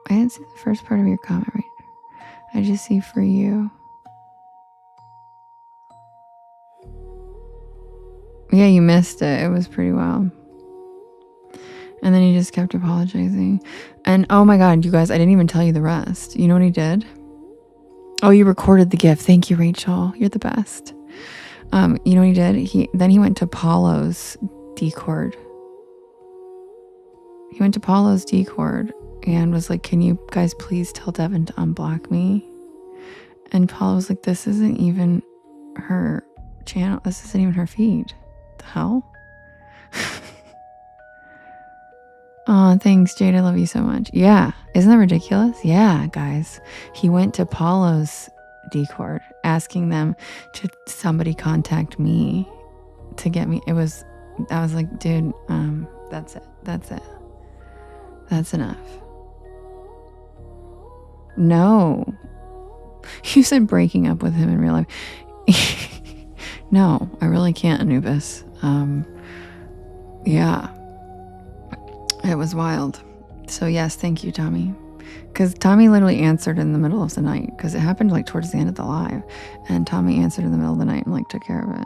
I didn't see the first part of your comment, Rach. I just see for you. Yeah, you missed it. It was pretty wild. And then he just kept apologizing. And oh my God, you guys, I didn't even tell you the rest. You know what he did? Oh, you recorded the gift. Thank you, Rachel. You're the best. You know what he did? He went to Paulo's Discord. He went to Paulo's Discord and was like, can you guys please tell Devin to unblock me? And Paulo was like, this isn't even her channel. This isn't even her feed. The hell? Oh, thanks, Jade. I love you so much. Yeah. Isn't that ridiculous? Yeah, guys. He went to Paulo's Discord asking them to somebody contact me to get me. I was like, dude, that's it. That's enough. No. You said breaking up with him in real life. No, I really can't, Anubis. Yeah. It was wild. So yes, thank you, Tommy. Because Tommy literally answered in the middle of the night. Because it happened like towards the end of the live. And Tommy answered in the middle of the night and like took care of it.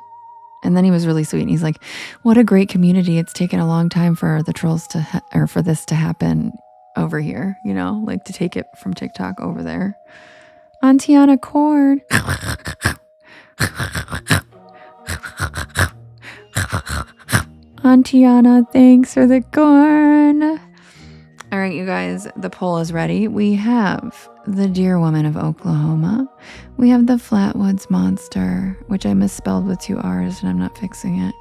And then he was really sweet. And he's like, what a great community. It's taken a long time for the trolls to, or for this to happen over here. You know, like to take it from TikTok over there. Auntiana Cord. Auntiana, thanks for the corn. All right, you guys, the poll is ready. We have the Deer Woman of Oklahoma. We have the Flatwoods Monster, which I misspelled with 2 R's and I'm not fixing it.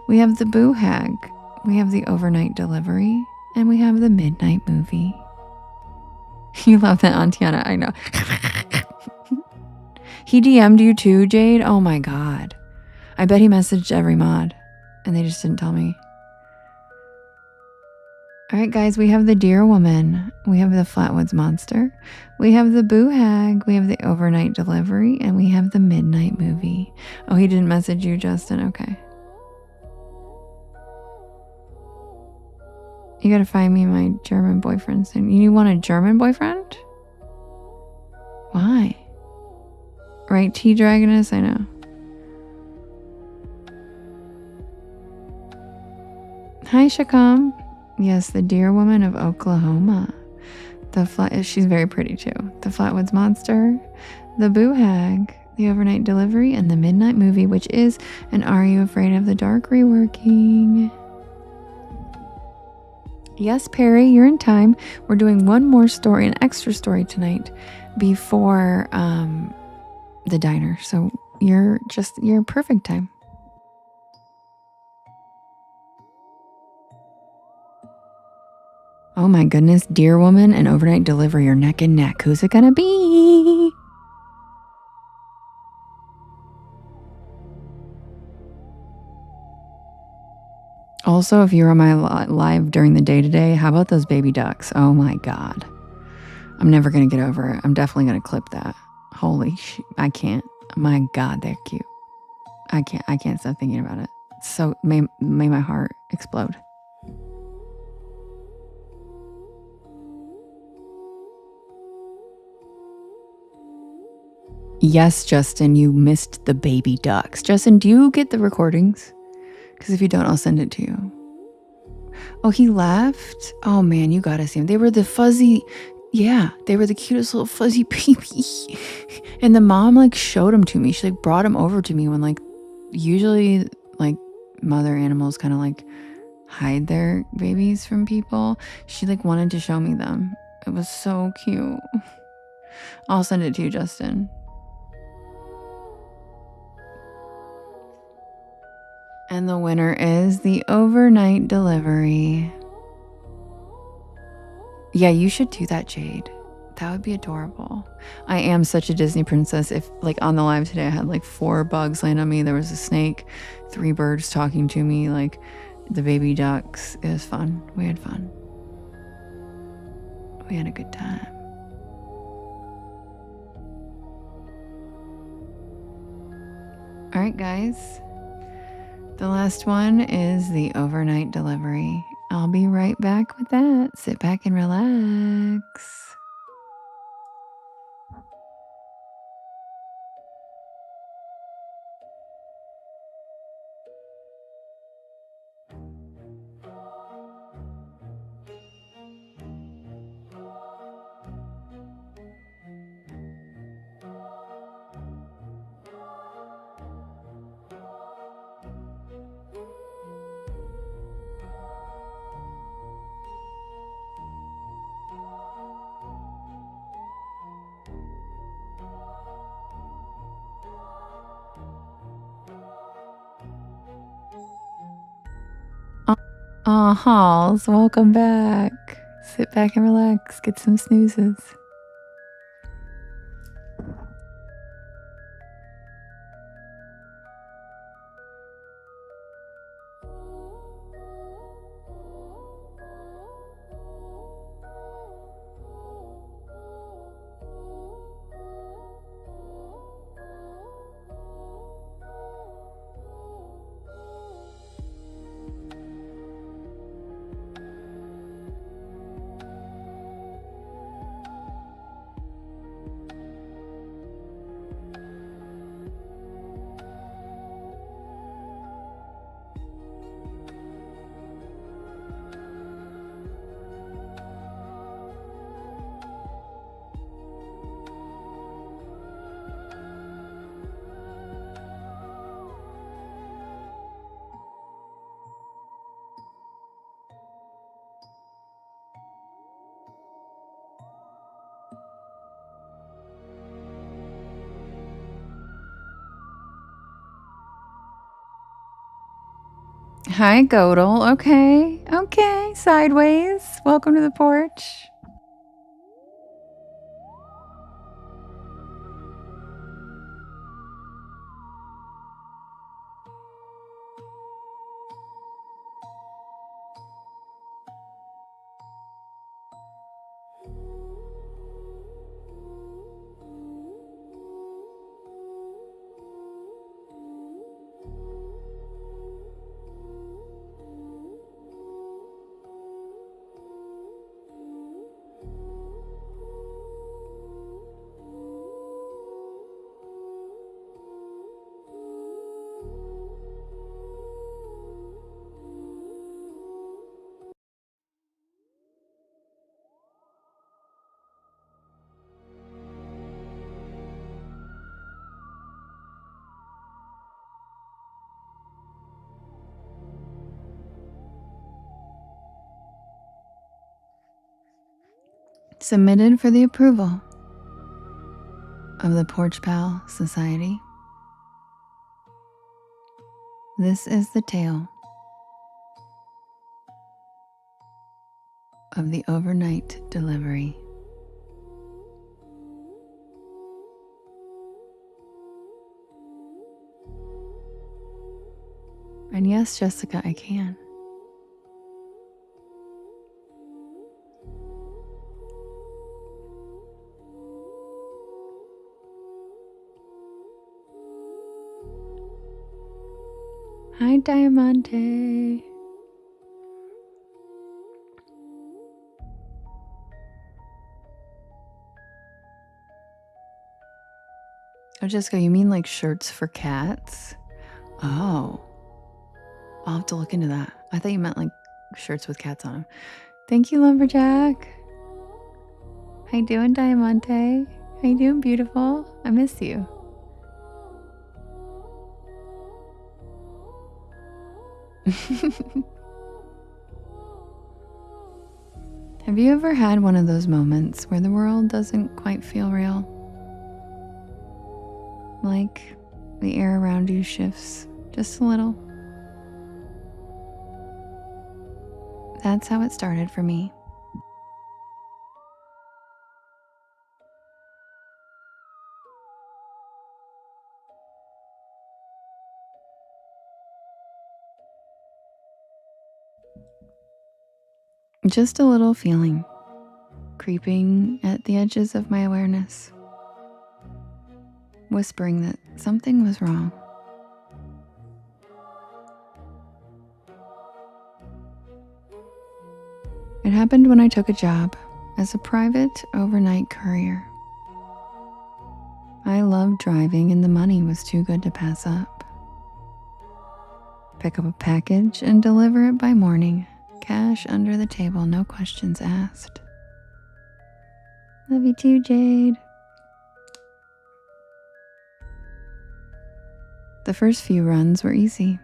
We have the Boo Hag. We have the Overnight Delivery. And we have the Midnight Movie. You love that, Auntiana. I know. He DM'd you too, Jade? Oh my God. I bet he messaged every mod. And they just didn't tell me. All right, guys, we have the Deer Woman. We have the Flatwoods Monster. We have the Boo Hag. We have the Overnight Delivery. And we have the Midnight Movie. Oh, he didn't message you, Justin? Okay. You gotta find me my German boyfriend soon. You want a German boyfriend? Why? Right, T-Dragoness? I know. Hi, Shakam. Yes, the Deer Woman of Oklahoma. She's very pretty too. The Flatwoods Monster, the Boo Hag, the Overnight Delivery, and the Midnight Movie, which is an Are You Afraid of the Dark reworking. Yes, Perry, you're in time. We're doing one more story, an extra story tonight before the diner. So you're perfect time. Oh my goodness, Deer Woman and Overnight Delivery are neck and neck. Who's it gonna be? Also, if you're on my live during the day today, how about those baby ducks? Oh my God. I'm never gonna get over it. I'm definitely gonna clip that. Holy shit, I can't. My God, they're cute. I can't stop thinking about it. So may my heart explode. Yes, Justin, you missed the baby ducks. Justin, do you get the recordings? Because if you don't, I'll send it to you. Oh, he left? Oh man, you gotta see him. They were the fuzzy, yeah, they were the cutest little fuzzy baby. And the mom like showed him to me. She like brought him over to me when like, usually like mother animals kind of like hide their babies from people. She like wanted to show me them. It was so cute. I'll send it to you, Justin. And the winner is the overnight delivery. Yeah, you should do that, Jade. That would be adorable. I am such a Disney princess. If like on the live today, I had like 4 bugs land on me. There was a snake, 3 birds talking to me, like the baby ducks. It was fun. We had fun. We had a good time. All right, guys. The last one is the overnight delivery. I'll be right back with that. Sit back and relax. Aw, Halls, welcome back. Sit back and relax, get some snoozes. Hi, Godel. Okay, sideways. Welcome to the porch. Submitted for the approval of the Porch Pal Society. This is the tale of the overnight delivery. And yes, Jessica, I can. Hi, Diamante. Oh, Jessica, you mean like shirts for cats? Oh, I'll have to look into that. I thought you meant like shirts with cats on them. Thank you, Lumberjack. How you doing, Diamante? How you doing, beautiful? I miss you. Have you ever had one of those moments where the world doesn't quite feel real? Like the air around you shifts just a little, that's how it started for me. Just a little feeling creeping at the edges of my awareness, whispering that something was wrong. It happened when I took a job as a private overnight courier. I loved driving and the money was too good to pass up. Pick up a package and deliver it by morning. Cash under the table, no questions asked. Love you too, Jade. The first few runs were easy.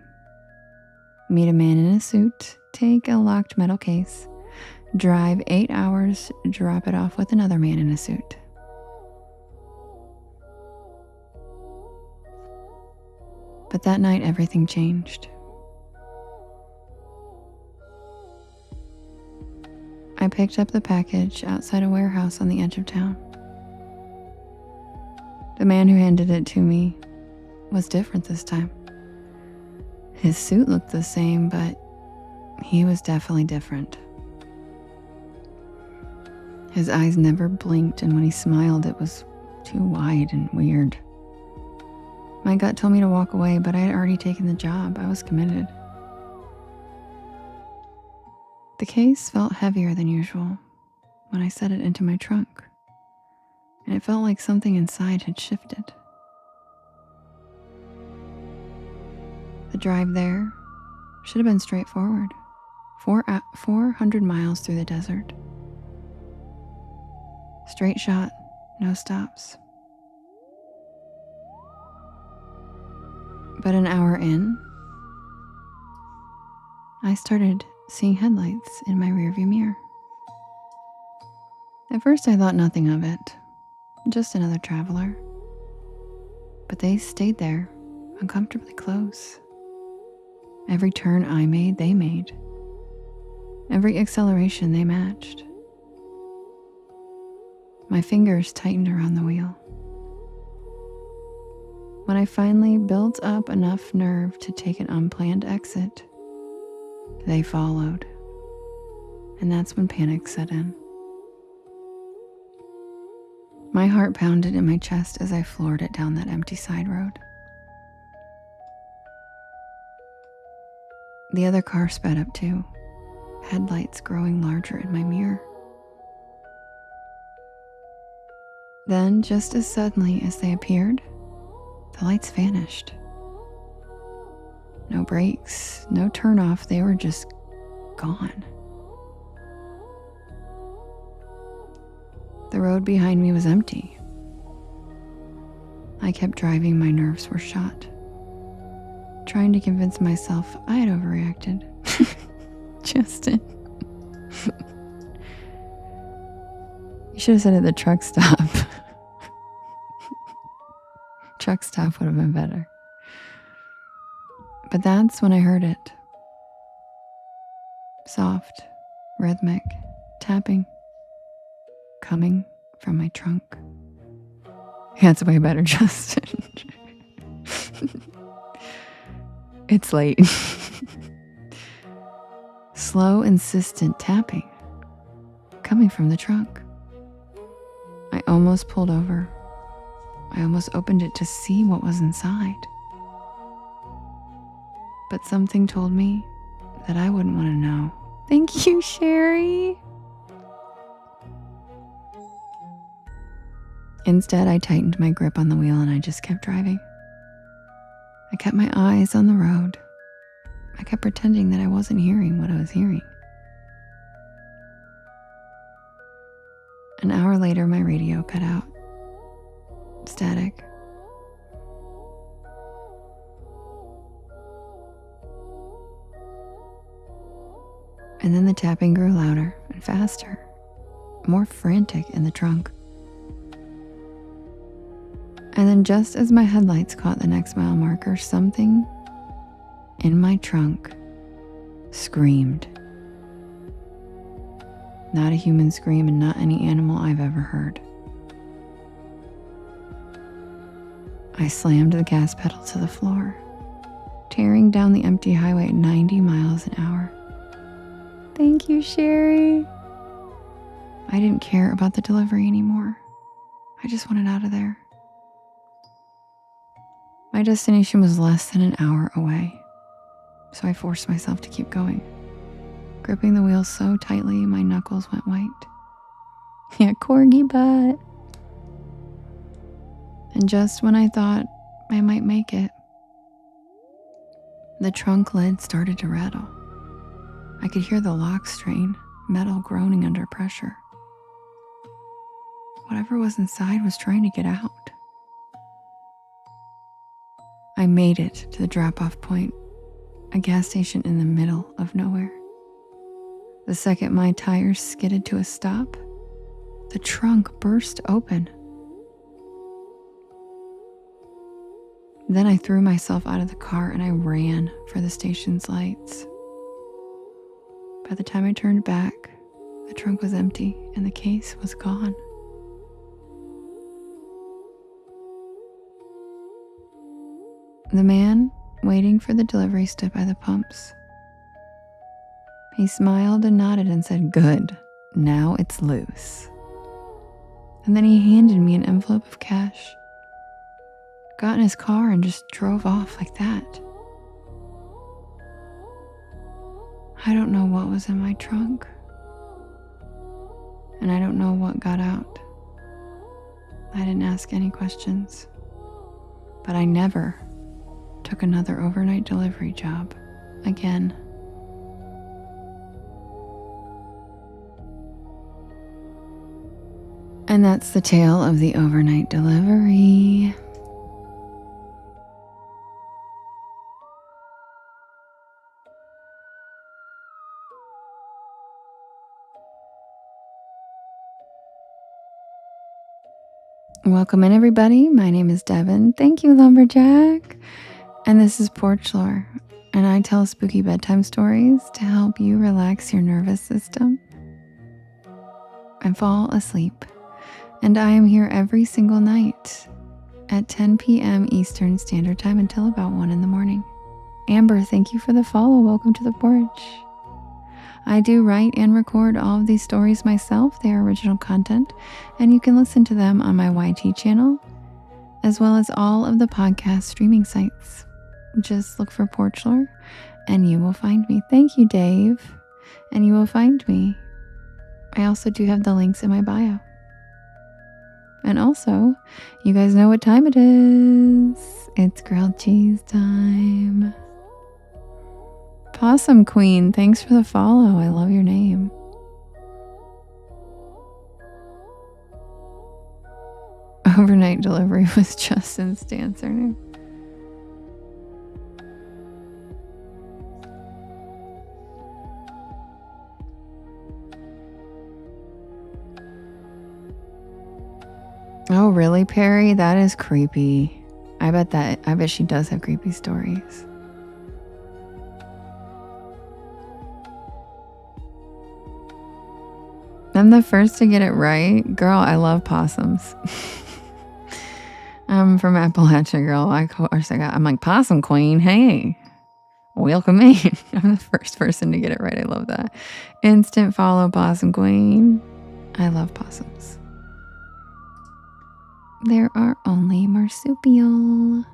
Meet a man in a suit, take a locked metal case, drive 8 hours, drop it off with another man in a suit. But that night, everything changed. I picked up the package outside a warehouse on the edge of town. The man who handed it to me was different this time. His suit looked the same, but he was definitely different. His eyes never blinked, and when he smiled, it was too wide and weird. My gut told me to walk away, but I had already taken the job. I was committed. The case felt heavier than usual when I set it into my trunk, and it felt like something inside had shifted. The drive there should have been straightforward. 400 miles through the desert. Straight shot, no stops. But an hour in, I started seeing headlights in my rearview mirror. At first I thought nothing of it, just another traveler. But they stayed there, uncomfortably close. Every turn I made, they made. Every acceleration, they matched. My fingers tightened around the wheel. When I finally built up enough nerve to take an unplanned exit, they followed. And that's when panic set in. My heart pounded in my chest as I floored it down that empty side road. The other car sped up too, headlights growing larger in my mirror. Then, just as suddenly as they appeared, the lights vanished. No brakes, no turnoff, they were just gone. The road behind me was empty. I kept driving, my nerves were shot, trying to convince myself I had overreacted. Justin. You should have said it at the truck stop. Truck stop would have been better. But that's when I heard it. Soft, rhythmic, tapping, coming from my trunk. That's way better, Justin. It's late. Slow, insistent tapping, coming from the trunk. I almost pulled over. I almost opened it to see what was inside. But something told me that I wouldn't want to know. Thank you, Sherry. Instead, I tightened my grip on the wheel and I just kept driving. I kept my eyes on the road. I kept pretending that I wasn't hearing what I was hearing. An hour later, my radio cut out. Static. And then the tapping grew louder and faster, more frantic in the trunk. And then just as my headlights caught the next mile marker, something in my trunk screamed. Not a human scream and not any animal I've ever heard. I slammed the gas pedal to the floor, tearing down the empty highway at 90 miles an hour. Thank you, Sherry. I didn't care about the delivery anymore. I just wanted out of there. My destination was less than an hour away, so I forced myself to keep going, gripping the wheel so tightly my knuckles went white. Yeah, corgi butt. And just when I thought I might make it, the trunk lid started to rattle. I could hear the lock strain, metal groaning under pressure. Whatever was inside was trying to get out. I made it to the drop-off point, a gas station in the middle of nowhere. The second my tires skidded to a stop, the trunk burst open. Then I threw myself out of the car and I ran for the station's lights. By the time I turned back, the trunk was empty and the case was gone. The man waiting for the delivery stood by the pumps. He smiled and nodded and said, "Good, now it's loose." And then he handed me an envelope of cash, got in his car and just drove off like that. I don't know what was in my trunk, and I don't know what got out. I didn't ask any questions, but I never took another overnight delivery job again. And that's the tale of the overnight delivery. Welcome in, everybody. My name is Devin. Thank you, Lumberjack. And this is Porch Lore, and I tell spooky bedtime stories to help you relax your nervous system and fall asleep. And I am here every single night at 10 p.m. Eastern Standard Time until about 1 in the morning. Amber, thank you for the follow. Welcome to the porch. I do write and record all of these stories myself. They are original content, and you can listen to them on my YT channel, as well as all of the podcast streaming sites. Just look for Porch Lore, and you will find me. Thank you, Dave, and you will find me. I also do have the links in my bio. And also, you guys know what time it is. It's grilled cheese time. Possum Queen, thanks for the follow. I love your name. Overnight delivery was Justin's dancer name. Oh, really, Perry? That is creepy. I bet she does have creepy stories. I'm the first to get it right. Girl, I love possums. I'm from Appalachia, girl. I'm like, Possum Queen, hey, welcome in. I'm the first person to get it right. I love that. Instant follow, Possum Queen. I love possums. There are only marsupial.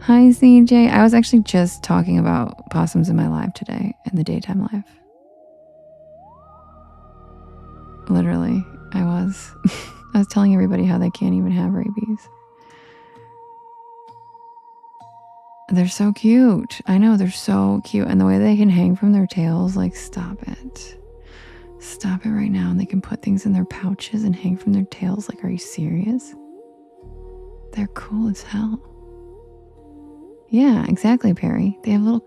Hi, CJ. I was actually just talking about possums in my live today, in the daytime live. Literally, I was. I was telling everybody how they can't even have rabies. They're so cute. I know, they're so cute. And the way they can hang from their tails, like, stop it. Stop it right now. And they can put things in their pouches and hang from their tails. Like, are you serious? They're cool as hell. Yeah, exactly, Perry. They have little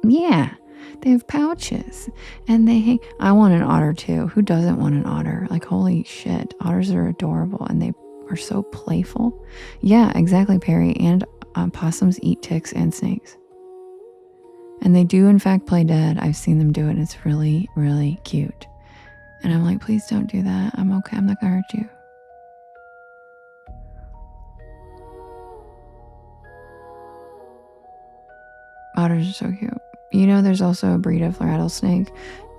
yeah, they have pouches. And they hang. I want an otter too. Who doesn't want an otter? Like, holy shit. Otters are adorable and they are so playful. Yeah, exactly, Perry. And possums eat ticks and snakes. And they do, in fact, play dead. I've seen them do it. It's really, really cute. And I'm like, please don't do that. I'm okay. I'm not gonna hurt you. Otters are so cute. You know, there's also a breed of rattlesnake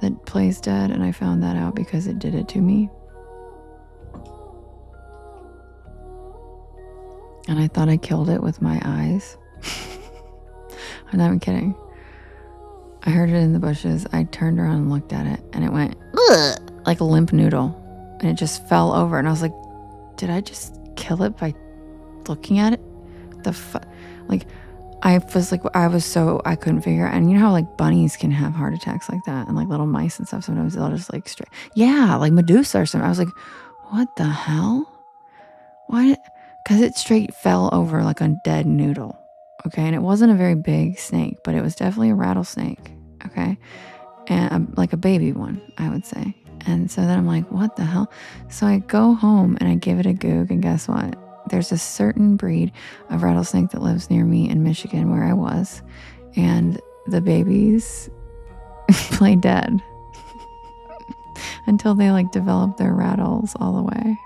that plays dead, and I found that out because it did it to me. And I thought I killed it with my eyes. I'm not even kidding. I heard it in the bushes. I turned around and looked at it, and it went like a limp noodle, and it just fell over. And I was like, did I just kill it by looking at it? Like, I couldn't figure out. And you know how like bunnies can have heart attacks like that, and like little mice and stuff, sometimes they'll just like straight, yeah, like Medusa or something. I was like, what the hell? Why? Because it straight fell over like a dead noodle. Okay, and it wasn't a very big snake, but it was definitely a rattlesnake. Okay, and like a baby one, I would say. And so then I'm like, what the hell? So I go home and I give it a goog, and guess what? There's a certain breed of rattlesnake that lives near me in Michigan where I was, and the babies play dead until they like develop their rattles all the way.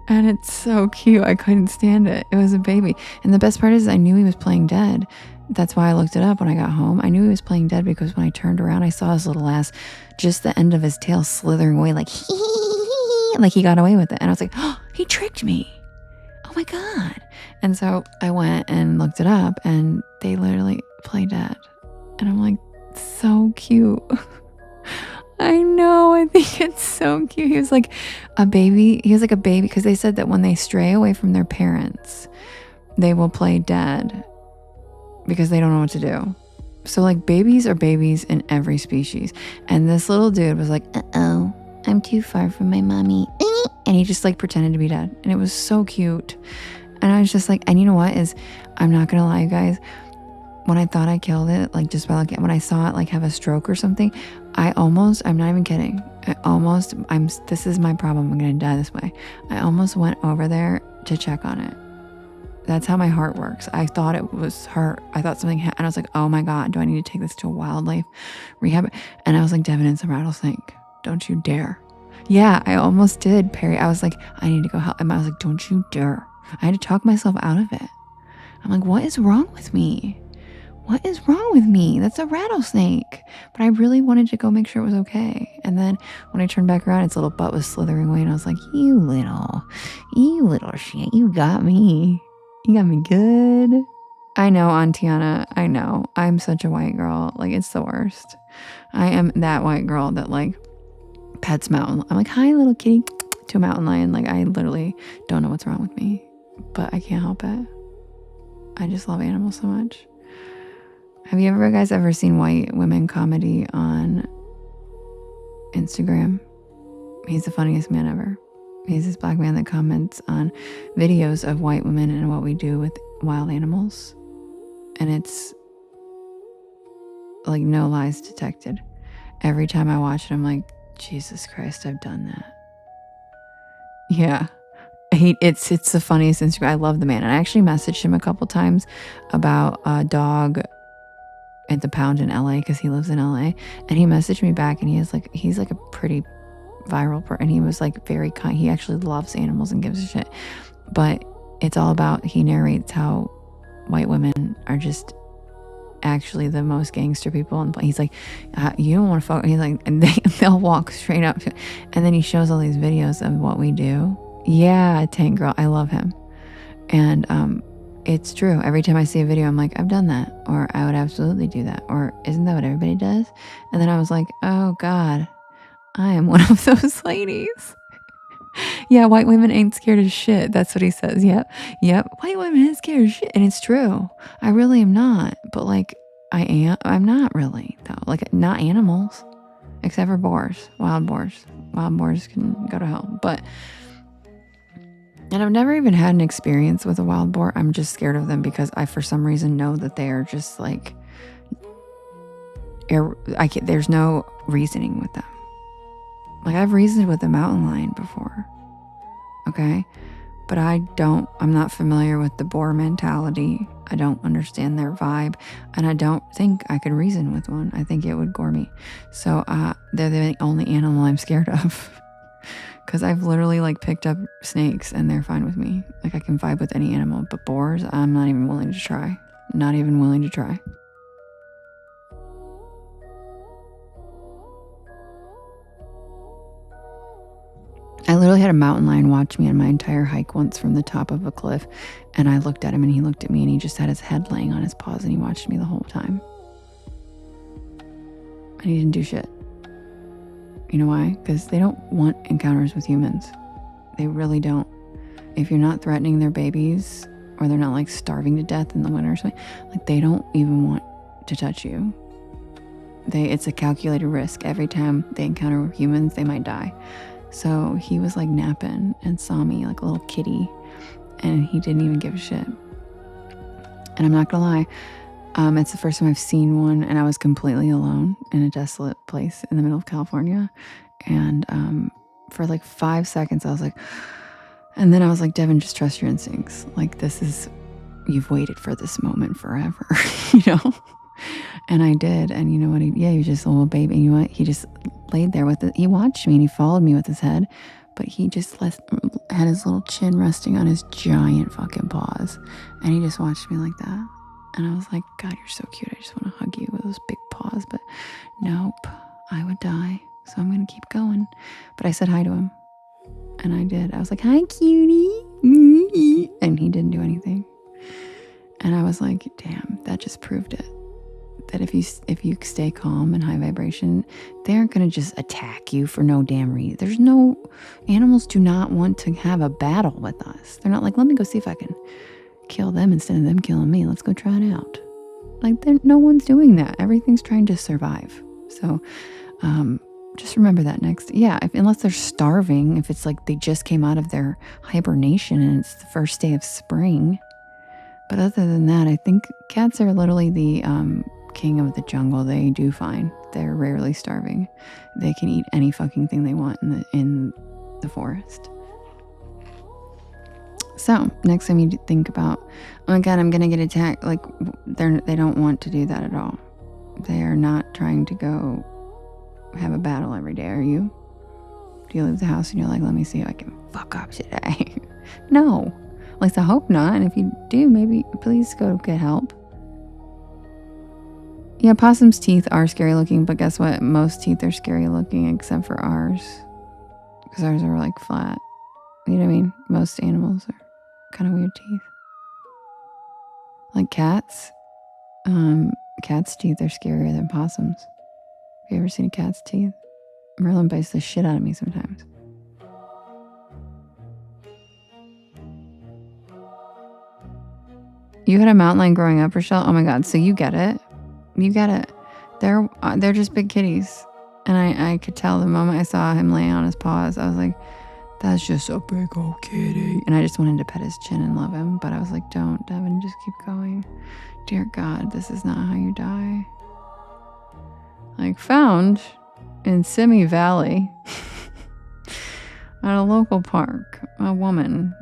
And it's so cute. I couldn't stand it. It was a baby. And the best part is I knew he was playing dead. That's why I looked it up when I got home. I knew he was playing dead because when I turned around, I saw his little ass, just the end of his tail slithering away like he got away with it. And I was like, oh, he tricked me. Oh my God. And so I went and looked it up, and they literally play dead. And I'm like, so cute. I know. I think it's so cute. He was like a baby. He was like a baby because they said that when they stray away from their parents, they will play dead because they don't know what to do. So like babies are babies in every species. And this little dude was like, uh-oh, I'm too far from my mommy. And he just like pretended to be dead. And it was so cute. And I was just like, and you know what is, I'm not going to lie, you guys. When I thought I killed it, like just by looking, when I saw it like have a stroke or something, I'm not even kidding. This is my problem. I'm going to die this way. I almost went over there to check on it. That's how my heart works. I thought it was hurt. I thought something happened. And I was like, oh my God, do I need to take this to a wildlife rehab? And I was like, Devin, it's a rattlesnake. Don't you dare. Yeah, I almost did, Perry. I was like, I need to go help him. I was like, don't you dare. I had to talk myself out of it. I'm like, what is wrong with me? What is wrong with me? That's a rattlesnake. But I really wanted to go make sure it was okay. And then when I turned back around, its little butt was slithering away. And I was like, you little shit. You got me. You got me good. I know, Auntiana. I know. I'm such a white girl. Like, it's the worst. I am that white girl that, like, pets mountain. I'm like, hi, little kitty, to a mountain lion. Like, I literally don't know what's wrong with me. But I can't help it. I just love animals so much. Have you guys ever seen white women comedy on Instagram? He's the funniest man ever. He's this black man that comments on videos of white women and what we do with wild animals. And it's like no lies detected. Every time I watch it, I'm like, Jesus Christ, I've done that. Yeah. It's the funniest Instagram. I love the man. And I actually messaged him a couple times about a dog at the pound in LA because he lives in LA, and he messaged me back, and he's like a pretty viral person, and he was like very kind. He actually loves animals and gives a shit, but it's all about, he narrates how white women are just actually the most gangster people, and he's like, you don't want to fuck. He's like, and they'll walk straight up to it. And then he shows all these videos of what we do. Yeah, Tank Girl, I love him. And it's true. Every time I see a video, I'm like, I've done that, or I would absolutely do that, or isn't that what everybody does? And then I was like, oh God, I am one of those ladies. Yeah, white women ain't scared of shit. That's what he says. Yep. White women ain't scared of shit. And it's true. I really am not. But like, I'm not really, though. Like, not animals. Except for boars. Wild boars. Wild boars can go to hell. And I've never even had an experience with a wild boar. I'm just scared of them because I, for some reason, know that they are just like, there's no reasoning with them. Like, I've reasoned with a mountain lion before. Okay? But I'm not familiar with the boar mentality I don't understand their vibe, and I don't think I could reason with one. I think it would gore me. So they're the only animal I'm scared of. Because I've literally like picked up snakes and they're fine with me. Like I can vibe with any animal, but boars, I'm not even willing to try. Not even willing to try. I literally had a mountain lion watch me on my entire hike once from the top of a cliff, and I looked at him and he looked at me and he just had his head laying on his paws and he watched me the whole time. And he didn't do shit. You know why? Because they don't want encounters with humans. They really don't. If you're not threatening their babies, or they're not like starving to death in the winter or something, like they don't even want to touch you. It's a calculated risk. Every time they encounter humans, they might die. So he was like napping and saw me like a little kitty, and he didn't even give a shit. And I'm not gonna lie, it's the first time I've seen one, and I was completely alone in a desolate place in the middle of California. And for like 5 seconds, I was like, and then I was like, Devin, just trust your instincts. Like you've waited for this moment forever, you know? And I did. And you know what? He was just a little baby. And you know what? He just laid there with it. He watched me and he followed me with his head, but he just had his little chin resting on his giant fucking paws. And he just watched me like that. And I was like, God, you're so cute. I just want to hug you with those big paws. But nope, I would die. So I'm going to keep going. But I said hi to him. And I did. I was like, hi, cutie. And he didn't do anything. And I was like, damn, that just proved it. That if you stay calm and high vibration, they aren't going to just attack you for no damn reason. Animals do not want to have a battle with us. They're not like, let me go see if I can kill them instead of them killing me. Let's go try it out. Like, no one's doing that. Everything's trying to survive. So just remember that next. Yeah, unless they're starving, if it's like they just came out of their hibernation and it's the first day of spring. But other than that, I think cats are literally the king of the jungle. They do fine. They're rarely starving. They can eat any fucking thing they want in the forest. So next time you think about, oh my God, I'm gonna get attacked, like they don't want to do that at all. They are not trying to go have a battle every day. Are you? Do you leave the house and you're like, let me see if I can fuck up today? No. At least I hope not. And if you do, maybe please go get help. Yeah, possum's teeth are scary looking, but guess what? Most teeth are scary looking except for ours. Because ours are like flat. You know what I mean? Most animals are kind of weird teeth. Like cats. Cats' teeth are scarier than possums. Have you ever seen a cat's teeth? Merlin bites the shit out of me sometimes. You had a mountain lion growing up, Rochelle? Oh my God. So you get it. You get it. They're just big kitties. And I could tell the moment I saw him laying on his paws, I was like, that's just a big old kitty. And I just wanted to pet his chin and love him. But I was like, don't, Devin, just keep going. Dear God, this is not how you die. Like, found in Simi Valley at a local park, a woman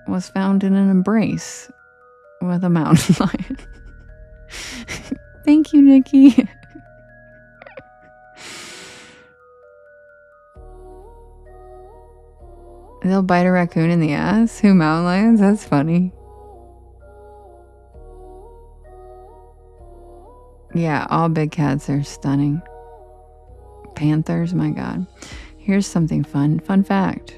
was found in an embrace with a mountain lion. Thank you, Nikki. They'll bite a raccoon in the ass? Who, mountain lions? That's funny. Yeah, all big cats are stunning. Panthers, my God. Here's something fun. Fun fact.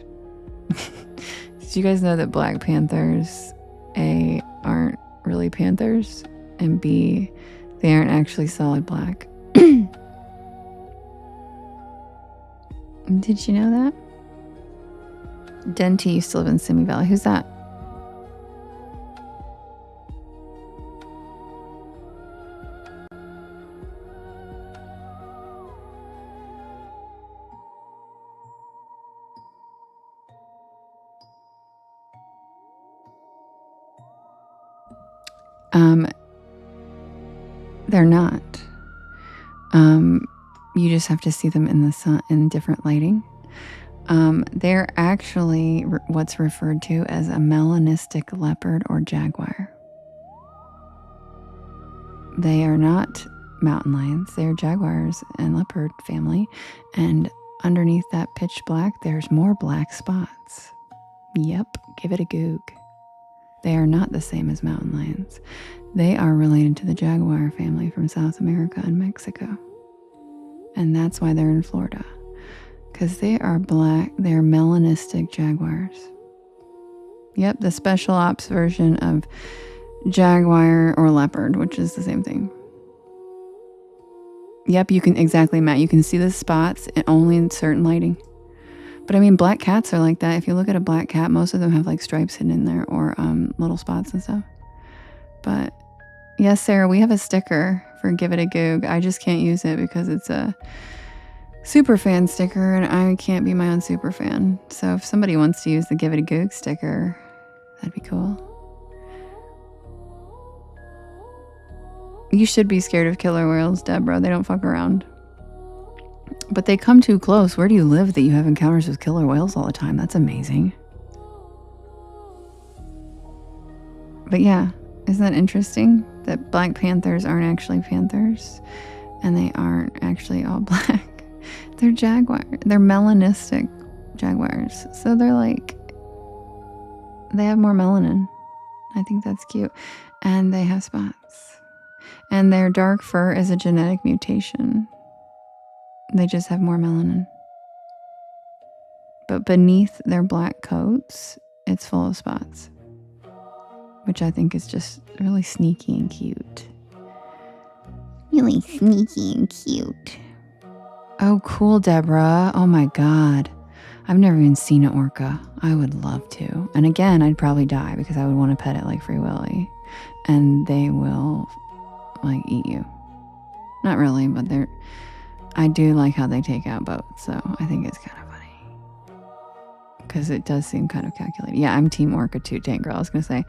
Did you guys know that black panthers, A, aren't really panthers, and B, they aren't actually solid black? Did you know that? Denty used to live in Simi Valley. Who's that? They're not. You just have to see them in the sun in different lighting. They're actually what's referred to as a melanistic leopard or jaguar. They are not mountain lions. They are jaguars and leopard family. And underneath that pitch black, there's more black spots. Yep, give it a goog. They are not the same as mountain lions. They are related to the jaguar family from South America and Mexico. And that's why they're in Florida. Because they are black, they're melanistic jaguars. Yep, the special ops version of jaguar or leopard, which is the same thing. Yep, you can, exactly, Matt. You can see the spots only in certain lighting. But I mean, black cats are like that. If you look at a black cat, most of them have like stripes hidden in there or little spots and stuff. But yes, Sarah, we have a sticker for Give It a Goog. I just can't use it because it's a super fan sticker and I can't be my own super fan. So if somebody wants to use the Give It a Goog sticker, that'd be cool. You should be scared of killer whales, Deborah. They don't fuck around. But they come too close. Where do you live that you have encounters with killer whales all the time? That's amazing. But yeah, isn't that interesting? That black panthers aren't actually panthers. And they aren't actually all black. They're jaguar. They're melanistic jaguars. So they're like, they have more melanin. I think that's cute. And they have spots. And their dark fur is a genetic mutation. They just have more melanin. But beneath their black coats, it's full of spots. Which I think is just really sneaky and cute. Really sneaky and cute. Oh, cool, Deborah. Oh my God. I've never even seen an orca. I would love to. And again, I'd probably die because I would want to pet it like Free Willy. And they will, like, eat you. Not really, but I do like how they take out boats, so I think it's kind of funny. Because it does seem kind of calculated. Yeah, I'm Team Orca too, Tank Girl. I was going to say,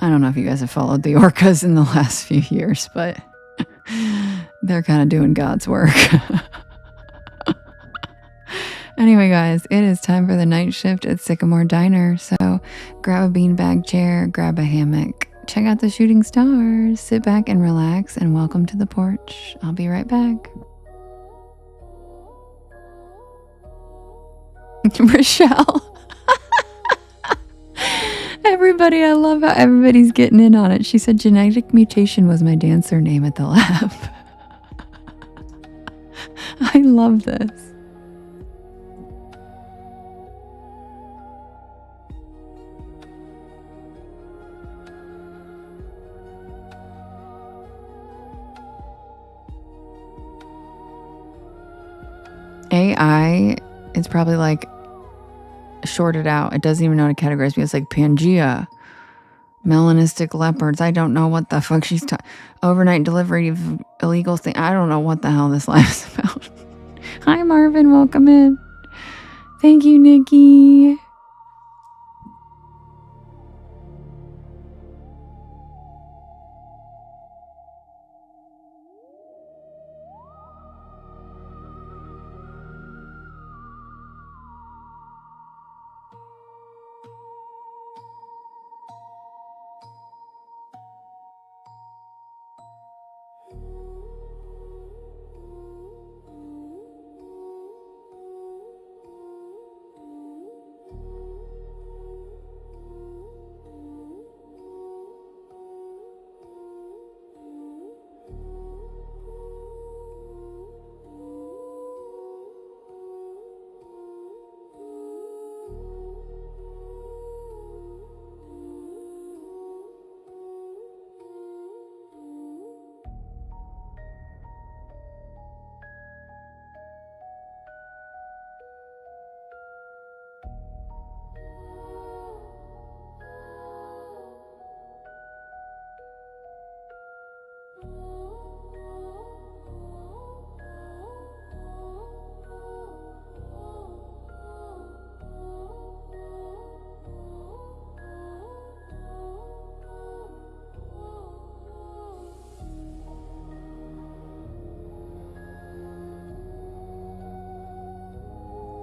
I don't know if you guys have followed the orcas in the last few years, but they're kind of doing God's work. Anyway, guys, it is time for the night shift at Sycamore Diner. So grab a beanbag chair, grab a hammock, check out the shooting stars, sit back and relax, and welcome to the porch. I'll be right back. Rochelle. Everybody, I love how everybody's getting in on it. She said genetic mutation was my dancer name at the lab. I love this. AI is probably like shorted out. It doesn't even know how to categorize me. It's like Pangea, melanistic leopards. I don't know what the fuck she's talking. Overnight delivery of illegal thing. I don't know what the hell this live is about. Hi, Marvin. Welcome in. Thank you, Nikki.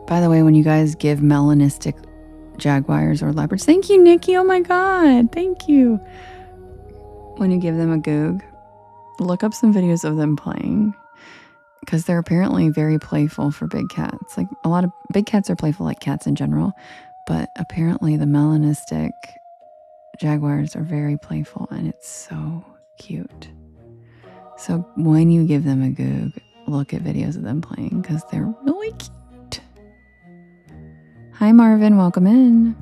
By the way, when you guys give melanistic jaguars or leopards, thank you, Nikki. Oh my God, thank you. When you give them a goog, look up some videos of them playing, because they're apparently very playful for big cats. Like, a lot of big cats are playful like cats in general, but apparently the melanistic jaguars are very playful, and it's so cute. So when you give them a goog, look at videos of them playing, because they're really cute. Hi Marvin, welcome in.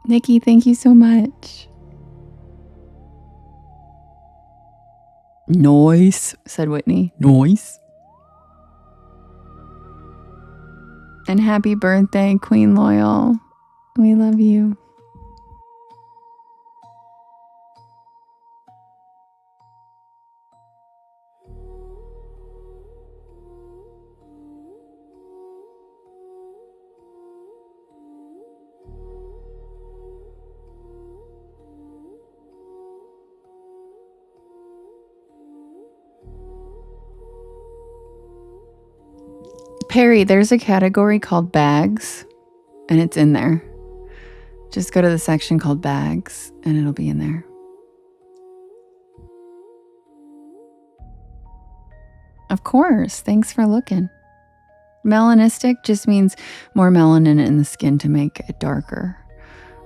Nikki, thank you so much. Nice, said Whitney. Nice. And happy birthday, Queen Loyal. We love you. Perry, there's a category called bags, and it's in there. Just go to the section called bags, and it'll be in there. Of course. Thanks for looking. Melanistic just means more melanin in the skin to make it darker,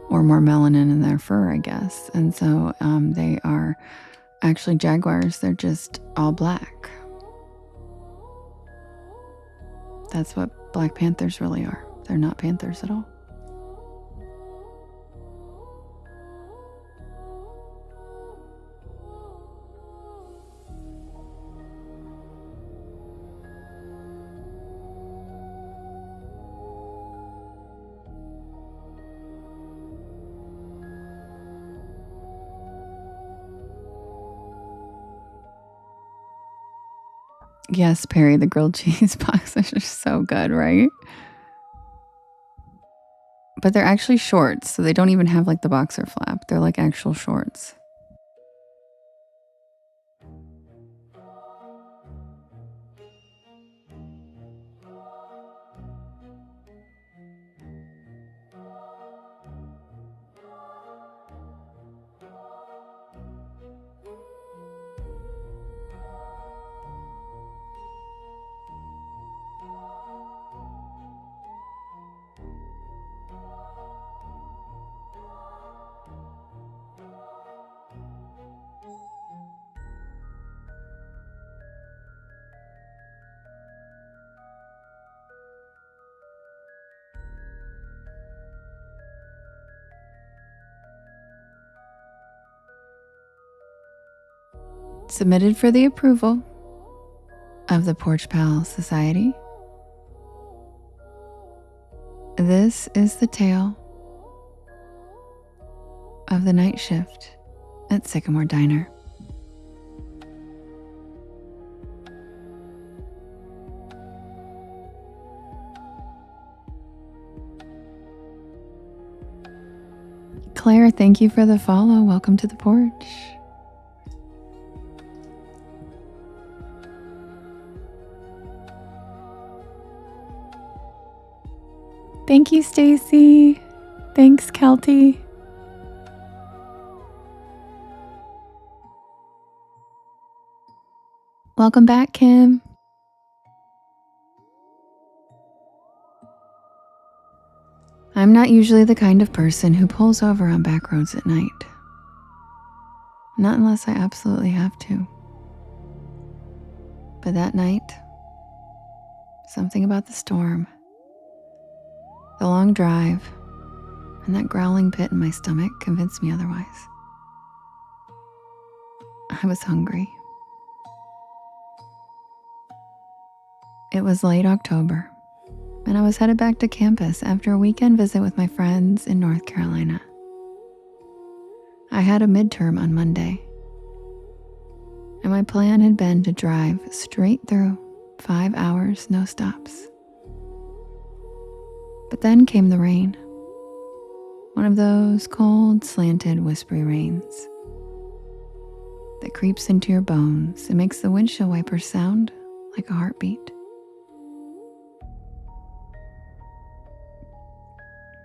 or more melanin in their fur, I guess. And so they are actually jaguars. They're just all black. That's what black panthers really are. They're not panthers at all. Yes, Perry, the grilled cheese boxers are so good, right? But they're actually shorts, so they don't even have like the boxer flap. They're like actual shorts. Submitted for the approval of the Porch Pal Society. This is the tale of the night shift at Sycamore Diner. Claire, thank you for the follow. Welcome to the porch. Thank you, Stacy. Thanks, Kelty. Welcome back, Kim. I'm not usually the kind of person who pulls over on back roads at night. Not unless I absolutely have to. But that night, something about the storm, the long drive, and that growling pit in my stomach convinced me otherwise. I was hungry. It was late October, and I was headed back to campus after a weekend visit with my friends in North Carolina. I had a midterm on Monday, and my plan had been to drive straight through 5 hours, no stops. But then came the rain. One of those cold, slanted, whispery rains that creeps into your bones and makes the windshield wipers sound like a heartbeat.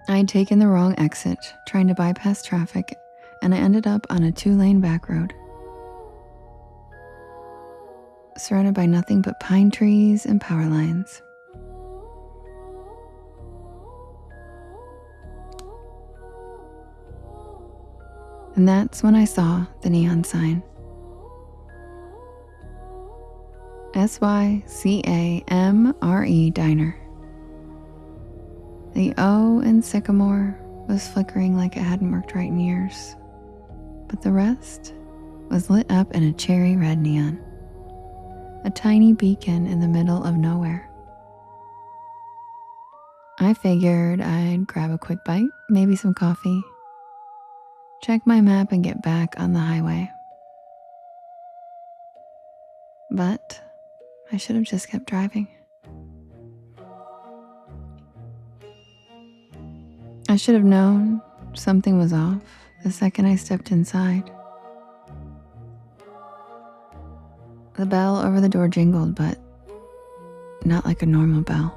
I had taken the wrong exit, trying to bypass traffic, and I ended up on a 2-lane back road, surrounded by nothing but pine trees and power lines. And that's when I saw the neon sign. SYCAMRE Diner. The O in Sycamore was flickering like it hadn't worked right in years, but the rest was lit up in a cherry red neon, a tiny beacon in the middle of nowhere. I figured I'd grab a quick bite, maybe some coffee, check my map and get back on the highway. But I should have just kept driving. I should have known something was off the second I stepped inside. The bell over the door jingled, but not like a normal bell.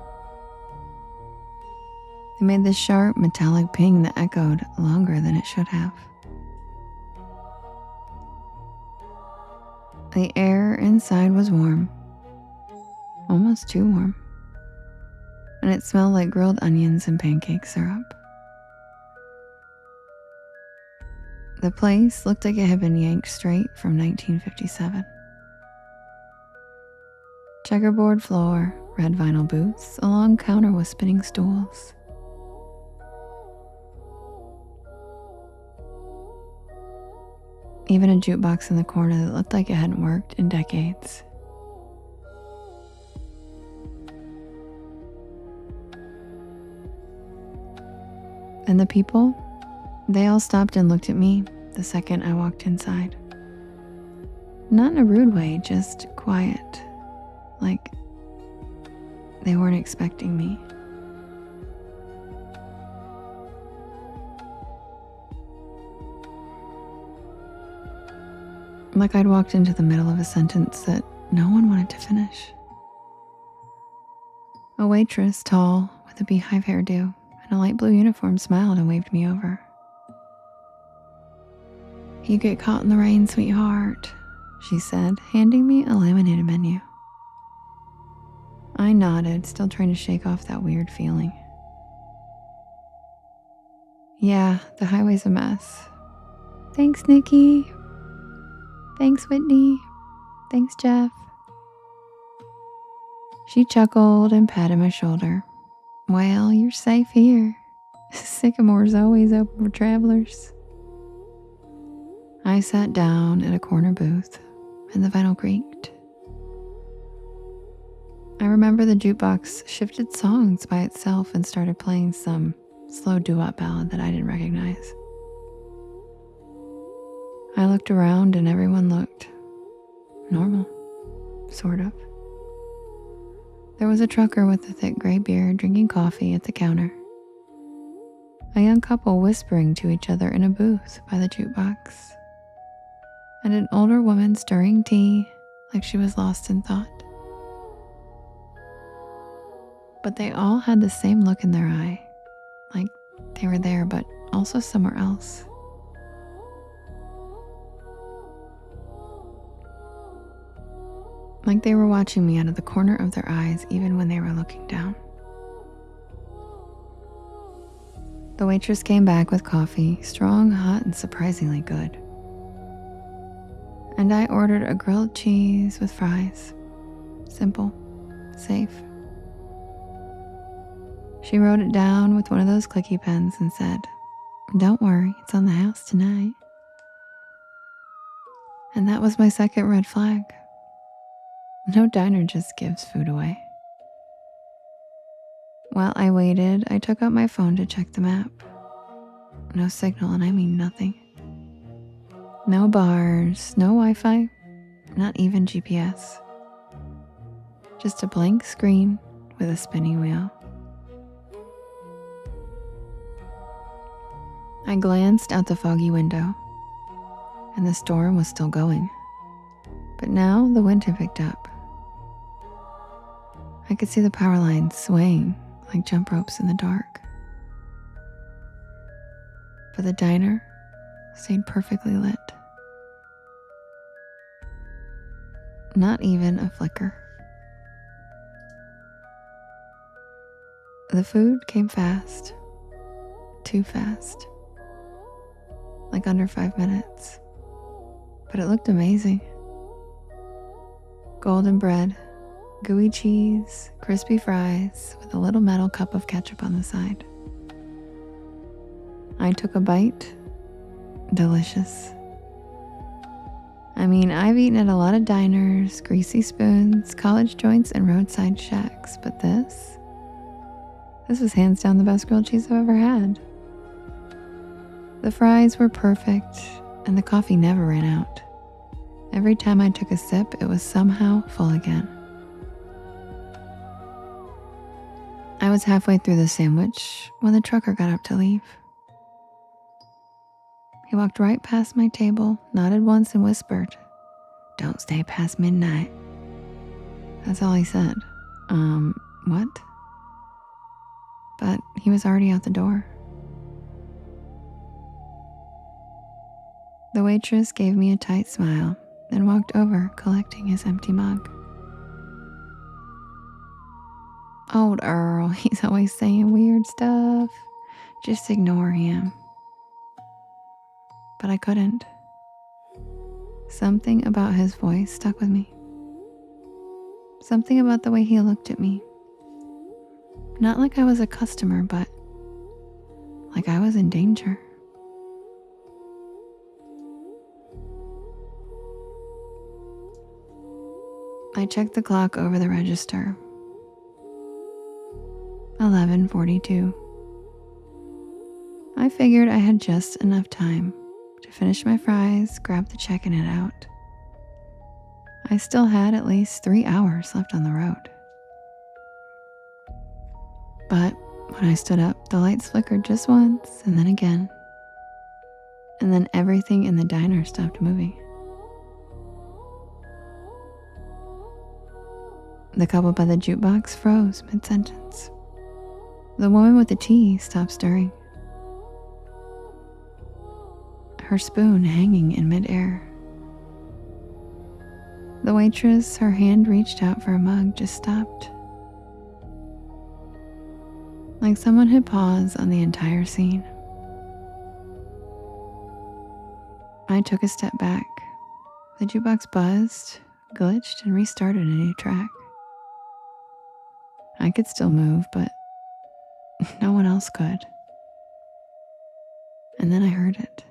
It made this sharp metallic ping that echoed longer than it should have. The air inside was warm, almost too warm, and it smelled like grilled onions and pancake syrup. The place looked like it had been yanked straight from 1957. Checkerboard floor, red vinyl booths, a long counter with spinning stools. Even a jukebox in the corner that looked like it hadn't worked in decades. And the people, they all stopped and looked at me the second I walked inside. Not in a rude way, just quiet, like they weren't expecting me. Like I'd walked into the middle of a sentence that no one wanted to finish. A waitress, tall, with a beehive hairdo and a light blue uniform, smiled and waved me over. "You get caught in the rain, sweetheart," she said, handing me a laminated menu. I nodded, still trying to shake off that weird feeling. "Yeah, the highway's a mess. Thanks, Nikki. Thanks, Whitney. Thanks, Jeff." She chuckled and patted my shoulder. "Well, you're safe here. Sycamore's always open for travelers." I sat down at a corner booth and the vinyl creaked. I remember the jukebox shifted songs by itself and started playing some slow doo-wop ballad that I didn't recognize. I looked around and everyone looked normal, sort of. There was a trucker with a thick gray beard drinking coffee at the counter. A young couple whispering to each other in a booth by the jukebox. And an older woman stirring tea like she was lost in thought. But they all had the same look in their eye, like they were there but also somewhere else. Like they were watching me out of the corner of their eyes even when they were looking down. The waitress came back with coffee, strong, hot, and surprisingly good. And I ordered a grilled cheese with fries. Simple, safe. She wrote it down with one of those clicky pens and said, "Don't worry, it's on the house tonight." And that was my second red flag. No diner just gives food away. While I waited, I took out my phone to check the map. No signal, and I mean nothing. No bars, no Wi-Fi, not even GPS. Just a blank screen with a spinning wheel. I glanced out the foggy window, and the storm was still going. But now the wind had picked up. I could see the power lines swaying like jump ropes in the dark. But the diner stayed perfectly lit. Not even a flicker. The food came fast. Too fast. Like under 5 minutes. But it looked amazing. Golden bread, gooey cheese, crispy fries with a little metal cup of ketchup on the side. I took a bite. Delicious. I mean, I've eaten at a lot of diners, greasy spoons, college joints, and roadside shacks, but this was hands down the best grilled cheese I've ever had. The fries were perfect, and the coffee never ran out. Every time I took a sip, it was somehow full again. I was halfway through the sandwich when the trucker got up to leave. He walked right past my table, nodded once, and whispered, "Don't stay past midnight." That's all he said. What? But he was already out the door. The waitress gave me a tight smile, then walked over, collecting his empty mug. Old Earl, he's always saying weird stuff. Just ignore him. But I couldn't. Something about his voice stuck with me. Something about the way he looked at me. Not like I was a customer, but like I was in danger. I checked the clock over the register. 11:42. I figured I had just enough time to finish my fries, grab the check, and head out. I still had at least 3 hours left on the road. But when I stood up, the lights flickered just once, and then again. And then everything in the diner stopped moving. The couple by the jukebox froze mid-sentence. The woman with the tea stopped stirring. Her spoon hanging in midair. The waitress, her hand reached out for a mug, just stopped. Like someone had paused on the entire scene. I took a step back. The jukebox buzzed, glitched, and restarted a new track. I could still move, but no one else could. And then I heard it.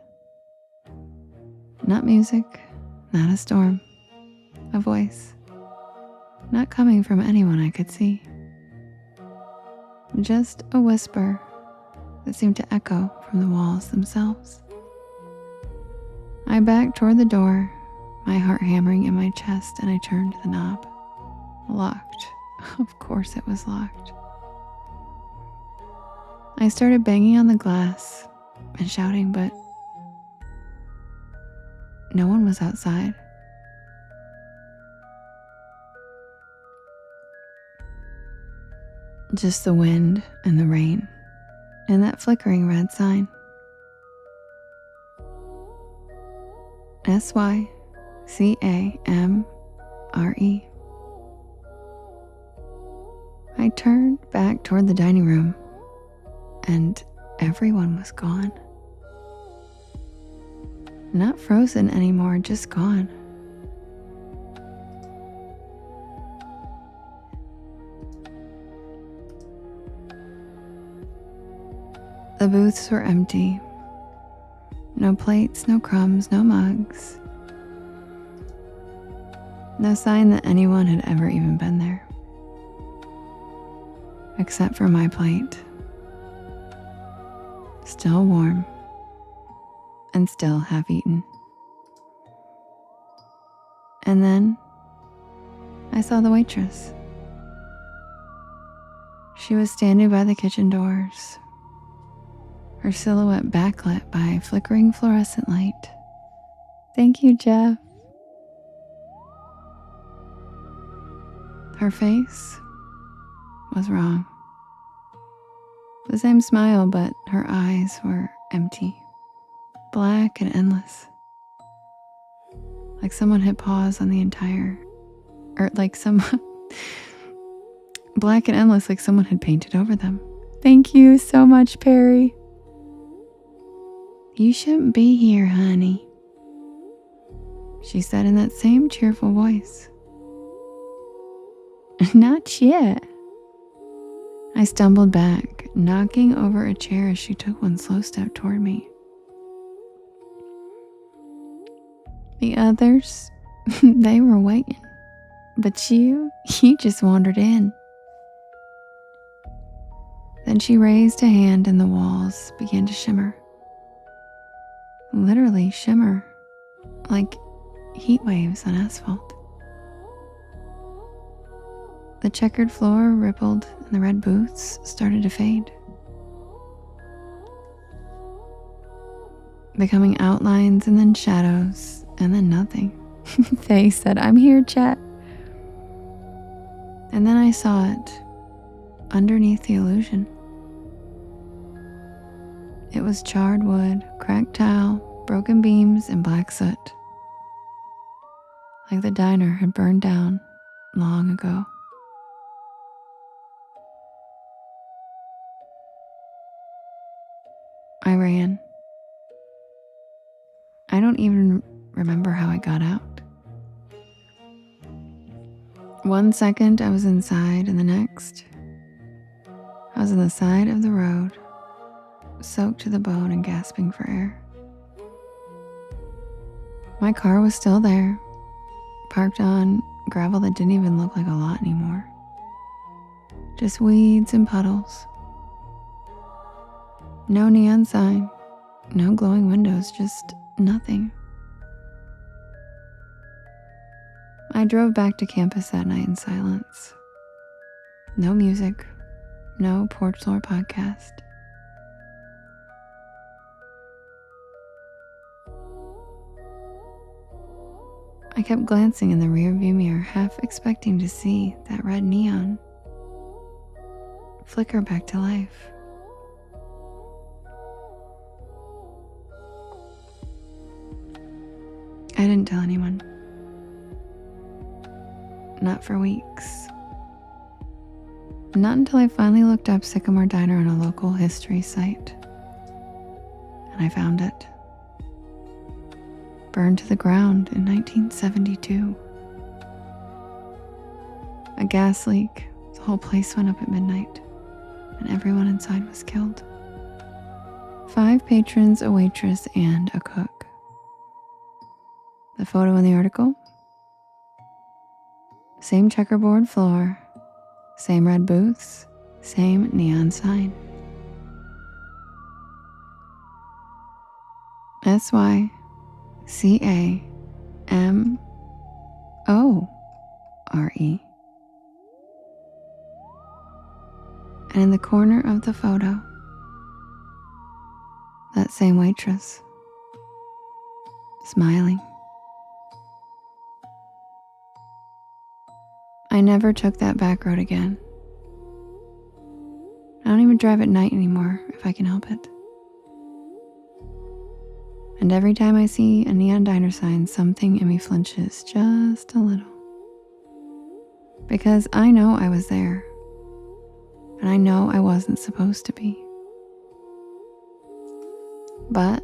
Not music, not a storm, a voice. Not coming from anyone I could see. Just a whisper that seemed to echo from the walls themselves. I backed toward the door, my heart hammering in my chest, and I turned the knob. Locked. Of course it was locked. I started banging on the glass and shouting, but no one was outside. Just the wind and the rain and that flickering red sign. SYCAMRE. I turned back toward the dining room, and everyone was gone. Not frozen anymore, just gone. The booths were empty. No plates, no crumbs, no mugs. No sign that anyone had ever even been there. Except for my plate. Still warm. And still half-eaten. And then I saw the waitress. She was standing by the kitchen doors. her silhouette backlit by flickering fluorescent light. Thank you, Jeff. Her face was wrong. The same smile, but her eyes were empty, black and endless. Like someone hit pause on the entire, or like black and endless, like someone had painted over them. Thank you so much, Perry. You shouldn't be here, honey, she said in that same cheerful voice. Not yet. I stumbled back, knocking over a chair as she took one slow step toward me. The others, they were waiting. But you just wandered in. Then she raised a hand and the walls began to shimmer. Literally shimmer, like heat waves on asphalt. The checkered floor rippled and the red booths started to fade, becoming outlines and then shadows and then nothing. They said, "I'm here, chat." And then I saw it underneath the illusion. It was charred wood, cracked tile, broken beams, and black soot. Like the diner had burned down long ago. I ran. I don't even remember how I got out. 1 second I was inside, and the next I was on the side of the road, soaked to the bone and gasping for air. My car was still there, parked on gravel that didn't even look like a lot anymore. Just weeds and puddles. No neon sign, no glowing windows, just nothing. I drove back to campus that night in silence. No music, no Porch Lore podcast. I kept glancing in the rearview mirror, half expecting to see that red neon flicker back to life. I didn't tell anyone. Not for weeks. Not until I finally looked up Sycamore Diner on a local history site. And I found it. Burned to the ground in 1972. A gas leak. The whole place went up at midnight, and everyone inside was killed. 5 patrons, a waitress, and a cook. The photo in the article? Same checkerboard floor, same red booths, same neon sign. SYCAMORE. And in the corner of the photo, that same waitress, smiling. I never took that back road again. I don't even drive at night anymore if I can help it. And every time I see a neon diner sign, something in me flinches just a little. Because I know I was there. And I know I wasn't supposed to be. But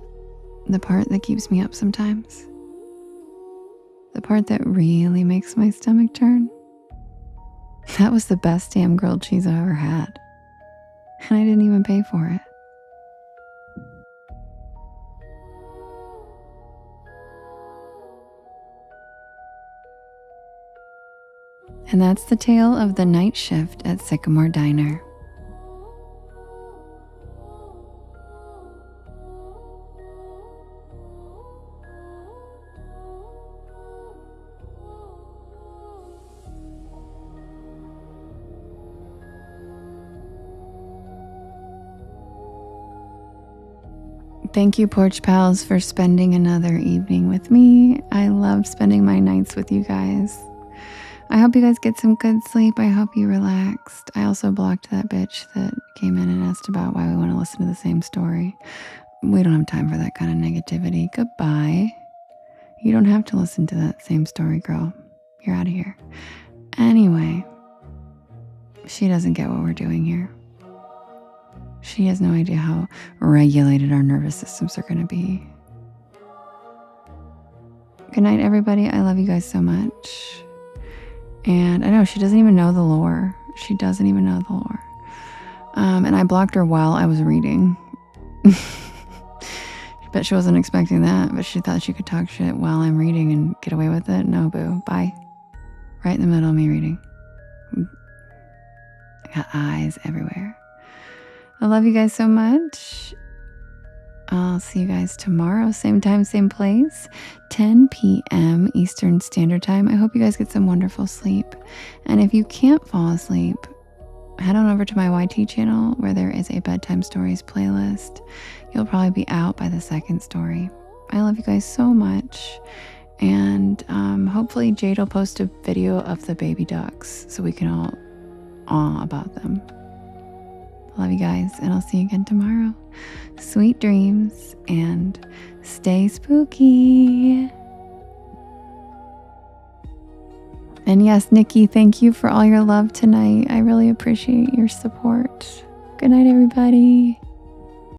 the part that keeps me up sometimes, the part that really makes my stomach turn, that was the best damn grilled cheese I ever had. And I didn't even pay for it. And that's the tale of the night shift at Sycamore Diner. Thank you, Porch Pals, for spending another evening with me. I love spending my nights with you guys. I hope you guys get some good sleep. I hope you relaxed. I also blocked that bitch that came in and asked about why we want to listen to the same story. We don't have time for that kind of negativity. Goodbye. You don't have to listen to that same story, girl. You're out of here. Anyway, she doesn't get what we're doing here. She has no idea how regulated our nervous systems are going to be. Good night, everybody. I love you guys so much. And I know she doesn't even know the lore. She doesn't even know the lore. And I blocked her while I was reading. Bet she wasn't expecting that, but she thought she could talk shit while I'm reading and get away with it. No, boo. Bye. Right in the middle of me reading. I got eyes everywhere. I love you guys so much. I'll see you guys tomorrow. Same time, same place. 10 p.m. Eastern Standard Time. I hope you guys get some wonderful sleep. And if you can't fall asleep, head on over to my YT channel where there is a bedtime stories playlist. You'll probably be out by the second story. I love you guys so much. And hopefully Jade will post a video of the baby ducks so we can all awe about them. Love you guys, and I'll see you again tomorrow. Sweet dreams and stay spooky. And yes, Nikki, thank you for all your love tonight. I really appreciate your support. Good night, everybody.